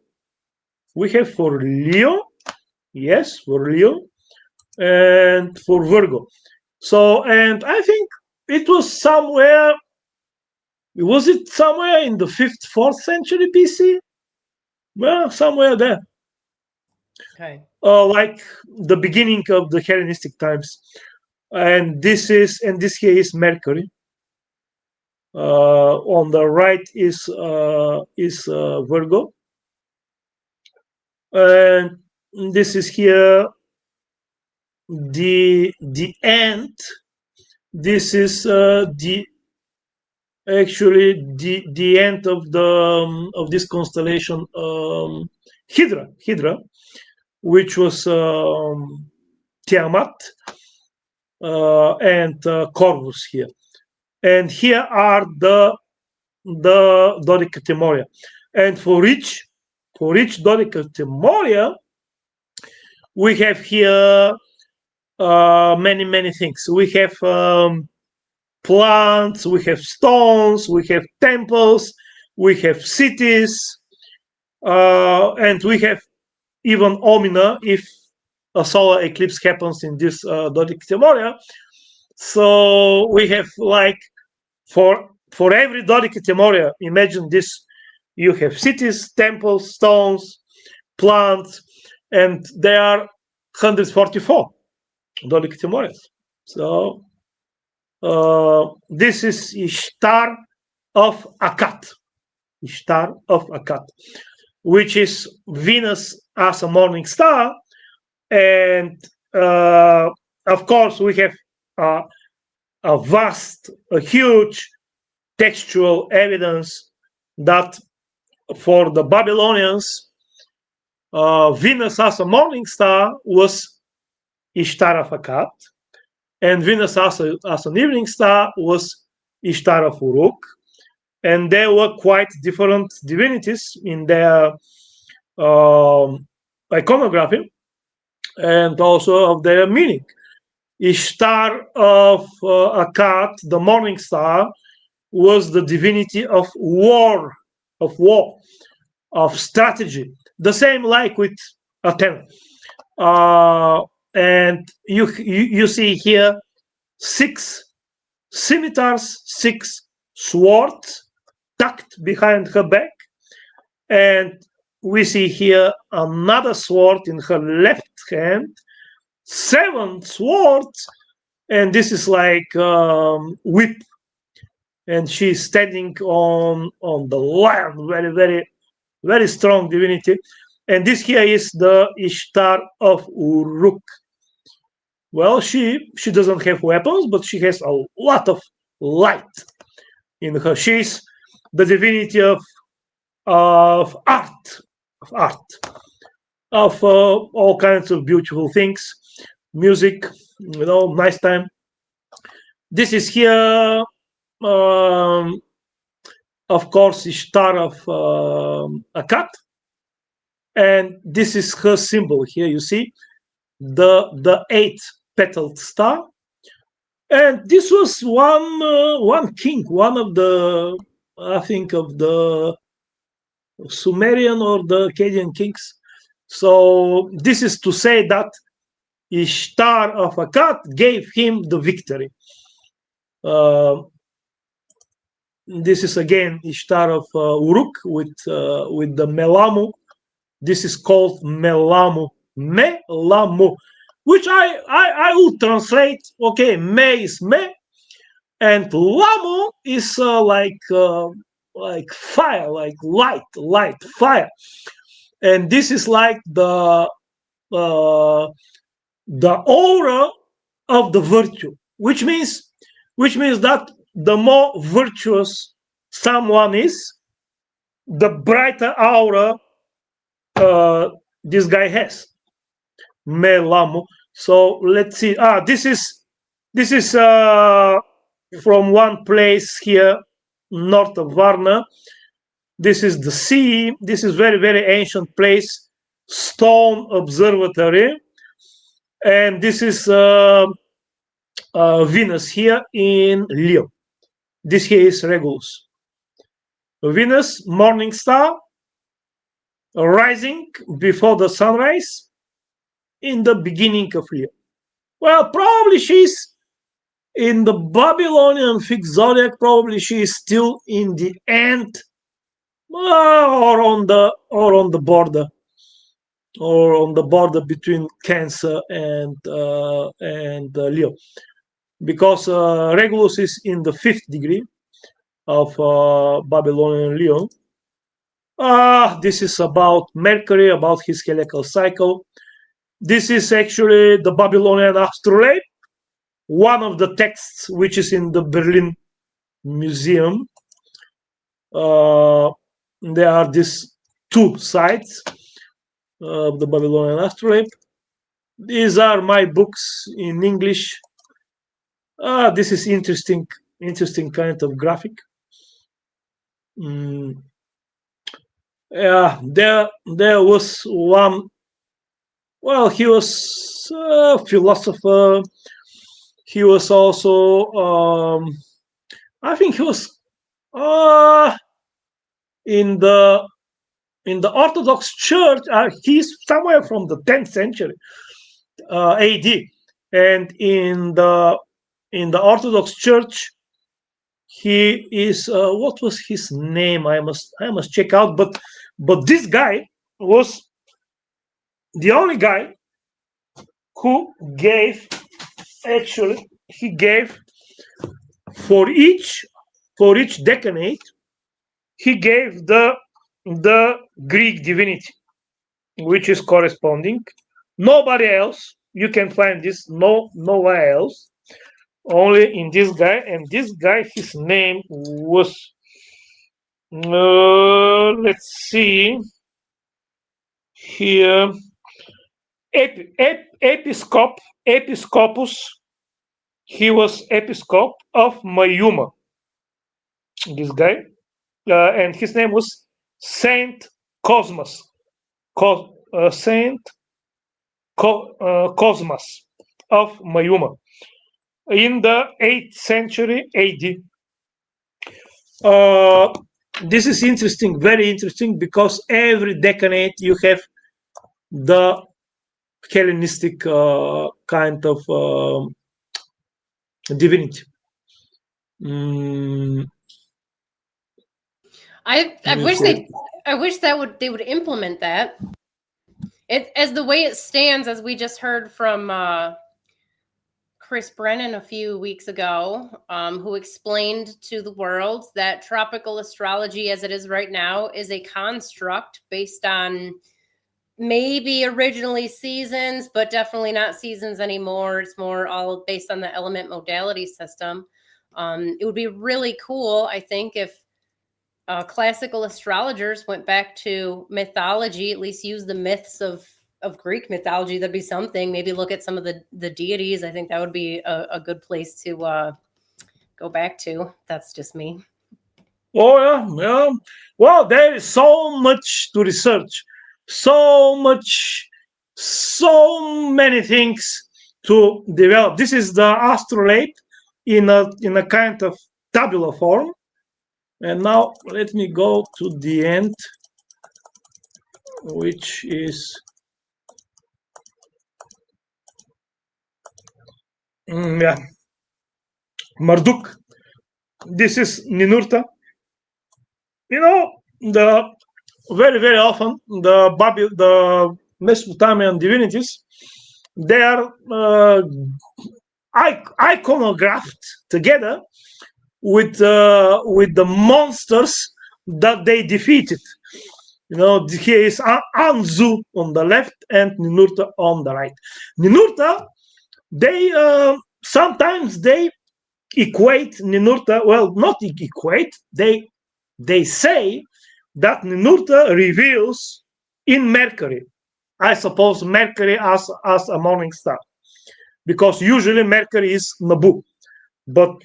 Speaker 4: Leo. Yes, for Leo, and for Virgo. So, and I think it was somewhere. Was it somewhere in the 5th, 4th century BC? Well, somewhere there.
Speaker 2: Okay.
Speaker 4: Like the beginning of the Hellenistic times, and this here is Mercury. On the right is Virgo, and this is here the end. This is the end of this constellation, Hydra, which was Tiamat, and Corvus here. And here are the Dodecatemoria. And for each Dodecatemoria, we have here many things. We have plants, we have stones, we have temples, we have cities, and we have even omina if a solar eclipse happens in this Dodecatemoria. So we have like for every Dodecatemoria, imagine this: you have cities, temples, stones, plants, and there are 144 Dodecatemorias. So this is Ishtar of Akkad. Ishtar of Akkad, which is Venus as a morning star. And of course, we have a huge textual evidence that for the Babylonians, Venus as a morning star was Ishtar of Akkad, and Venus as an evening star was Ishtar of Uruk. And they were quite different divinities in their iconography and also of their meaning. Ishtar of Akkad, the morning star, was the divinity of war, of strategy. The same like with Tenn. And you see here 6 scimitars, 6 swords tucked behind her back, and we see here another sword in her left hand, 7 swords, and this is like whip, and she's standing on the lion, very strong divinity. And this here is the Ishtar of Uruk. Well, she doesn't have weapons, but she has a lot of light in her. She's the divinity of art, of all kinds of beautiful things, music, nice time. This is here, of course, Ishtar of Akkad, and this is her symbol here. You see the 8-petaled star, and this was one king, one of the, I think, of the Sumerian or the Akkadian kings. So this is to say that Ishtar of Akkad gave him the victory. This is again Ishtar of Uruk with the Melamu. This is called Melamu, which I will translate. Okay, Me is Me, and Lamu is like fire, like light, fire, and this is like the aura of the virtue, which means that the more virtuous someone is, the brighter aura this guy has. Melamu. So let's see. This is from one place here north of Varna. This is the sea. This is very ancient place, stone observatory, and this is Venus here in Leo. This here is Regulus. Venus, morning star, rising before the sunrise in the beginning of Leo. Well, probably she's in the Babylonian fixed zodiac. Probably she is still in the end, or on the border between Cancer and Leo, because Regulus is in the 5th degree of Babylonian Leo. This is about Mercury, about his heliacal cycle. This is actually the Babylonian Astrolabe, one of the texts which is in the Berlin Museum. There are these 2 sides of the Babylonian Astrolabe. These are my books in English. This is interesting kind of graphic. Yeah, there was one. Well, he was a philosopher. He was also, I think, he was uh, in the Orthodox Church. He's somewhere from the 10th century AD, and in the Orthodox Church, he is. What was his name? I must check out. But this guy was the only guy who gave. Actually, he gave for each decanate. He gave the Greek divinity, which is corresponding. Nobody else. You can find this nowhere else. Only in this guy, and this guy, his name was. Let's see here. Episcopus. He was episcop of Mayuma. This guy, and his name was Saint Cosmas. Saint Cosmas of Mayuma in the 8th century AD. This is interesting, very interesting, because every decanate you have the Hellenistic kind of divinity.
Speaker 2: I wish they would implement that. It as the way it stands, as we just heard from Chris Brennan a few weeks ago, who explained to the world that tropical astrology as it is right now is a construct based on maybe originally seasons, but definitely not seasons anymore. It's more all based on the element modality system. It would be really cool, I think, if classical astrologers went back to mythology, at least use the myths of Greek mythology. That'd be something. Maybe look at some of the deities. I think that would be a good place to go back to. That's just me.
Speaker 4: Oh yeah. Well, there is so much to research, so many things to develop. This is the astrolabe in a kind of tabular form. And now let me go to the end, which is Marduk. This is Ninurta. The very often the Mesopotamian divinities, they are iconographed together with the monsters that they defeated. Here is Anzu on the left and Ninurta on the right. Ninurta, they sometimes they equate Ninurta. Well, not equate. They say that Ninurta reveals in Mercury. I suppose Mercury as a morning star, because usually Mercury is Nabu. But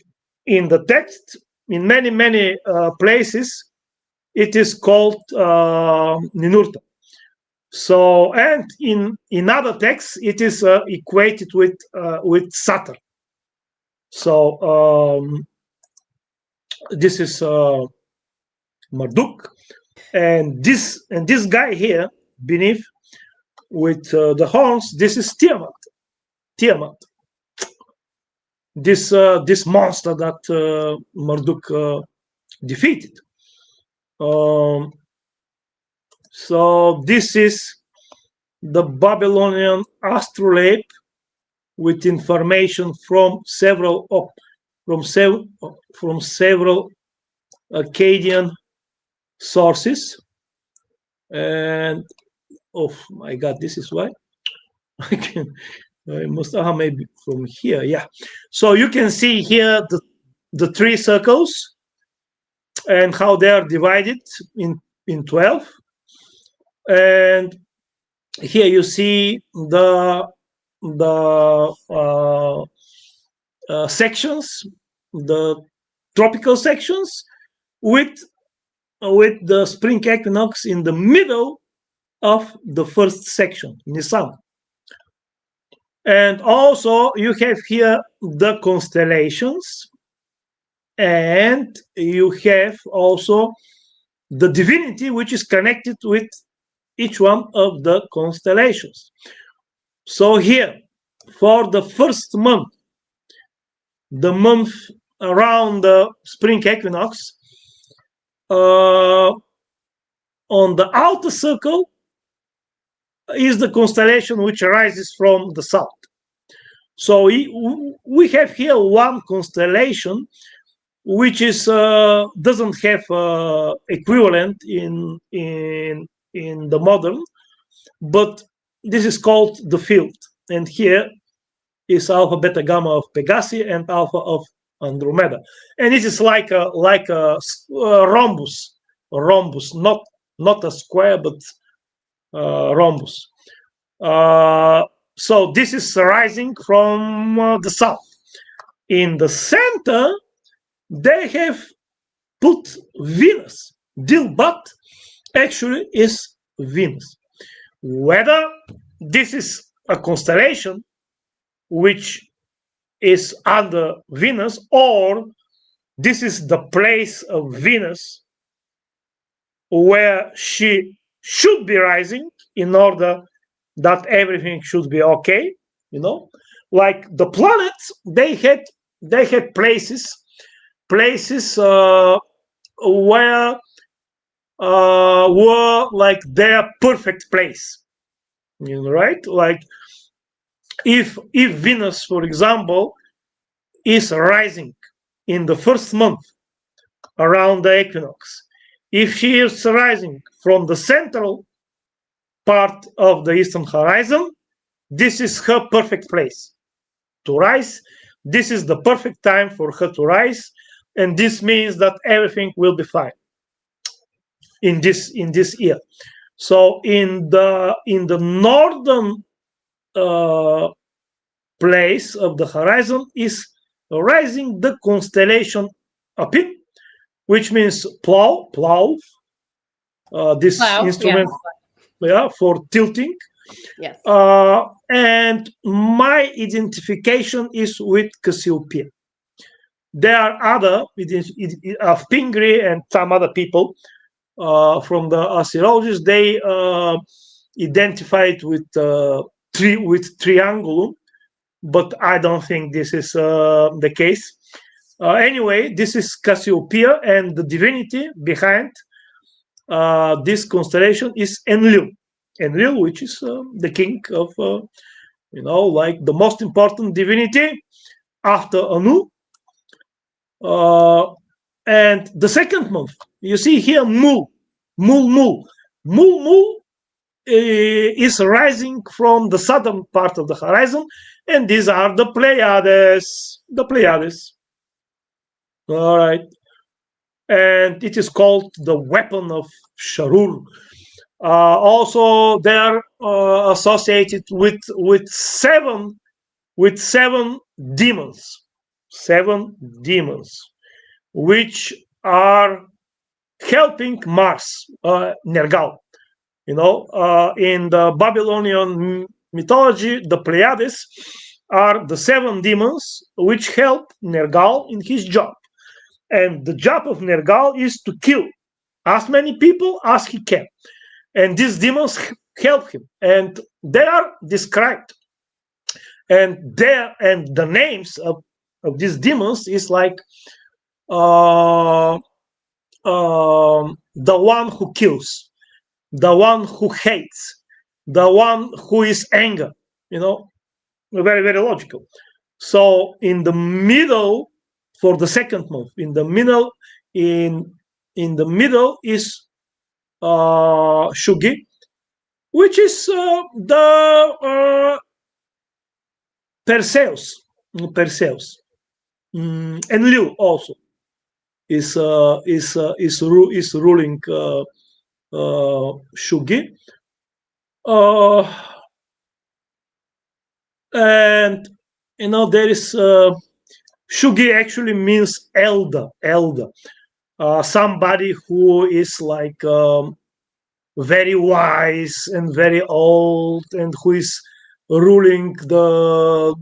Speaker 4: in the text, in many places, it is called Ninurta. So, and in other texts, it is equated with Saturn. So this is Marduk, and this guy here beneath with the horns. This is Tiamat. This monster that Marduk defeated. So this is the Babylonian astrolabe with information from several Akkadian sources. And oh my God, this is why I must maybe from here. Yeah, so you can see here the three circles and how they are divided in 12. And here you see the sections, the tropical sections, with the spring equinox in the middle of the first section, Nisan. And also you have here the constellations, and you have also the divinity which is connected with each one of the constellations. So here, for the first month, the month around the spring equinox, on the outer circle is the constellation which arises from the south. So we have here one constellation which is doesn't have equivalent in the modern, but this is called the field, and here is Alpha Beta Gamma of Pegasi and Alpha of Andromeda, and this is like a rhombus, not a square but rhombus. So this is rising from the south. In the center, they have put Venus. Dilbat actually is Venus. Whether this is a constellation which is under Venus, or this is the place of Venus where she should be rising in order that everything should be okay, like the planets, they had places where were like their perfect place, right? Like if Venus, for example, is rising in the first month around the equinox, if she is rising from the central part of the eastern horizon, this is her perfect place to rise. This is the perfect time for her to rise, and this means that everything will be fine in this year. So in the northern place of the horizon is rising the constellation Apin, which means plow. This
Speaker 2: Plow,
Speaker 4: instrument, for tilting.
Speaker 2: Yes.
Speaker 4: And my identification is with Cassiopeia. There are other of Pingree and some other people from the astrologers. They identified with triangulum, but I don't think this is the case. Anyway, this is Cassiopeia, and the divinity behind this constellation is Enlil. Enlil, which is the king of, like the most important divinity after Anu. And the second month, you see here Mul is rising from the southern part of the horizon, and these are the Pleiades. All right. And it is called the weapon of Sharur. Also, they are associated with seven demons, which are helping Mars, Nergal. In the Babylonian mythology, the Pleiades are the seven demons which help Nergal in his job. And the job of Nergal is to kill as many people as he can. And these demons help him. And they are described. And the names of these demons is like the one who kills, the one who hates, the one who is anger. Very, very logical. So in the middle, for the second month, in the middle is Shugi, which is the Perseus. And Liu also is ruling Shugi. And there is Shugi actually means elder, somebody who is like very wise and very old, and who is ruling the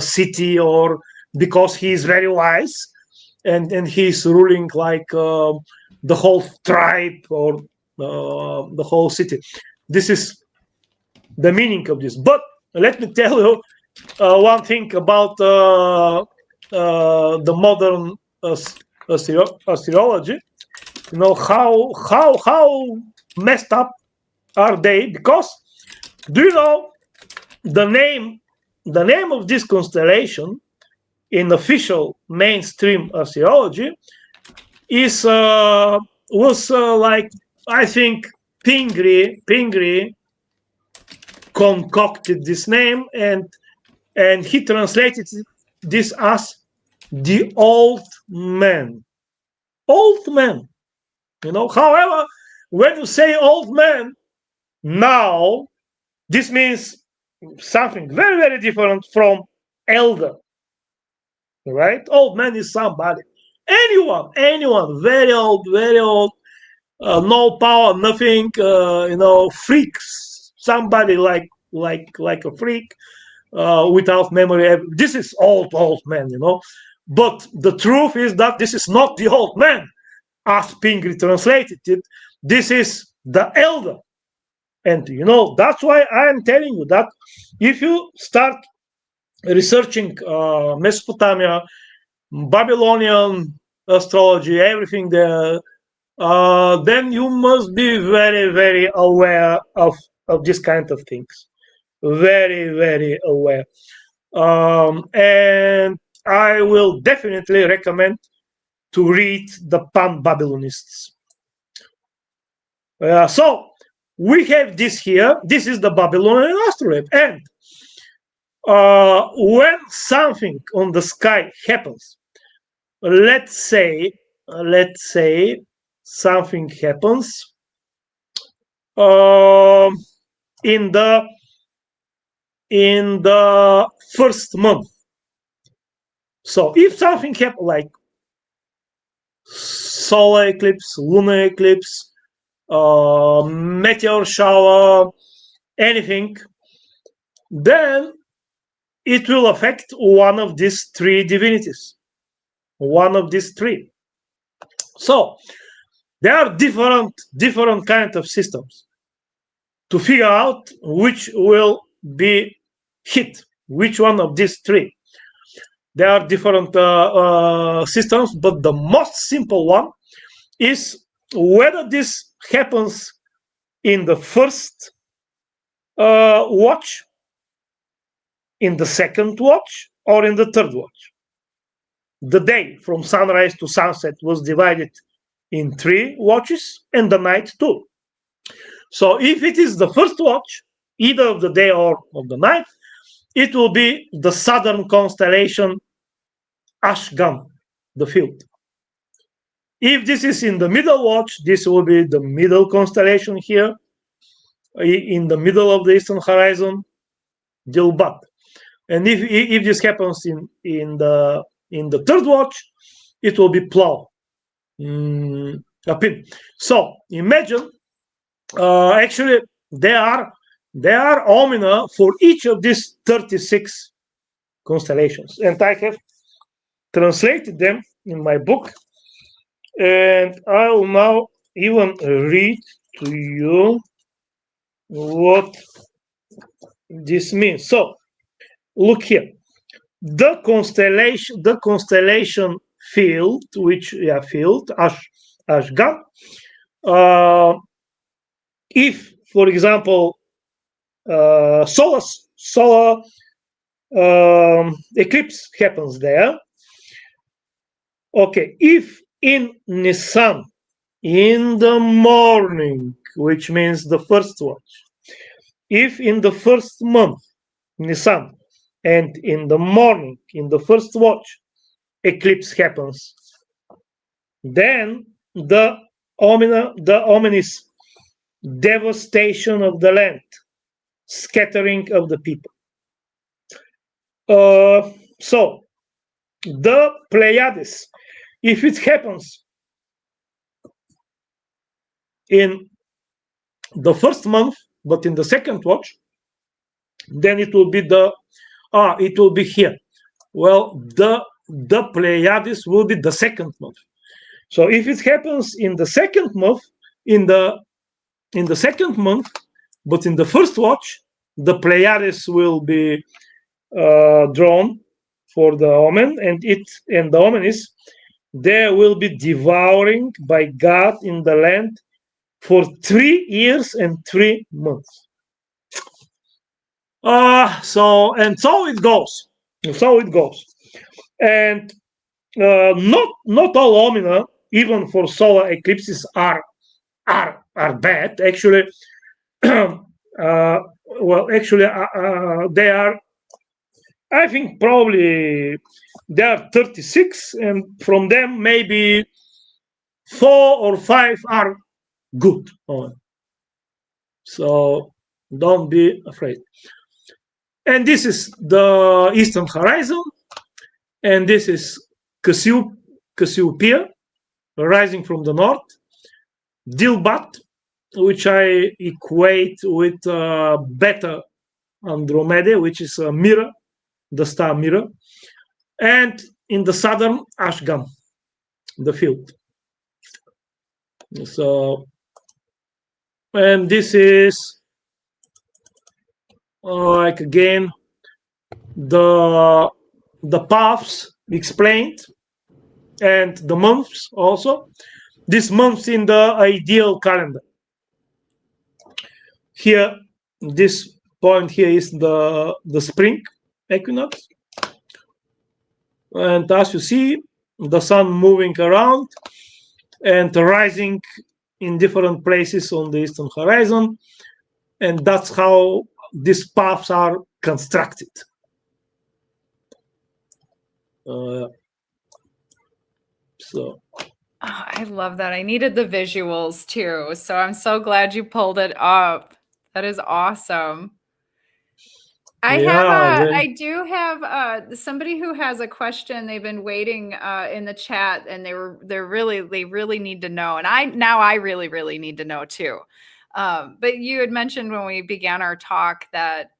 Speaker 4: city, or because he is very wise, and he's ruling like the whole tribe, or the whole city. This is the meaning of this. But let me tell you one thing about the modern astrology. How messed up are they? Because do you know the name of this constellation in official mainstream astrology is was like, I think, Pingree concocted this name, and he translated this as the old man. Old man. However, when you say old man now, this means something very, very different from elder, right? Old man is somebody, anyone, very old, no power, nothing, freaks, somebody like a freak, without memory. This is old man, But the truth is that this is not the old man, as Pingree translated it. This is the elder. And that's why I am telling you that if you start researching Mesopotamia, Babylonian astrology, everything there, then you must be very, very aware of this kind of things. Very, very aware. And I will definitely recommend to read the Pan-Babylonists. So we have this here. This is the Babylonian astrolabe. And when something on the sky happens, let's say something happens in the first month. So if something happens like solar eclipse, lunar eclipse, meteor shower, anything, then it will affect one of these three divinities. One of these three. So there are different kind of systems to figure out which will be hit, which one of these three. There are different systems, but the most simple one is whether this happens in the first watch, in the second watch, or in the third watch. The day from sunrise to sunset was divided in 3 watches, and the night 2. So if it is the first watch, either of the day or of the night, it will be the southern constellation Ashgan, the field. If this is in the middle watch, this will be the middle constellation here, in the middle of the eastern horizon, Dilbat. And if this happens in the third watch, it will be Plough. So imagine, actually there are omina for each of these 36 constellations, and I have translated them in my book, and I will now even read to you what this means. So look here, the constellation field, field Ashgan. If, for example, solar eclipse happens there, okay, if in Nisan, in the morning, which means the first watch, if in the first month, Nisan, and in the morning, in the first watch, eclipse happens, then the ominous devastation of the land, scattering of the people. So the Pleiades, if it happens in the first month, but in the second watch, then it will be it will be here. Well, the Pleiades will be the second month. So if it happens in the second month, in the second month, but in the first watch, the Pleiades will be drawn for the omen, and the omen is they will be devouring by God in the land for 3 years and 3 months. So it goes. So it goes. And not all omina, even for solar eclipses, are bad. Actually, they are. I think probably there are 36, and from them maybe 4 or 5 are good. So don't be afraid. And this is the eastern horizon, and this is Cassiopeia, rising from the north. Dilbat, which I equate with Beta Andromeda, which is a mirror, the star mirror. And in the southern, Ashgam, the field. So, and this is like again the paths explained, and the months also. This month in the ideal calendar. Here, this point here is the spring equinox, and as you see, the sun moving around and rising in different places on the eastern horizon, and that's how these paths are constructed. So
Speaker 3: I love that. I needed the visuals too. So I'm so glad you pulled it up. That is awesome. I do have somebody who has a question. They've been waiting in the chat, and they really need to know. And I really need to know too. But you had mentioned when we began our talk that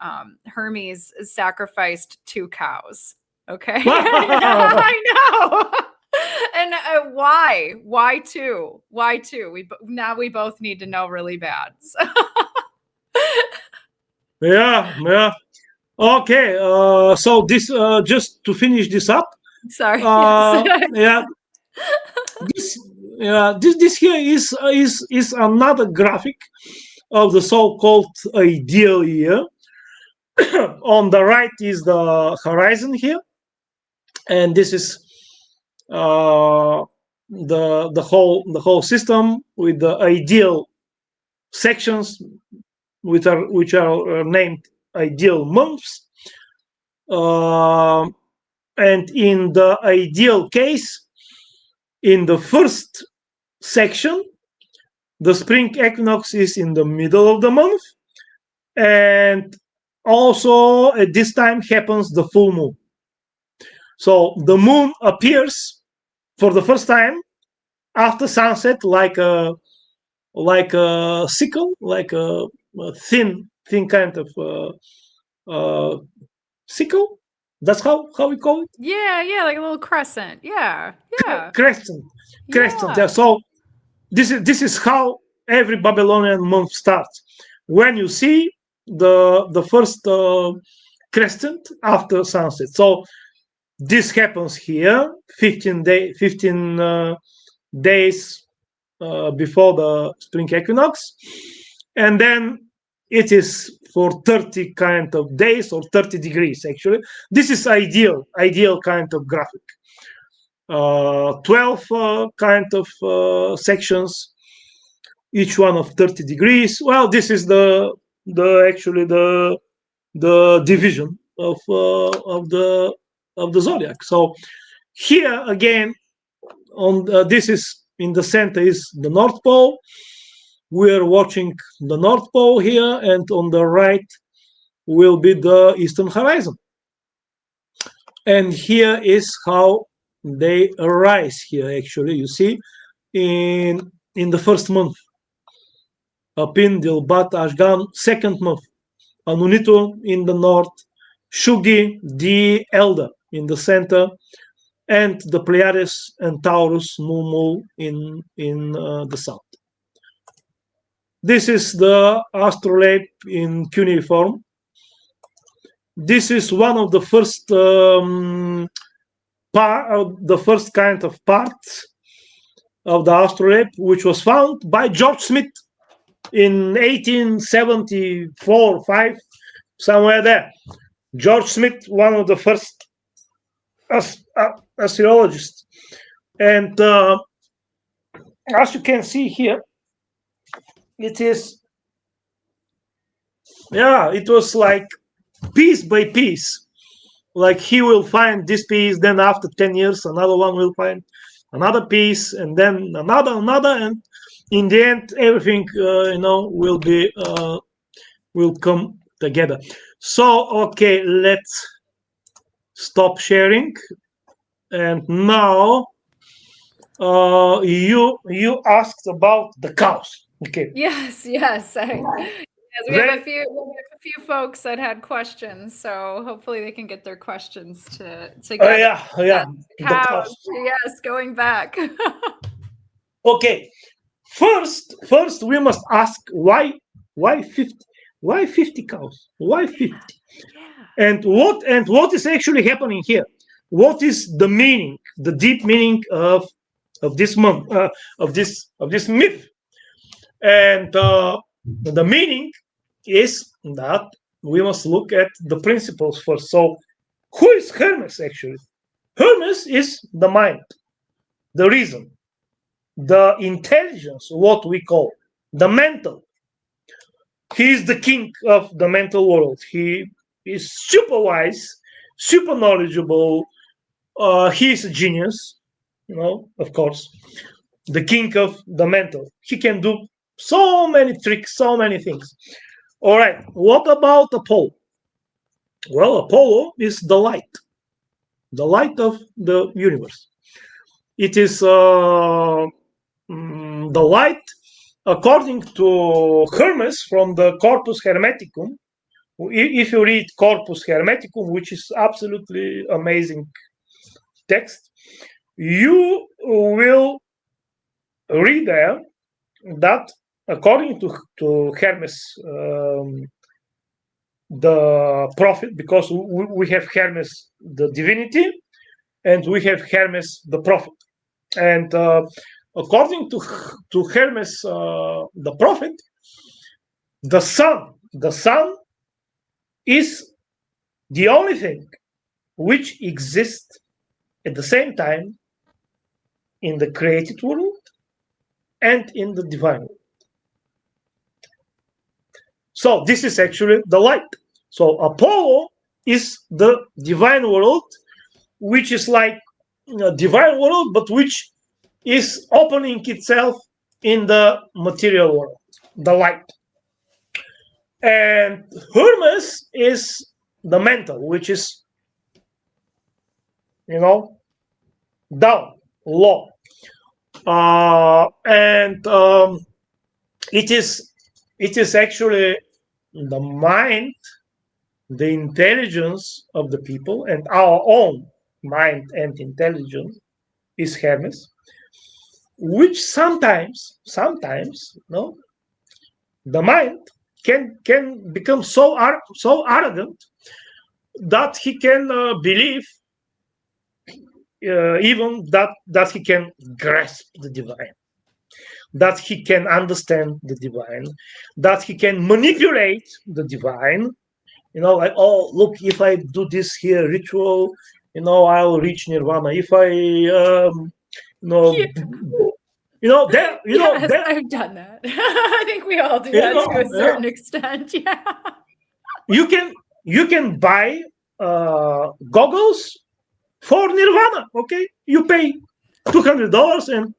Speaker 3: Hermes sacrificed 2 cows. Okay. I know. And why? Why 2? Why 2? We both need to know really bad. So.
Speaker 4: Yeah. Okay. So this just to finish this up.
Speaker 3: Sorry.
Speaker 4: Yeah. This here is another graphic of the so-called ideal year. On the right is the horizon here, and this is the whole system with the ideal sections, which are named ideal months. And in the ideal case, in the first section, the spring equinox is in the middle of the month, and also at this time happens the full moon. So the moon appears for the first time after sunset, like a sickle, like a thin kind of sickle. That's how we call it.
Speaker 3: Yeah, like a little crescent. Yeah.
Speaker 4: Crescent. Yeah. So this is how every Babylonian month starts. When you see the first crescent after sunset. So this happens here 15 days before the spring equinox, and then it is for 30 kind of days, or 30 degrees actually. This is ideal kind of graphic. 12 kind of sections, each one of 30 degrees. Well, this is the division of the zodiac. So here again, this is in the center is the North Pole. We're watching the North Pole here, and on the right will be the eastern horizon. And here is how they arise here, actually. You see, in the first month, Apin, Dilbat, Ashgan, second month, Anunito in the north, Shugi, the elder in the center, and the Pleiades and Taurus, Numul in the south. This is the astrolabe in cuneiform. This is one of the first the first kind of parts of the astrolabe, which was found by George Smith in 1874, 5, somewhere there. George Smith, one of the first astrologists. And as you can see here, it is, it was like piece by piece. Like he will find this piece, then after 10 years, another one will find another piece, and then another, and in the end, everything, will come together. So, okay, let's stop sharing. And now, you asked about the cows. Okay.
Speaker 3: Yes. We have a few folks that had questions, so hopefully they can get their questions together.
Speaker 4: Yeah. The
Speaker 3: Cows. Yes, going back.
Speaker 4: Okay. First, we must ask why 50? Why 50 cows? Why 50? Yeah. And what is actually happening here? What is the meaning, the deep meaning of this month, of this myth? And the meaning is that we must look at the principles first. So, who is Hermes actually? Hermes is the mind, the reason, the intelligence, what we call the mental. He is the king of the mental world. He is super wise, super knowledgeable. He is a genius, of course. The king of the mental. He can do so many tricks, so many things. All right, what about Apollo? Well, Apollo is the light of the universe. It is the light, according to Hermes, from the Corpus Hermeticum. If you read Corpus Hermeticum, which is absolutely amazing text, you will read there that according to Hermes, the prophet, because we have Hermes the divinity and we have Hermes the prophet, and according to Hermes the prophet, the sun is the only thing which exists at the same time in the created world and in the divine world. So this is actually the light. So Apollo is the divine world, which is like a divine world, but which is opening itself in the material world, the light. And Hermes is the mental, which is, down, low. And it is actually the mind, the intelligence of the people, and our own mind and intelligence is Hermes, which sometimes, the mind can become so arrogant that he can believe even that he can grasp the divine, that he can understand the divine, that he can manipulate the divine. Like, oh, look, if I do this here ritual, I'll reach nirvana. If I,
Speaker 3: Yes, I've done that. I think we all do that to a certain extent. Yeah.
Speaker 4: You can buy goggles for nirvana. Okay, you pay $200 and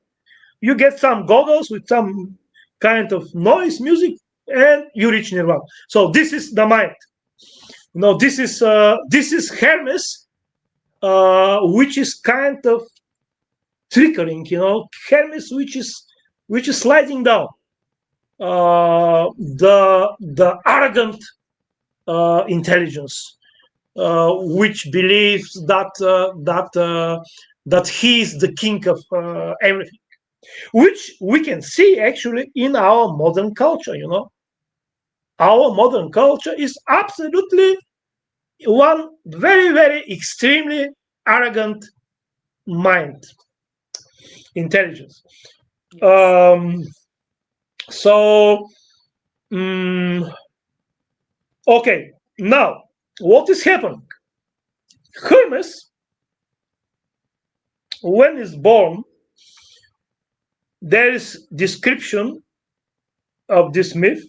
Speaker 4: you get some goggles with some kind of noise music, and you reach nirvana. So this is the mind. This is Hermes which is kind of trickling, Hermes, which is sliding down. The arrogant intelligence, which believes that he is the king of everything, which we can see actually in our modern culture. Our modern culture is absolutely one very, very extremely arrogant mind, intelligence. So, okay, now what is happening? Hermes, when he's born, there is description of this myth,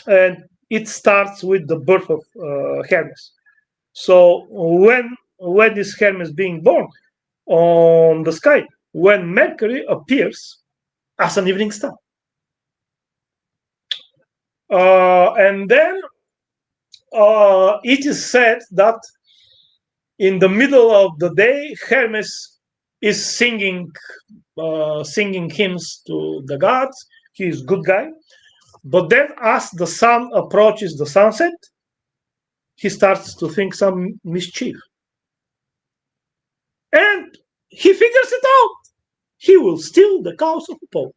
Speaker 4: and it starts with the birth of Hermes. So when is Hermes being born? On the sky, when Mercury appears as an evening star. And then it is said that in the middle of the day, Hermes is singing hymns to the gods. He is good guy. But then as the sun approaches the sunset, he starts to think some mischief. And he figures it out. He will steal the cows of Apollo.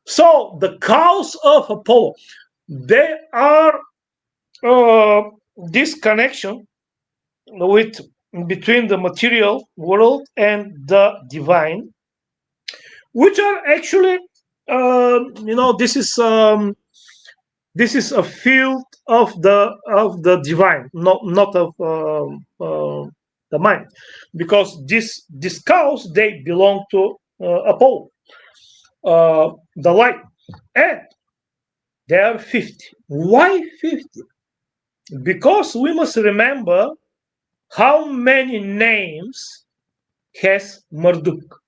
Speaker 4: So the cows of Apollo, they are this connection between the material world and the divine, which are actually, this is a field of the divine, not of the mind, because these cows, they belong to Apollo, the light, and they are 50. Why 50? Because we must remember how many names has Marduk.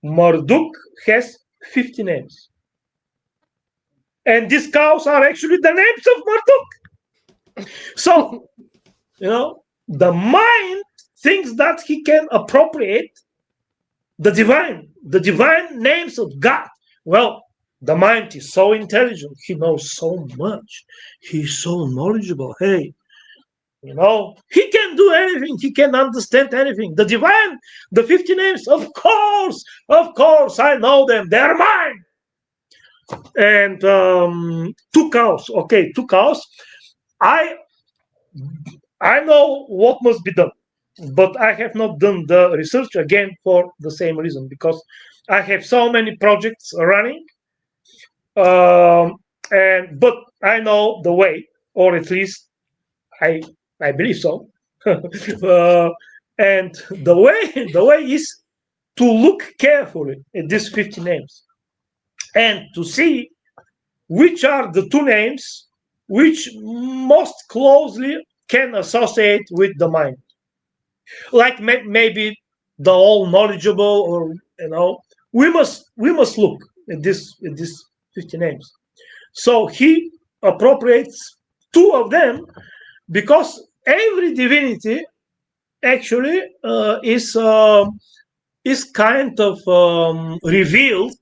Speaker 4: Marduk has 50 names. And these cows are actually the names of Marduk. So, the mind thinks that he can appropriate the divine names of God. Well, the mind is so intelligent. He knows so much. He's so knowledgeable. Hey, he can do anything. He can understand anything. The divine, the 50 names, of course, I know them. They are mine. And 2 cows. Okay, 2 cows. I know what must be done, but I have not done the research again for the same reason, because I have so many projects running. But I know the way, or at least I believe so. And the way is to look carefully at these 50 names and to see which are the 2 names which most closely can associate with the mind. Like maybe the all knowledgeable, or we must look at these 50 names. So he appropriates 2 of them, because every divinity actually is kind of revealed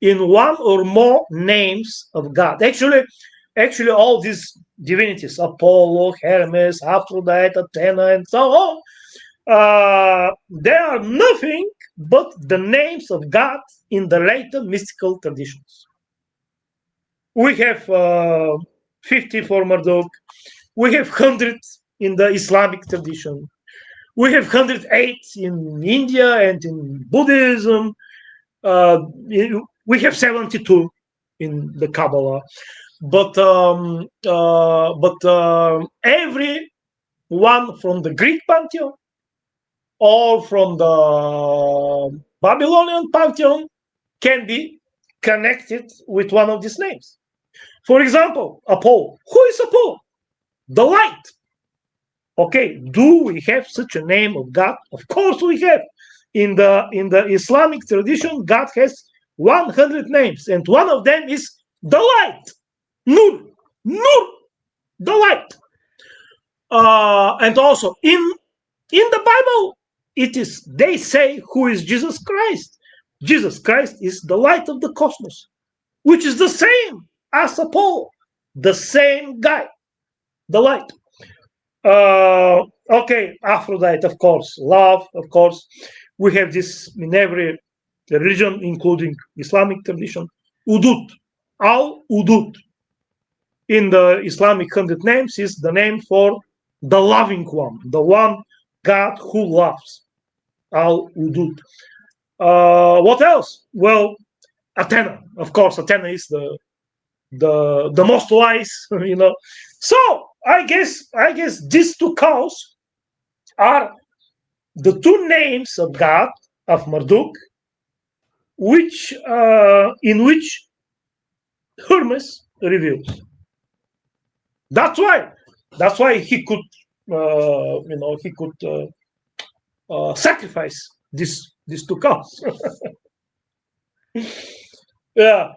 Speaker 4: in 1 or more names of God. Actually, all these divinities, Apollo, Hermes, Aphrodite, Tenn, and so on, they are nothing but the names of God in the later mystical traditions. We have 50 for Marduk. We have 100 in the Islamic tradition. We have 108 in India and in Buddhism. We have 72 in the Kabbalah. But every one from the Greek pantheon or from the Babylonian pantheon can be connected with one of these names. For example, Apollo. Who is Apollo? The light. Okay, do we have such a name of God? Of course we have. In the Islamic tradition, God has 100 names, and one of them is the light. Nur, the light. And also in the Bible, they say who is Jesus Christ. Jesus Christ is the light of the cosmos, which is the same as Apollo, the same guy, the light. Okay, Aphrodite, of course, love, of course. We have this in every religion, including Islamic tradition. Udud, Al Udud, in the Islamic 100 names, is the name for the loving one, the one God who loves. Al Udud. What else? Well, Athena, of course. Athena is the most wise, you know. So I guess these two cows are the two names of God of Marduk, which in which Hermes reveals. That's why. That's why he could, sacrifice these two cows. Yeah,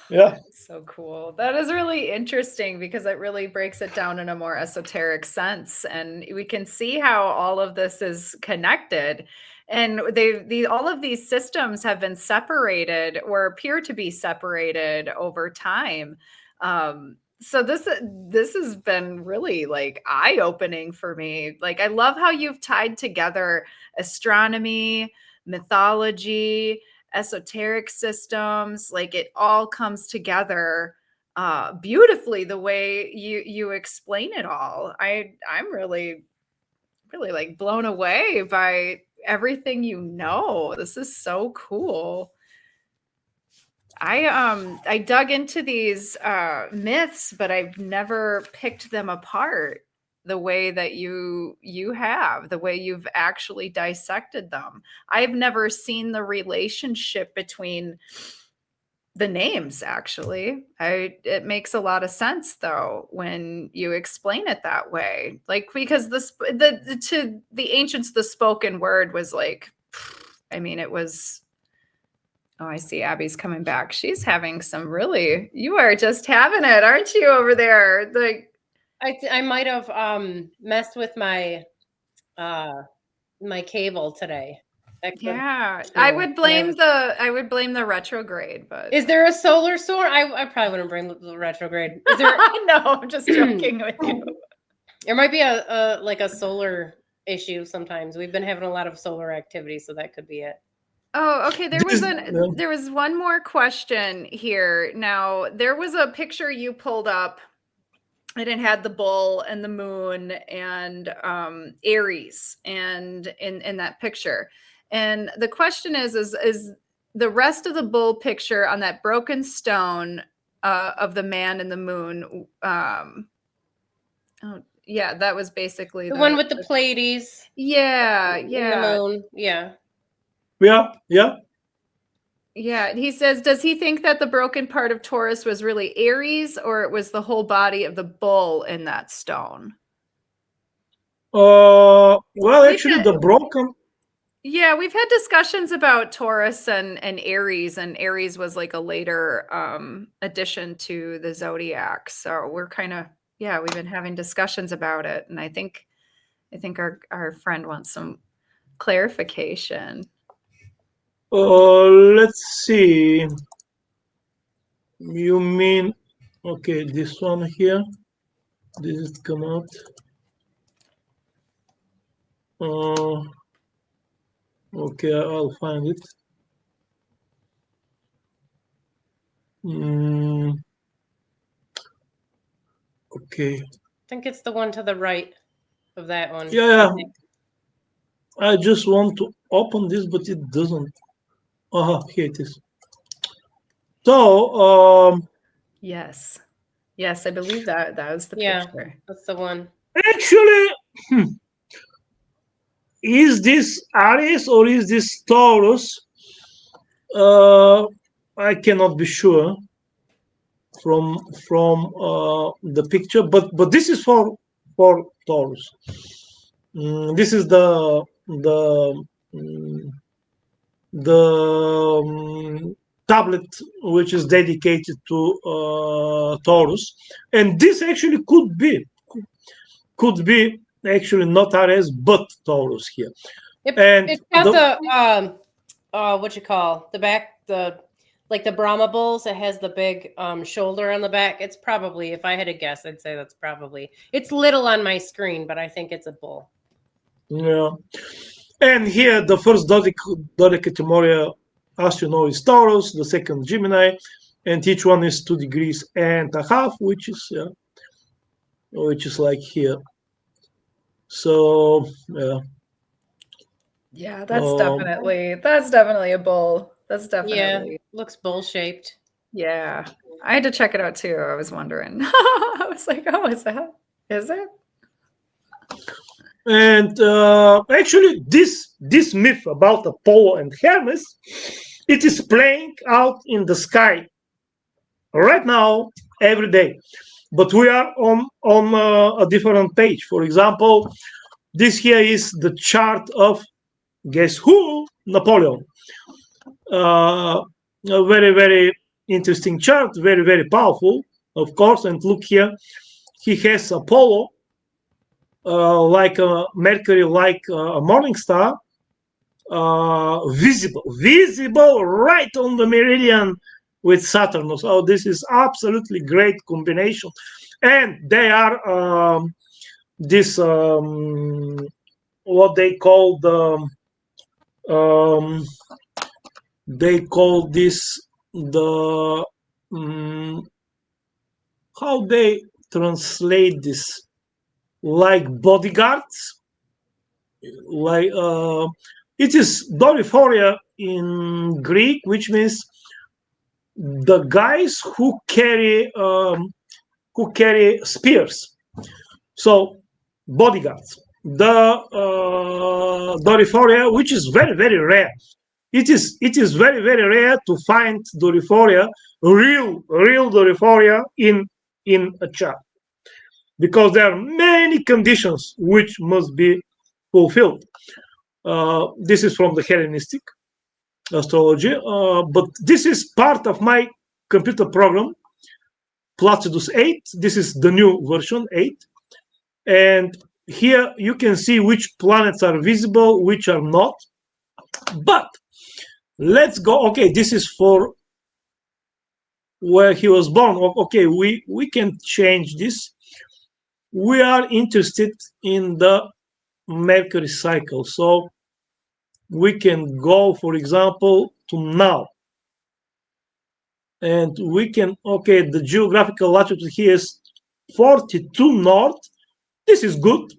Speaker 4: yeah.
Speaker 3: So cool. That is really interesting because it really breaks it down in a more esoteric sense. And we can see how all of this is connected. And all of these systems have been separated or appear to be separated over time. So this has been really like eye-opening for me. Like I love how you've tied together astronomy, mythology, esoteric systems, like it all comes together beautifully the way you explain it all. I'm really like blown away by everything you know. This is so cool. I dug into these myths, but I've never picked them apart the way that you have, the way you've actually dissected them. I've never seen the relationship between the names actually. It makes a lot of sense though when you explain it that way. Like because to the ancients the spoken word was like, I mean it was. Oh, I see Abby's coming back. She's having some really, you are just having it, aren't you, over there? Like
Speaker 2: I might have messed with my my cable today.
Speaker 3: yeah, I would blame the retrograde, but
Speaker 2: is there a solar storm? I probably wouldn't bring the retrograde. Is there?
Speaker 3: No, I'm just joking with you.
Speaker 2: There might be a like a solar issue sometimes. We've been having a lot of solar activity, so that could be it.
Speaker 3: Oh, okay. There was one more question here. Now, there was a picture you pulled up and it had the bull and the moon and Aries and in that picture. And the question is the rest of the bull picture on that broken stone of the man and the moon yeah, that was basically
Speaker 2: the one with the Pleiades.
Speaker 3: Yeah,
Speaker 2: the moon. Yeah.
Speaker 4: Yeah.
Speaker 3: Yeah, he says, does he think that the broken part of Taurus was really Aries or it was the whole body of the bull in that stone?
Speaker 4: Well, actually, the broken.
Speaker 3: Yeah, we've had discussions about Taurus and Aries was like a later addition to the zodiac. So we're kind of we've been having discussions about it, and I think our friend wants some clarification.
Speaker 4: Let's see. You mean, okay, this one here. This is come out. Okay, I'll find it. Okay.
Speaker 2: I think it's the one to the right of that one.
Speaker 4: Yeah. I just want to open this, but it doesn't. Here it is. So,
Speaker 3: yes, I believe that was the picture.
Speaker 2: That's the one.
Speaker 4: Actually, is this Aries or is this Taurus? I cannot be sure from the picture, but this is for Taurus. This is the tablet which is dedicated to Taurus, and this actually could be could be actually not Aries but Taurus here.
Speaker 2: It's got the what you call the back, the like the Brahma bulls. It has the big shoulder on the back. It's probably, if I had to guess, I'd say that's probably, it's little on my screen, but I think it's a bull.
Speaker 4: Yeah. And here the first dodecatemoria, as you know, is Taurus, the second Gemini, and each one is 2 degrees and a half, which is like here. So
Speaker 3: Yeah, that's definitely a bull. That's definitely,
Speaker 2: looks bull shaped.
Speaker 3: Yeah. I had to check it out too. I was wondering. I was like, oh, is it?
Speaker 4: And actually, this myth about Apollo and Hermes, it is playing out in the sky right now, every day. But we are on a different page. For example, this here is the chart of, guess who? Napoleon. A very, very interesting chart, very, very powerful, of course. And look here, he has Apollo, like a Mercury, like a morning star, visible right on the meridian with Saturn. So this is absolutely great combination, and they are this what they call the how they translate this, like bodyguards, like it is Doriforia in Greek, which means the guys who carry spears. So bodyguards. The Doriforia, which is very, very rare. It is very, very rare to find Doriforia, real Doriforia in a chart, because there are many conditions which must be fulfilled. This is from the Hellenistic astrology, but this is part of my computer program, Placidus 8. This is the new version 8. And here you can see which planets are visible, which are not. But let's go. Okay, this is for where he was born. Okay, we can change this. We are interested in the Mercury cycle. So we can go, for example, to now. And we can, okay, the geographical latitude here is 42 north. This is good.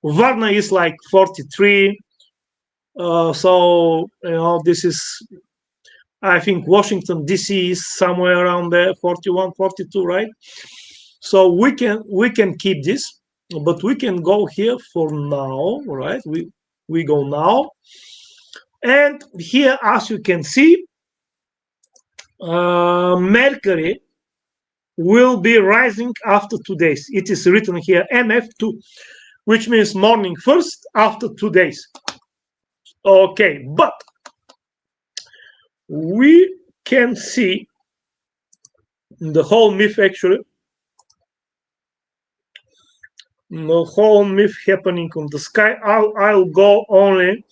Speaker 4: Varna is like 43. So, this is, I think Washington, D.C. is somewhere around there, 41, 42, right? So we can keep this, but we can go here for now, right? We go now. And here, as you can see, Mercury will be rising after 2 days. It is written here MF2, which means morning first after 2 days. Okay, but we can see the whole myth, actually, the whole myth happening on the sky. I'll go only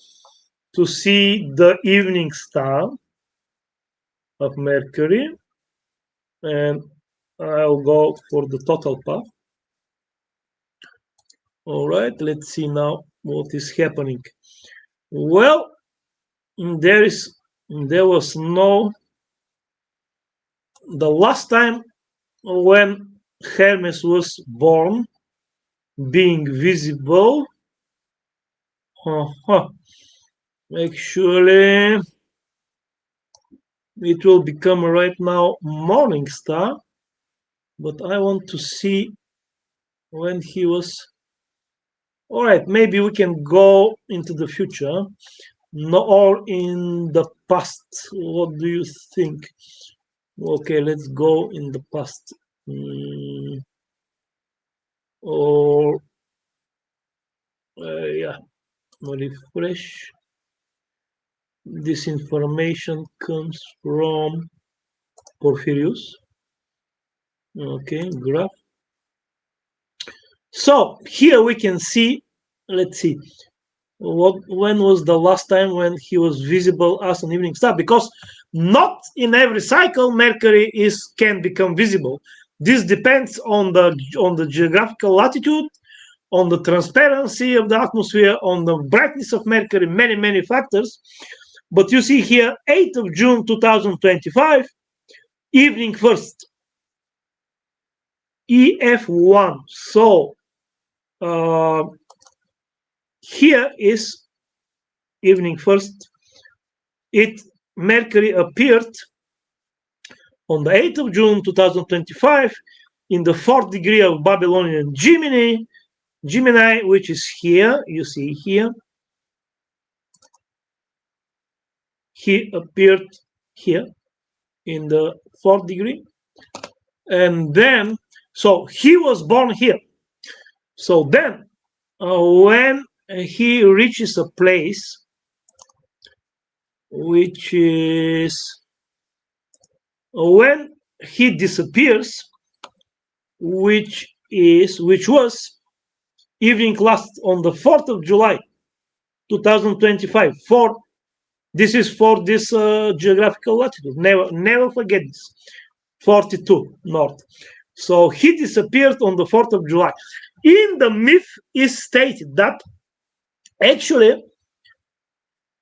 Speaker 4: to see the evening star of Mercury, and I'll go for the total path. All right, let's see now what is happening. Well, there was no, the last time when Hermes was born, being visible, actually it will become right now morning star, but I want to see when he was. All right, maybe we can go into the future, or in the past. What do you think? Okay, let's go in the past. Or yeah, refresh. This information comes from Porphyrius. Okay, graph. So here we can see, let's see, when was the last time when he was visible as an evening star? Because not in every cycle Mercury can become visible. This depends on the geographical latitude, on the transparency of the atmosphere, on the brightness of Mercury, many factors. But you see here, 8th of June 2025, evening first, EF1. So here is evening first. Mercury appeared on the 8th of June 2025 in the 4th degree of Babylonian Gemini, which is here. You see here. He appeared here in the 4th degree. And then, so he was born here. So then, when he reaches a place which is when he disappears, which was evening last on the 4th of July 2025. This is for this geographical latitude. Never forget this. 42 north. So he disappeared on the 4th of July. In the myth is stated that actually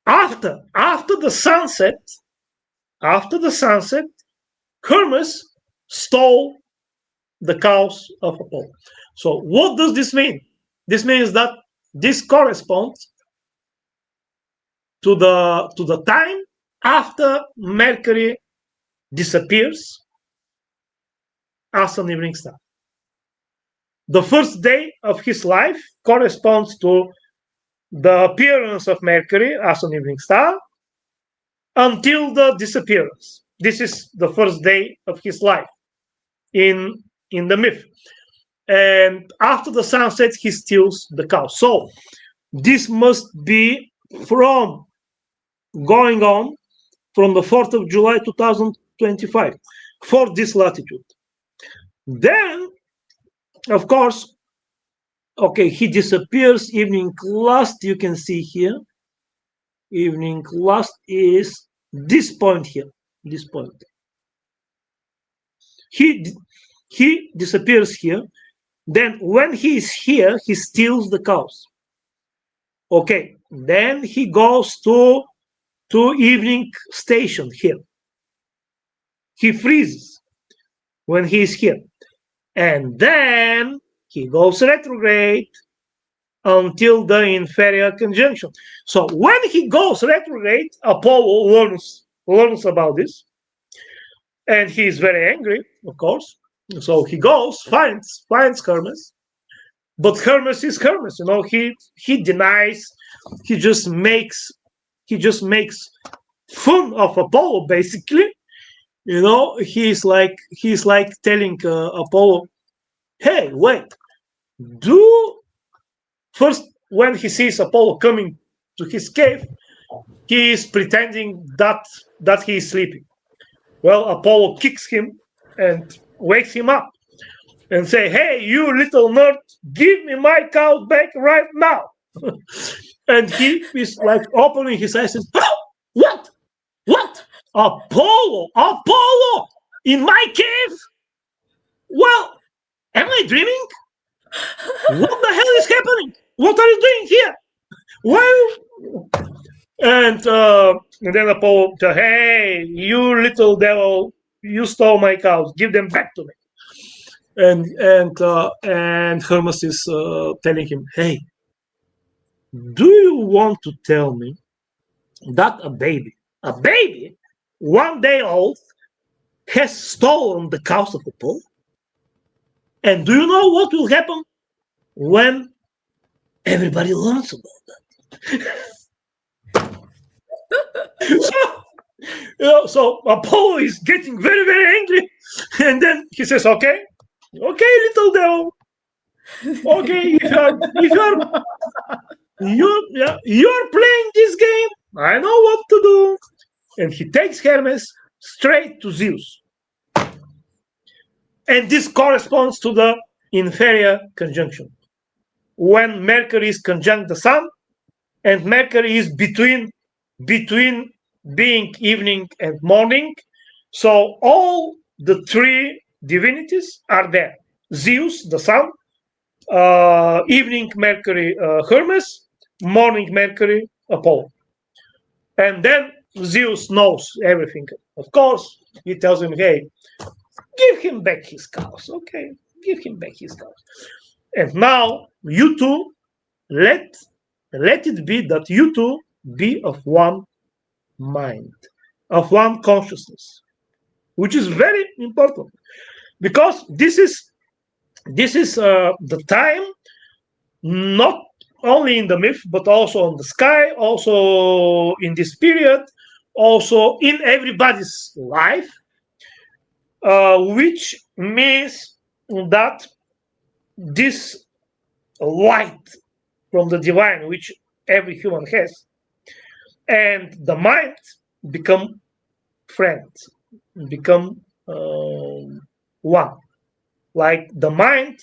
Speaker 4: after the sunset, Hermes stole the cows of Apollo. So what does this mean? This means that this corresponds to the time after Mercury disappears as an evening star. The first day of his life corresponds to the appearance of Mercury as an evening star until the disappearance. This is the first day of his life in the myth. And after the sunset, he steals the cow. So this must be from going on from the 4th of July 2025 for this latitude. Then, of course, okay, he disappears. Evening last, you can see here. Evening last is this point here. This point. He disappears here. Then when he is here, he steals the cows. Okay, then he goes to evening station here. He freezes when he is here. And then he goes retrograde until the inferior conjunction. So when he goes retrograde, Apollo learns about this. And he is very angry, of course. So he goes, finds Hermes. But Hermes is Hermes, he denies, he just makes fun of Apollo, basically. He's like telling Apollo, hey, wait, first when he sees Apollo coming to his cave, he is pretending that he is sleeping. Well, Apollo kicks him and wakes him up and say, hey, you little nerd, give me my cow back right now. And he is like opening his eyes and says, oh, what? Apollo in my cave? Well, am I dreaming? What the hell is happening? What are you doing here? Why? And then Apollo said, hey, you little devil, you stole my cows, give them back to me. And Hermes is telling him, hey, do you want to tell me that a baby 1 day old has stolen the cows of Apollo? And do you know what will happen when everybody learns about that? So Apollo is getting very, very angry, and then he says, okay, little devil. Okay, if you're playing this game, I know what to do. And he takes Hermes straight to Zeus. And this corresponds to the inferior conjunction. when Mercury is conjunct the Sun, and Mercury is between being evening and morning. So all the three divinities are there: Zeus, the Sun; evening Mercury, Hermes; morning Mercury, Apollo. And then Zeus knows everything. Of course, he tells him, "Hey, give him back his cows. Okay, give him back his cows. And now you two, let it be that you two be of one mind, of one consciousness," which is very important, because this is the time, not only in the myth but also on the sky, also in this period, also in everybody's life, which means that this light from the divine, which every human has, and the mind become friends, become one. Like the mind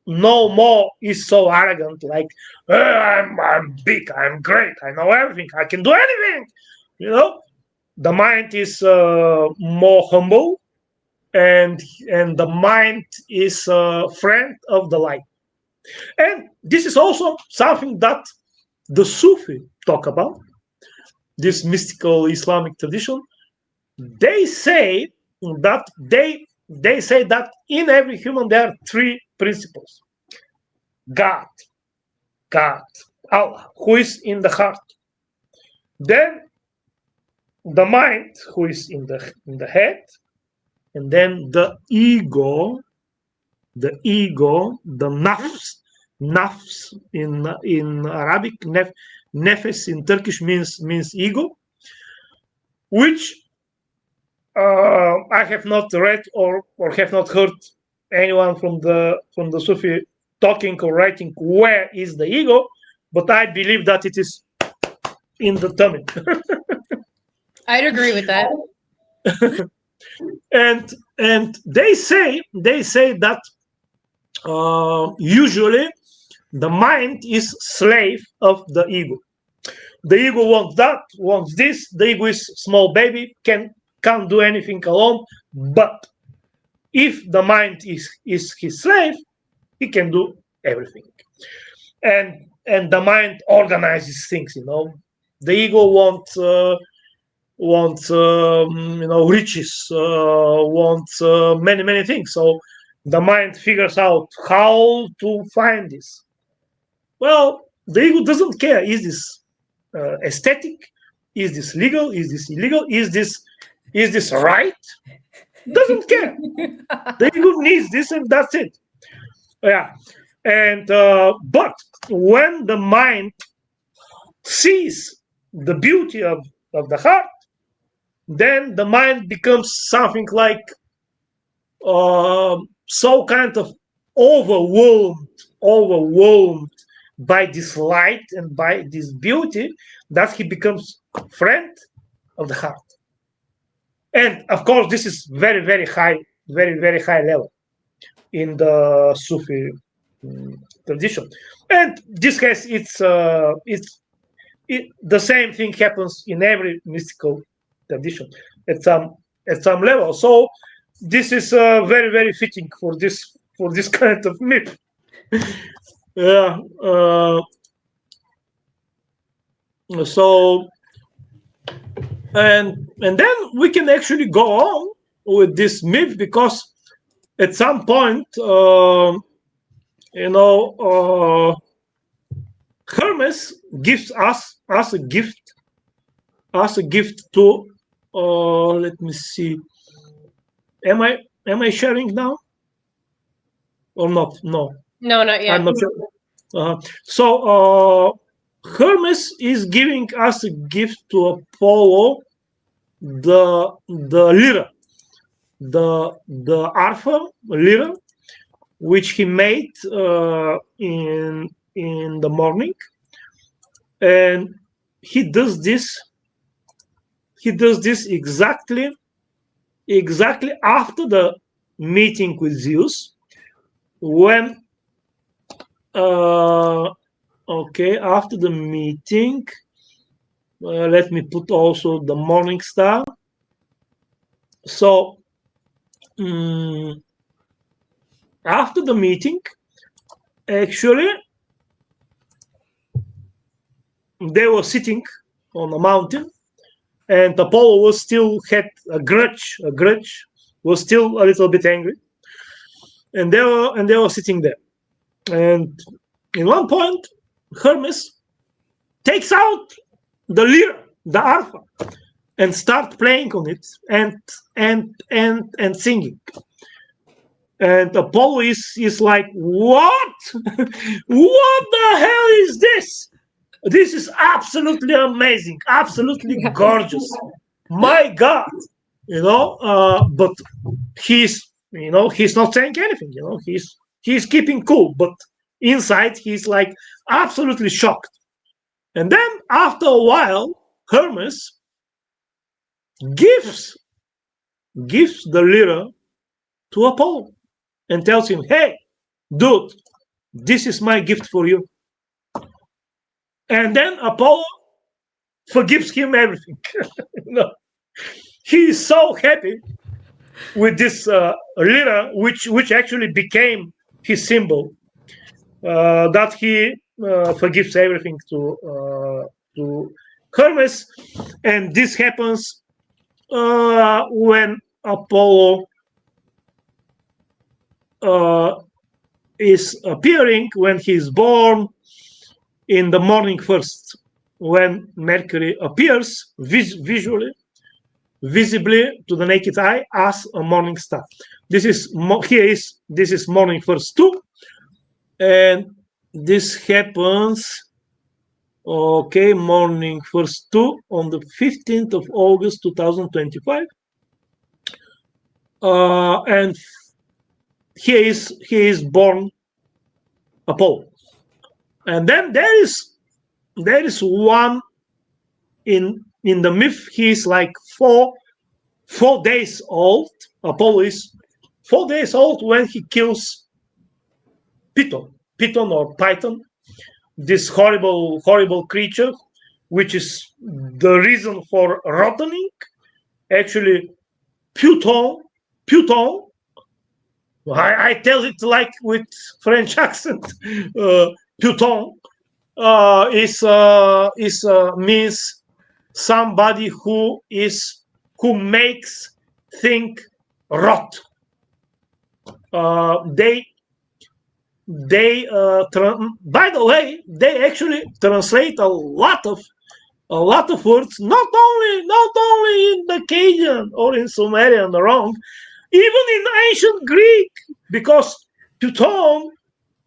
Speaker 4: no more is so arrogant, like, I'm big, I'm great, I know everything, I can do anything. The mind is more humble, and the mind is a friend of the light. And this is also something that the Sufi talk about, this mystical Islamic tradition. They say that in every human there are three principles: God, Allah, who is in the heart; then the mind, who is in the head; and then the ego, the nafs in Arabic, nefes in Turkish means ego, which I have not read or have not heard anyone from the Sufi talking or writing where is the ego, but I believe that it is in the tummy.
Speaker 2: I'd agree with that.
Speaker 4: and they say that usually the mind is slave of the ego. The ego wants that, wants this. The ego is small baby, can't do anything alone. But if the mind is his slave, he can do everything. And the mind organizes things. The ego wants riches, wants many things. So the mind figures out how to find this. Well, the ego doesn't care. Is this aesthetic? Is this legal? Is this illegal? Is this right? Doesn't care. The ego needs this, and that's it. Yeah. And but when the mind sees the beauty of the heart, then the mind becomes something like so kind of overwhelmed by this light and by this beauty, that he becomes friend of the heart. And of course, this is very high, very high level in the Sufi tradition. And this has the same thing happens in every mystical tradition at some level. So this is very fitting for this kind of myth. Yeah. So and then we can actually go on with this myth, because at some point, Hermes gives us a gift to. Let me see. Am I sharing now or not? No,
Speaker 2: not yet.
Speaker 4: I'm not sure. So Hermes is giving us a gift to Apollo, the lyra, the Alpha lyra, which he made in the morning, and he does this exactly after the meeting with Zeus, when Okay, after the meeting, let me put also the morning star. So after the meeting, actually, they were sitting on a mountain, and Apollo was still had a grudge, was still a little bit angry, and they were sitting there. And in one point, Hermes takes out the lyre, the arpa, and start playing on it and singing. And Apollo is like, what? What the hell is this? This is absolutely amazing, absolutely gorgeous. My God, but he's he's not saying anything. He's keeping cool, but inside he's like absolutely shocked. And then after a while, Hermes gives the lyre to Apollo and tells him, "Hey, dude, this is my gift for you." And then Apollo forgives him everything. He is so happy with this lyre, which actually became his symbol, that he forgives everything to Hermes, and this happens when Apollo is appearing, when he is born in the morning first, when Mercury appears visibly to the naked eye as a morning star. This is morning first too, and this happens. Okay, morning first two on the 15th of August 2025, and he is born Apollo, and then there is one in the myth. He is like four days old. Apollo is 4 days old when he kills Python or Python, this horrible creature, which is the reason for rotting. Actually, Python, I tell it like with French accent. Python is means somebody who makes things rot. By the way, they actually translate a lot of words, not only in the Akkadian or in Sumerian wrong, even in ancient Greek, because Python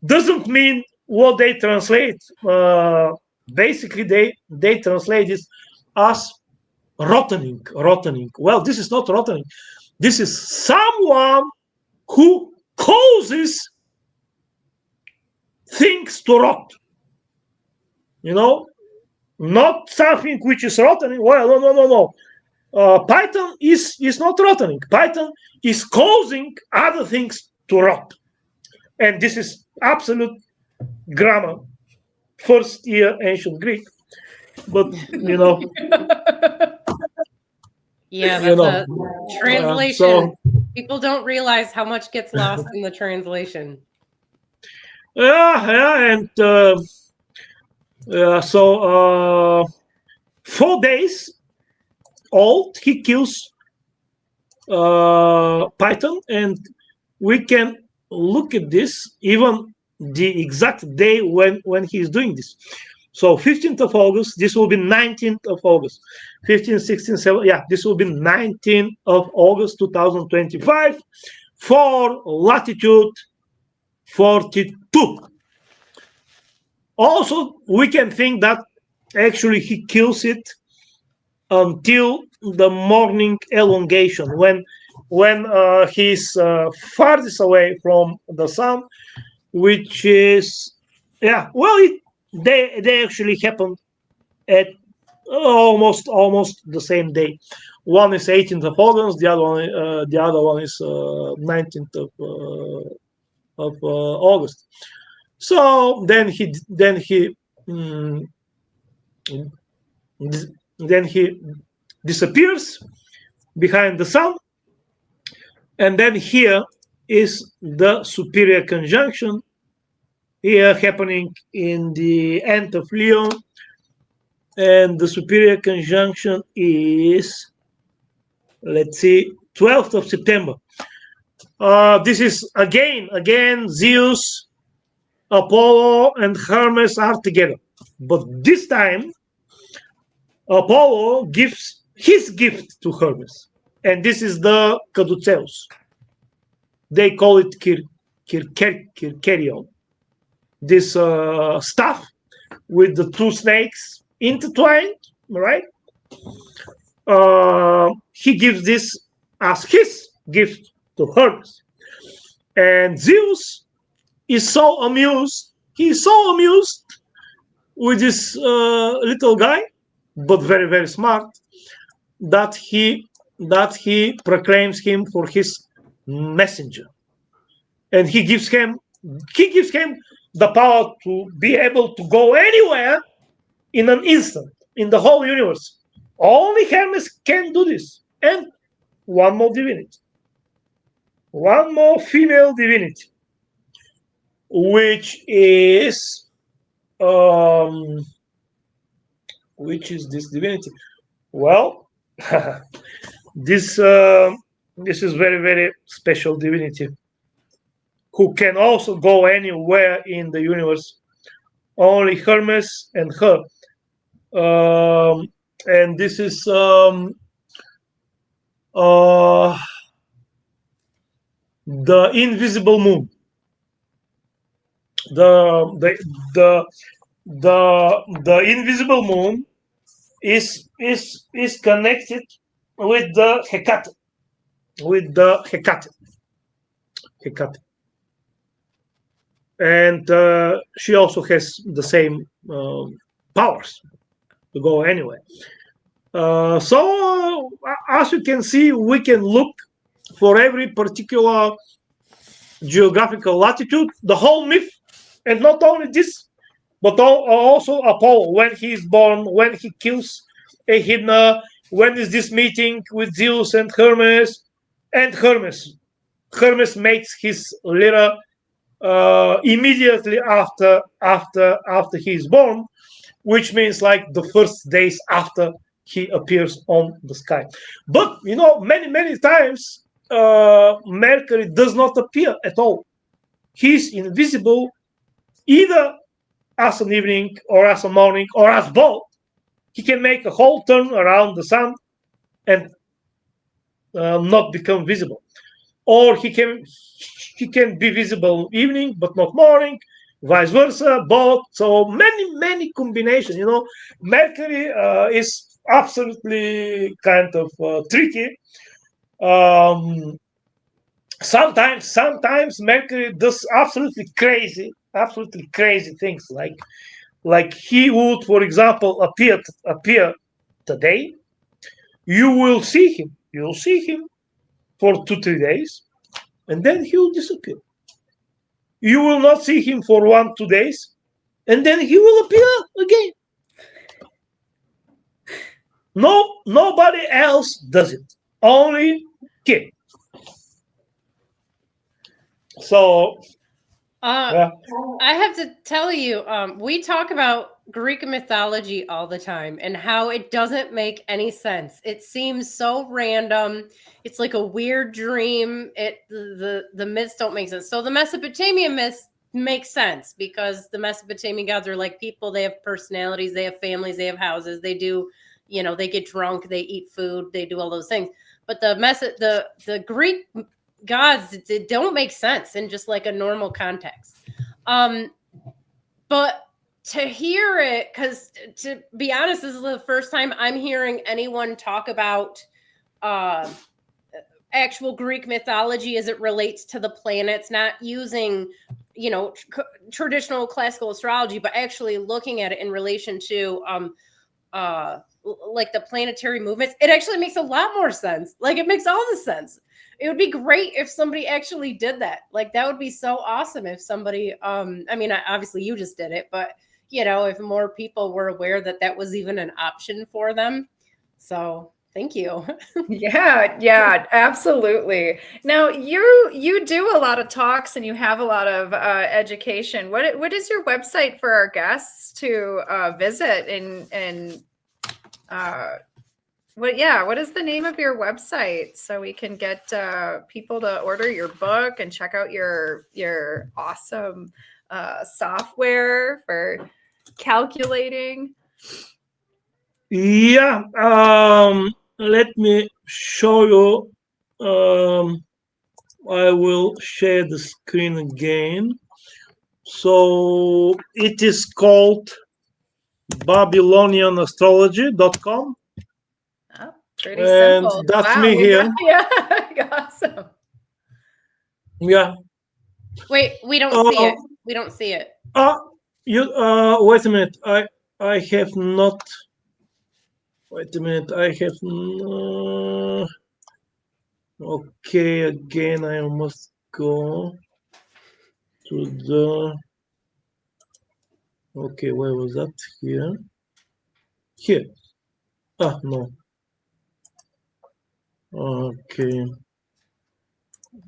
Speaker 4: doesn't mean what they translate. Basically, they translate it as rotting. Well, this is not rotting. This is someone who causes things to rot. Not something which is rotting. Well, no. Python is not rotting. Python is causing other things to rot, and this is absolute grammar, first year ancient Greek. But
Speaker 2: yeah, that's a translation. So, people don't realize how much gets lost in the translation.
Speaker 4: And so 4 days old, he kills Python, and we can look at this, even the exact day when he's doing this. So 15th of August, this will be 19th of August. 15, 16, 17, yeah, this will be 19th of August 2025 for latitude 42. Also, we can think that actually he kills it until the morning elongation, when he's farthest away from the sun, which is they actually happened at almost the same day. One is 18th of August, the other one is 19th of August. So mm, then he disappears behind the sun, and then here is the superior conjunction here happening in the end of Leo, and the superior conjunction is, let's see, 12th of September. This is again Zeus, Apollo, and Hermes are together, but this time Apollo gives his gift to Hermes, and this is the caduceus. They call it Kirkerion. This staff with the two snakes intertwined, right? He gives this as his gift to Hermes. And Zeus is so amused. He's so amused with this little guy, but very, very smart, that he proclaims him for his messenger. And he gives him the power to be able to go anywhere in an instant in the whole universe. Only Hermes can do this. And one more divinity, one more female divinity, which is this divinity? Well, this is very, very special divinity who can also go anywhere in the universe. Only Hermes and her. And this is the invisible moon. The invisible moon is connected with the Hecate, and she also has the same powers to go anywhere. So as you can see, we can look for every particular geographical latitude, the whole myth, and not only this, but also Apollo, when he is born, when he kills Echidna, when is this meeting with Zeus and Hermes, and Hermes makes his litter immediately after he is born, which means like the first days after he appears on the sky. But many times Mercury does not appear at all. He's invisible either as an evening or as a morning or as both. He can make a whole turn around the sun and not become visible, or he can be visible evening but not morning, vice versa, both. So many combinations. Mercury is absolutely kind of tricky. Sometimes Mercury does absolutely crazy things, like he would, for example, appear today. You'll see him for 2-3 days, and then he will disappear. You will not see him for 1-2 days, and then he will appear again. Nobody else does it. Only him. So
Speaker 2: I have to tell you, we talk about Greek mythology all the time and how it doesn't make any sense. It seems so random. It's like a weird dream. The myths don't make sense. So the Mesopotamian myths make sense because the Mesopotamian gods are like people. They have personalities. They have families. They have houses. They do, they get drunk. They eat food. They do all those things. But the Greek gods, it don't make sense in just like a normal context. But to hear it, because to be honest, this is the first time I'm hearing anyone talk about actual Greek mythology as it relates to the planets, not using traditional classical astrology, but actually looking at it in relation to like the planetary movements, it actually makes a lot more sense. Like it makes all the sense. It would be great if somebody actually did that. Like that would be so awesome if somebody, I mean, obviously you just did it, but you know, if more people were aware that that was even an option for them. So thank you.
Speaker 3: Yeah, absolutely. Now you do a lot of talks and you have a lot of education. What is your website for our guests to visit and what is the name of your website so we can get people to order your book and check out your awesome software for calculating?
Speaker 4: Yeah, let me show you. I will share the screen again. So it is called BabylonianAstrology.com.
Speaker 3: Oh, pretty
Speaker 4: And
Speaker 3: simple.
Speaker 4: that's
Speaker 3: Wow,
Speaker 4: me here.
Speaker 3: yeah, awesome.
Speaker 4: Yeah.
Speaker 2: Wait, we don't see it. We don't see it.
Speaker 4: You wait a minute. I have not. Wait a minute. I have. Okay, again, I must go to the. Okay, where was that? Here. Here. No. Okay.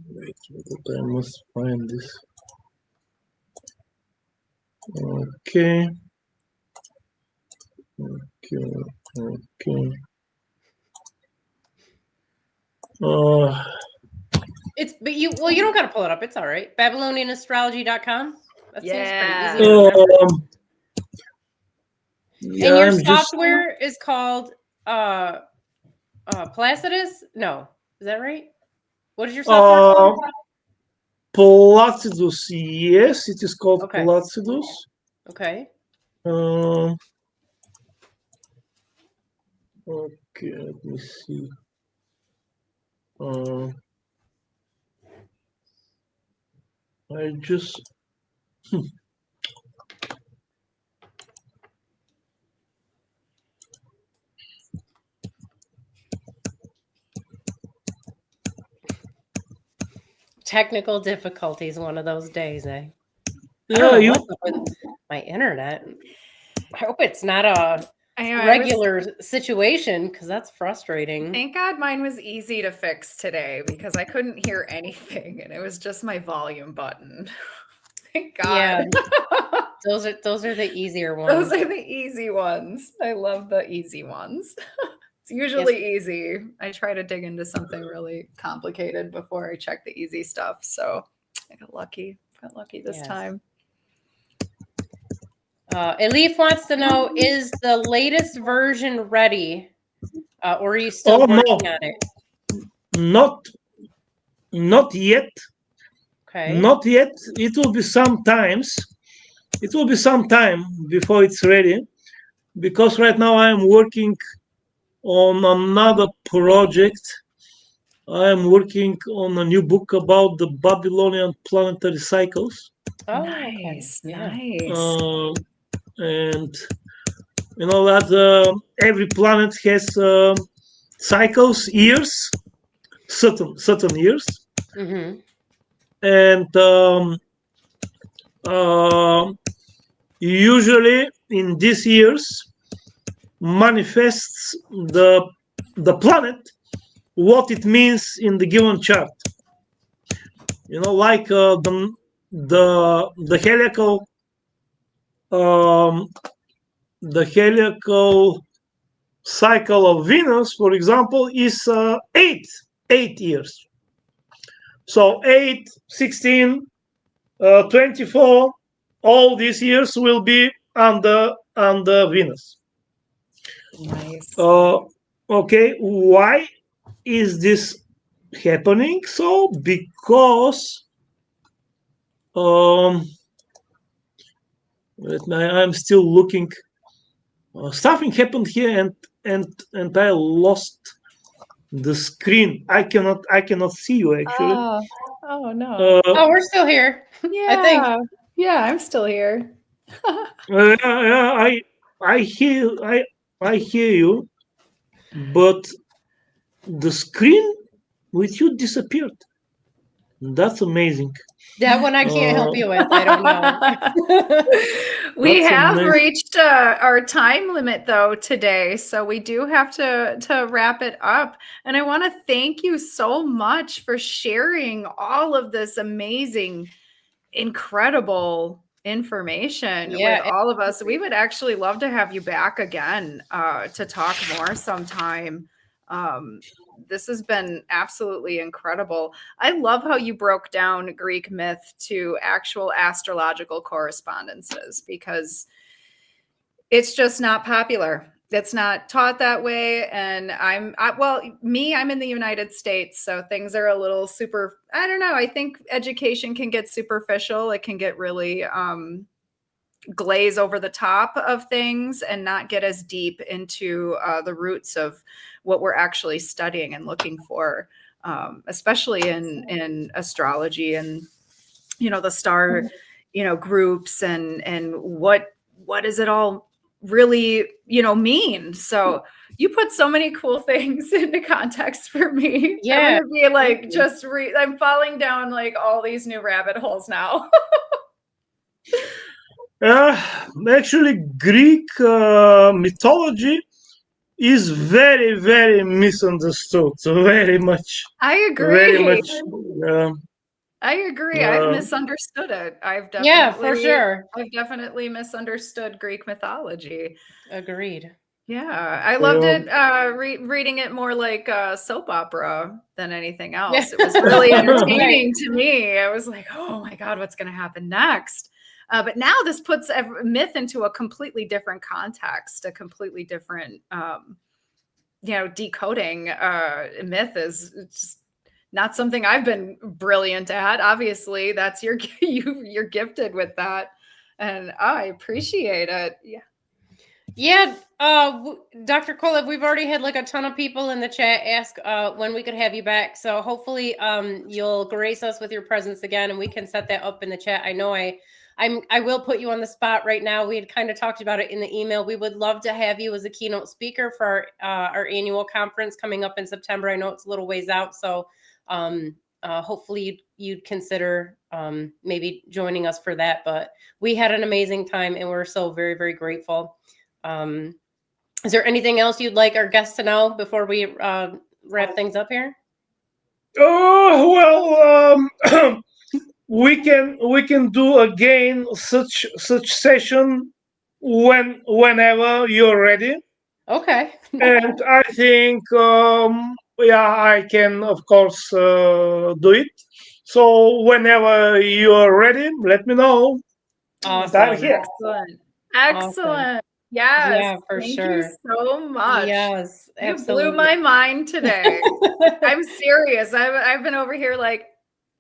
Speaker 4: Wait, I must find this. Okay. Okay. Okay.
Speaker 2: But you don't gotta pull it up. It's all right. BabylonianAstrology.com. That seems pretty
Speaker 3: Yeah.
Speaker 2: easy to remember.
Speaker 4: Yeah,
Speaker 2: And your
Speaker 4: I'm just.
Speaker 2: software is called Placidus? No. Is that right? What is your software called?
Speaker 4: Placidus, yes, it is called
Speaker 2: Okay.
Speaker 4: Placidus.
Speaker 2: Okay.
Speaker 4: Okay, let me see. I just.
Speaker 2: Technical difficulties one of those days, eh? I
Speaker 4: Yeah,
Speaker 2: don't know what's up with my internet. I hope it's not a regular situation because that's frustrating.
Speaker 3: Thank God mine was easy to fix today because I couldn't hear anything and it was just my volume button. Thank God.
Speaker 2: Yeah. Those are the easier ones.
Speaker 3: Those are the easy ones. I love the easy ones. It's usually easy. I try to dig into something really complicated before I check the easy stuff. So I got lucky. Got lucky this time.
Speaker 2: Elif wants to know, is the latest version ready? Or are you still working on it?
Speaker 4: Not yet.
Speaker 2: Okay.
Speaker 4: Not yet. It will be sometimes. It will be some time before it's ready, because right now I am working on another project. I am working on a new book about the Babylonian planetary cycles.
Speaker 2: Oh,
Speaker 3: nice,
Speaker 2: okay.
Speaker 3: Nice.
Speaker 4: And you know that every planet has cycles, years, certain years, and usually in these years manifests the planet what it means in the given chart. You know, like the heliacal cycle of Venus, for example, is 8 years. So 8, 16, 24, all these years will be under Venus.
Speaker 3: Nice.
Speaker 4: Okay, why is this happening? So because I'm still looking. Something happened here, and I lost the screen. I cannot see you actually.
Speaker 3: Oh no.
Speaker 2: We're still here.
Speaker 3: Yeah.
Speaker 2: I think.
Speaker 3: Yeah, I'm still here.
Speaker 4: Yeah, I hear. I hear you, but the screen with you disappeared. That's amazing.
Speaker 2: That one I can't help you with. I don't know.
Speaker 3: We
Speaker 4: That's
Speaker 3: have
Speaker 4: amazing.
Speaker 3: reached our time limit though today, so we do have to wrap it up. And I want to thank you so much for sharing all of this amazing, incredible information with
Speaker 2: Yeah,
Speaker 3: all of us. We would actually love to have you back again to talk more sometime. This has been absolutely incredible. I love how you broke down Greek myth to actual astrological correspondences because it's just not popular. It's not taught that way. And I'm in the United States, so things are a little super, I don't know. I think education can get superficial. It can get really glaze over the top of things and not get as deep into the roots of what we're actually studying and looking for, especially in astrology and the star groups and what does it all really mean. So you put so many cool things into context for me.
Speaker 2: Yeah.
Speaker 3: I'm gonna be like I'm falling down like all these new rabbit holes now.
Speaker 4: Actually, Greek mythology is very, very misunderstood. Very much.
Speaker 3: I
Speaker 4: Very
Speaker 3: agree.
Speaker 4: much.
Speaker 3: I agree. I've misunderstood it.
Speaker 2: Yeah, for sure.
Speaker 3: I've definitely misunderstood Greek mythology.
Speaker 2: Agreed.
Speaker 3: Yeah, I loved it. Reading it more like a soap opera than anything else. It was really entertaining to me. I was like, oh my God, what's going to happen next? But now this puts myth into a completely different context, a completely different, decoding. Myth is just not something I've been brilliant at. Obviously, that's you're gifted with that, and I appreciate it. Yeah.
Speaker 2: Yeah, Dr. Kolev, we've already had like a ton of people in the chat ask when we could have you back. So hopefully you'll grace us with your presence again and we can set that up in the chat. I know I will put you on the spot right now. We had kind of talked about it in the email. We would love to have you as a keynote speaker for our annual conference coming up in September. I know it's a little ways out, so hopefully you'd consider maybe joining us for that. But we had an amazing time and we're so very, very grateful. Is there anything else you'd like our guests to know before we wrap things up here?
Speaker 4: Oh well, we can do again such session whenever you're ready.
Speaker 2: Okay.
Speaker 4: And I think I can of course do it. So whenever you're ready, let me know.
Speaker 2: Awesome.
Speaker 4: I'm here.
Speaker 3: Excellent. Yes.
Speaker 2: Yeah, for
Speaker 3: Thank
Speaker 2: sure.
Speaker 3: you so much.
Speaker 2: Yes,
Speaker 3: You
Speaker 2: absolutely.
Speaker 3: blew my mind today. I'm serious. I've been over here like,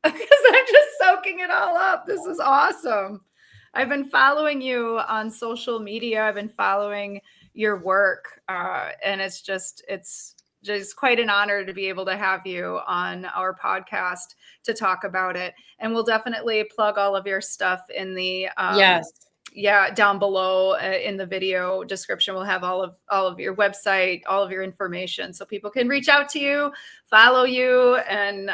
Speaker 3: because I'm just soaking it all up. This is awesome. I've been following you on social media. I've been following your work. And it's just quite an honor to be able to have you on our podcast to talk about it. And we'll definitely plug all of your stuff in the
Speaker 2: yes.
Speaker 3: Yeah, down below in the video description, we'll have all of your website, all of your information, so people can reach out to you, follow you, and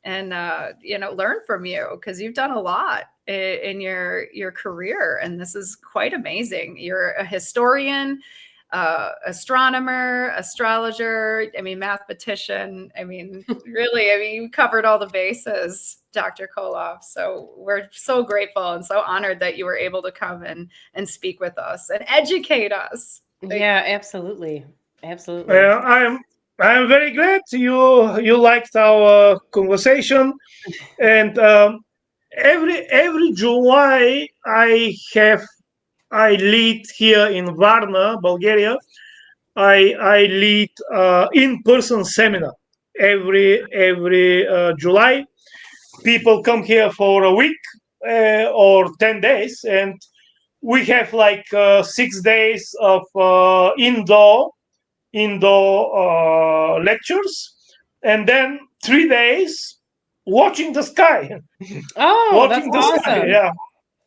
Speaker 3: learn from you, because you've done a lot in your career, and this is quite amazing. You're a historian, astronomer, astrologer, mathematician. Really, you covered all the bases, Dr. Kolev. So we're so grateful and so honored that you were able to come and speak with us and educate us.
Speaker 2: Yeah, absolutely. Absolutely.
Speaker 4: I'm very glad you liked our conversation, and every July I lead here in Varna, Bulgaria. I lead in-person seminar every July. People come here for a week or 10 days, and we have like 6 days of indoor lectures, and then 3 days watching the sky.
Speaker 2: Oh,
Speaker 4: Watching
Speaker 2: that's
Speaker 4: the
Speaker 2: awesome.
Speaker 4: sky, yeah.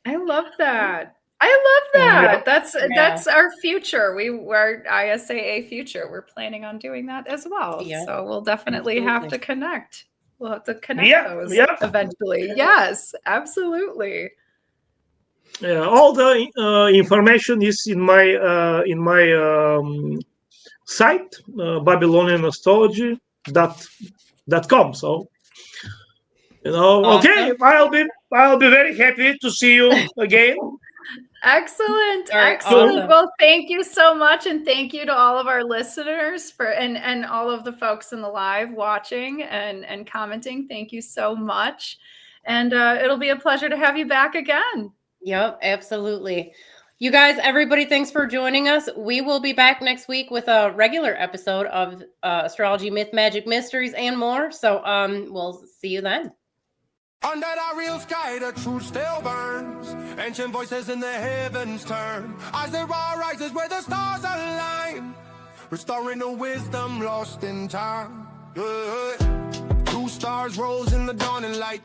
Speaker 3: I love that. I love that.
Speaker 4: Yeah.
Speaker 3: That's our future. Our ISAA future. We're planning on doing that as well.
Speaker 2: Yeah,
Speaker 3: So we'll definitely have
Speaker 2: absolutely.
Speaker 3: to connect. We'll have to connect
Speaker 4: Yeah,
Speaker 3: those
Speaker 4: yeah.
Speaker 3: eventually. Yes, absolutely.
Speaker 4: All the information is in my site, Babylonian Astrology .com. So okay,
Speaker 2: Awesome.
Speaker 4: I'll be very happy to see you again.
Speaker 3: Excellent.
Speaker 2: All right,
Speaker 3: Excellent.
Speaker 2: awesome.
Speaker 3: Well, thank you so much. And thank you to all of our listeners and all of the folks in the live watching and commenting. Thank you so much. And it'll be a pleasure to have you back again.
Speaker 2: Yep, absolutely. You guys, everybody, thanks for joining us. We will be back next week with a regular episode of Astrology, Myth, Magic, Mysteries, and more. So we'll see you then.
Speaker 1: Under the real sky, the truth still burns. Ancient voices in the heavens turn. As the raw rises where the stars align, restoring the wisdom lost in time. Two stars rose in the dawning light.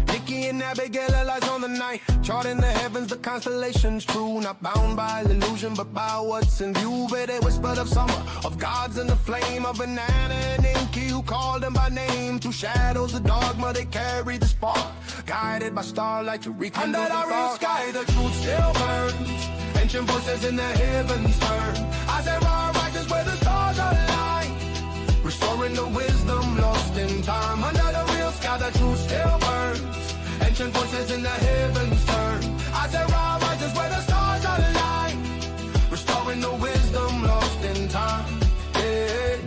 Speaker 1: Niki and Abbey lies on the night. Charting the heavens, the constellations true. Not bound by illusion, but by what's in view. But they whispered of summer, of gods in the flame, of Banana and Niki who called them by name. Through shadows of dogma, they carry the spark. Guided by starlight to rekindle the thought. Under the real sky, the truth still burns. Ancient voices in the heavens turn. As the raw rises where the stars align, restoring the wisdom lost in time. Under the real sky, the truth still burns. Ancient voices in the heavens turn. As the raw rises where the stars align, restoring the wisdom lost in time. Yeah.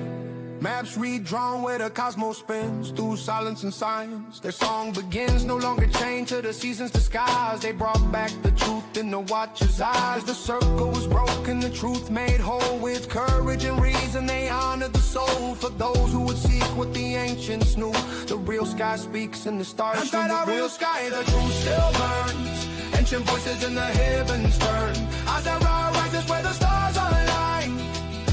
Speaker 1: Maps redrawn where the cosmos spins through silence and science. Their song begins, no longer chained to the seasons' disguise. They brought back the truth in the watcher's eyes. The circle was broken, the truth made whole. With courage and reason, they honored the soul. For those who would seek what the ancients knew, the real sky speaks and the stars. Under the real sky, the truth still burns. Ancient voices in the heavens turn. As the raw rises where the stars align,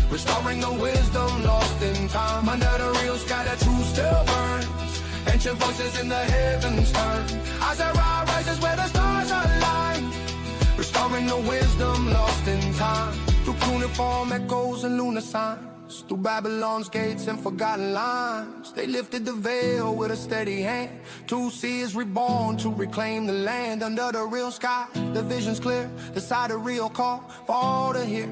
Speaker 1: restoring the wisdom lost in time. Under the real sky, the truth still burns. Ancient voices in the heavens turn. As the raw rises where the stars align, restoring the wisdom lost in time. Through cuneiform echoes and lunar signs, through Babylon's gates and forgotten lines, they lifted the veil with a steady hand. To see is reborn to reclaim the land. Under the real sky, the vision's clear. The sidereal call for all to hear.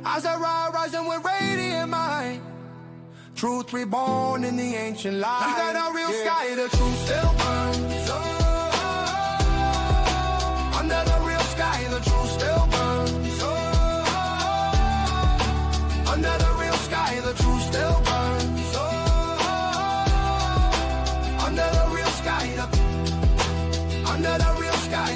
Speaker 1: As I rising with radiant mind, truth reborn in the ancient light. Under the real sky, the truth still burns. Under the real sky, the truth still burns. Under the real sky, the truth still burns. Under the real sky, under the real sky,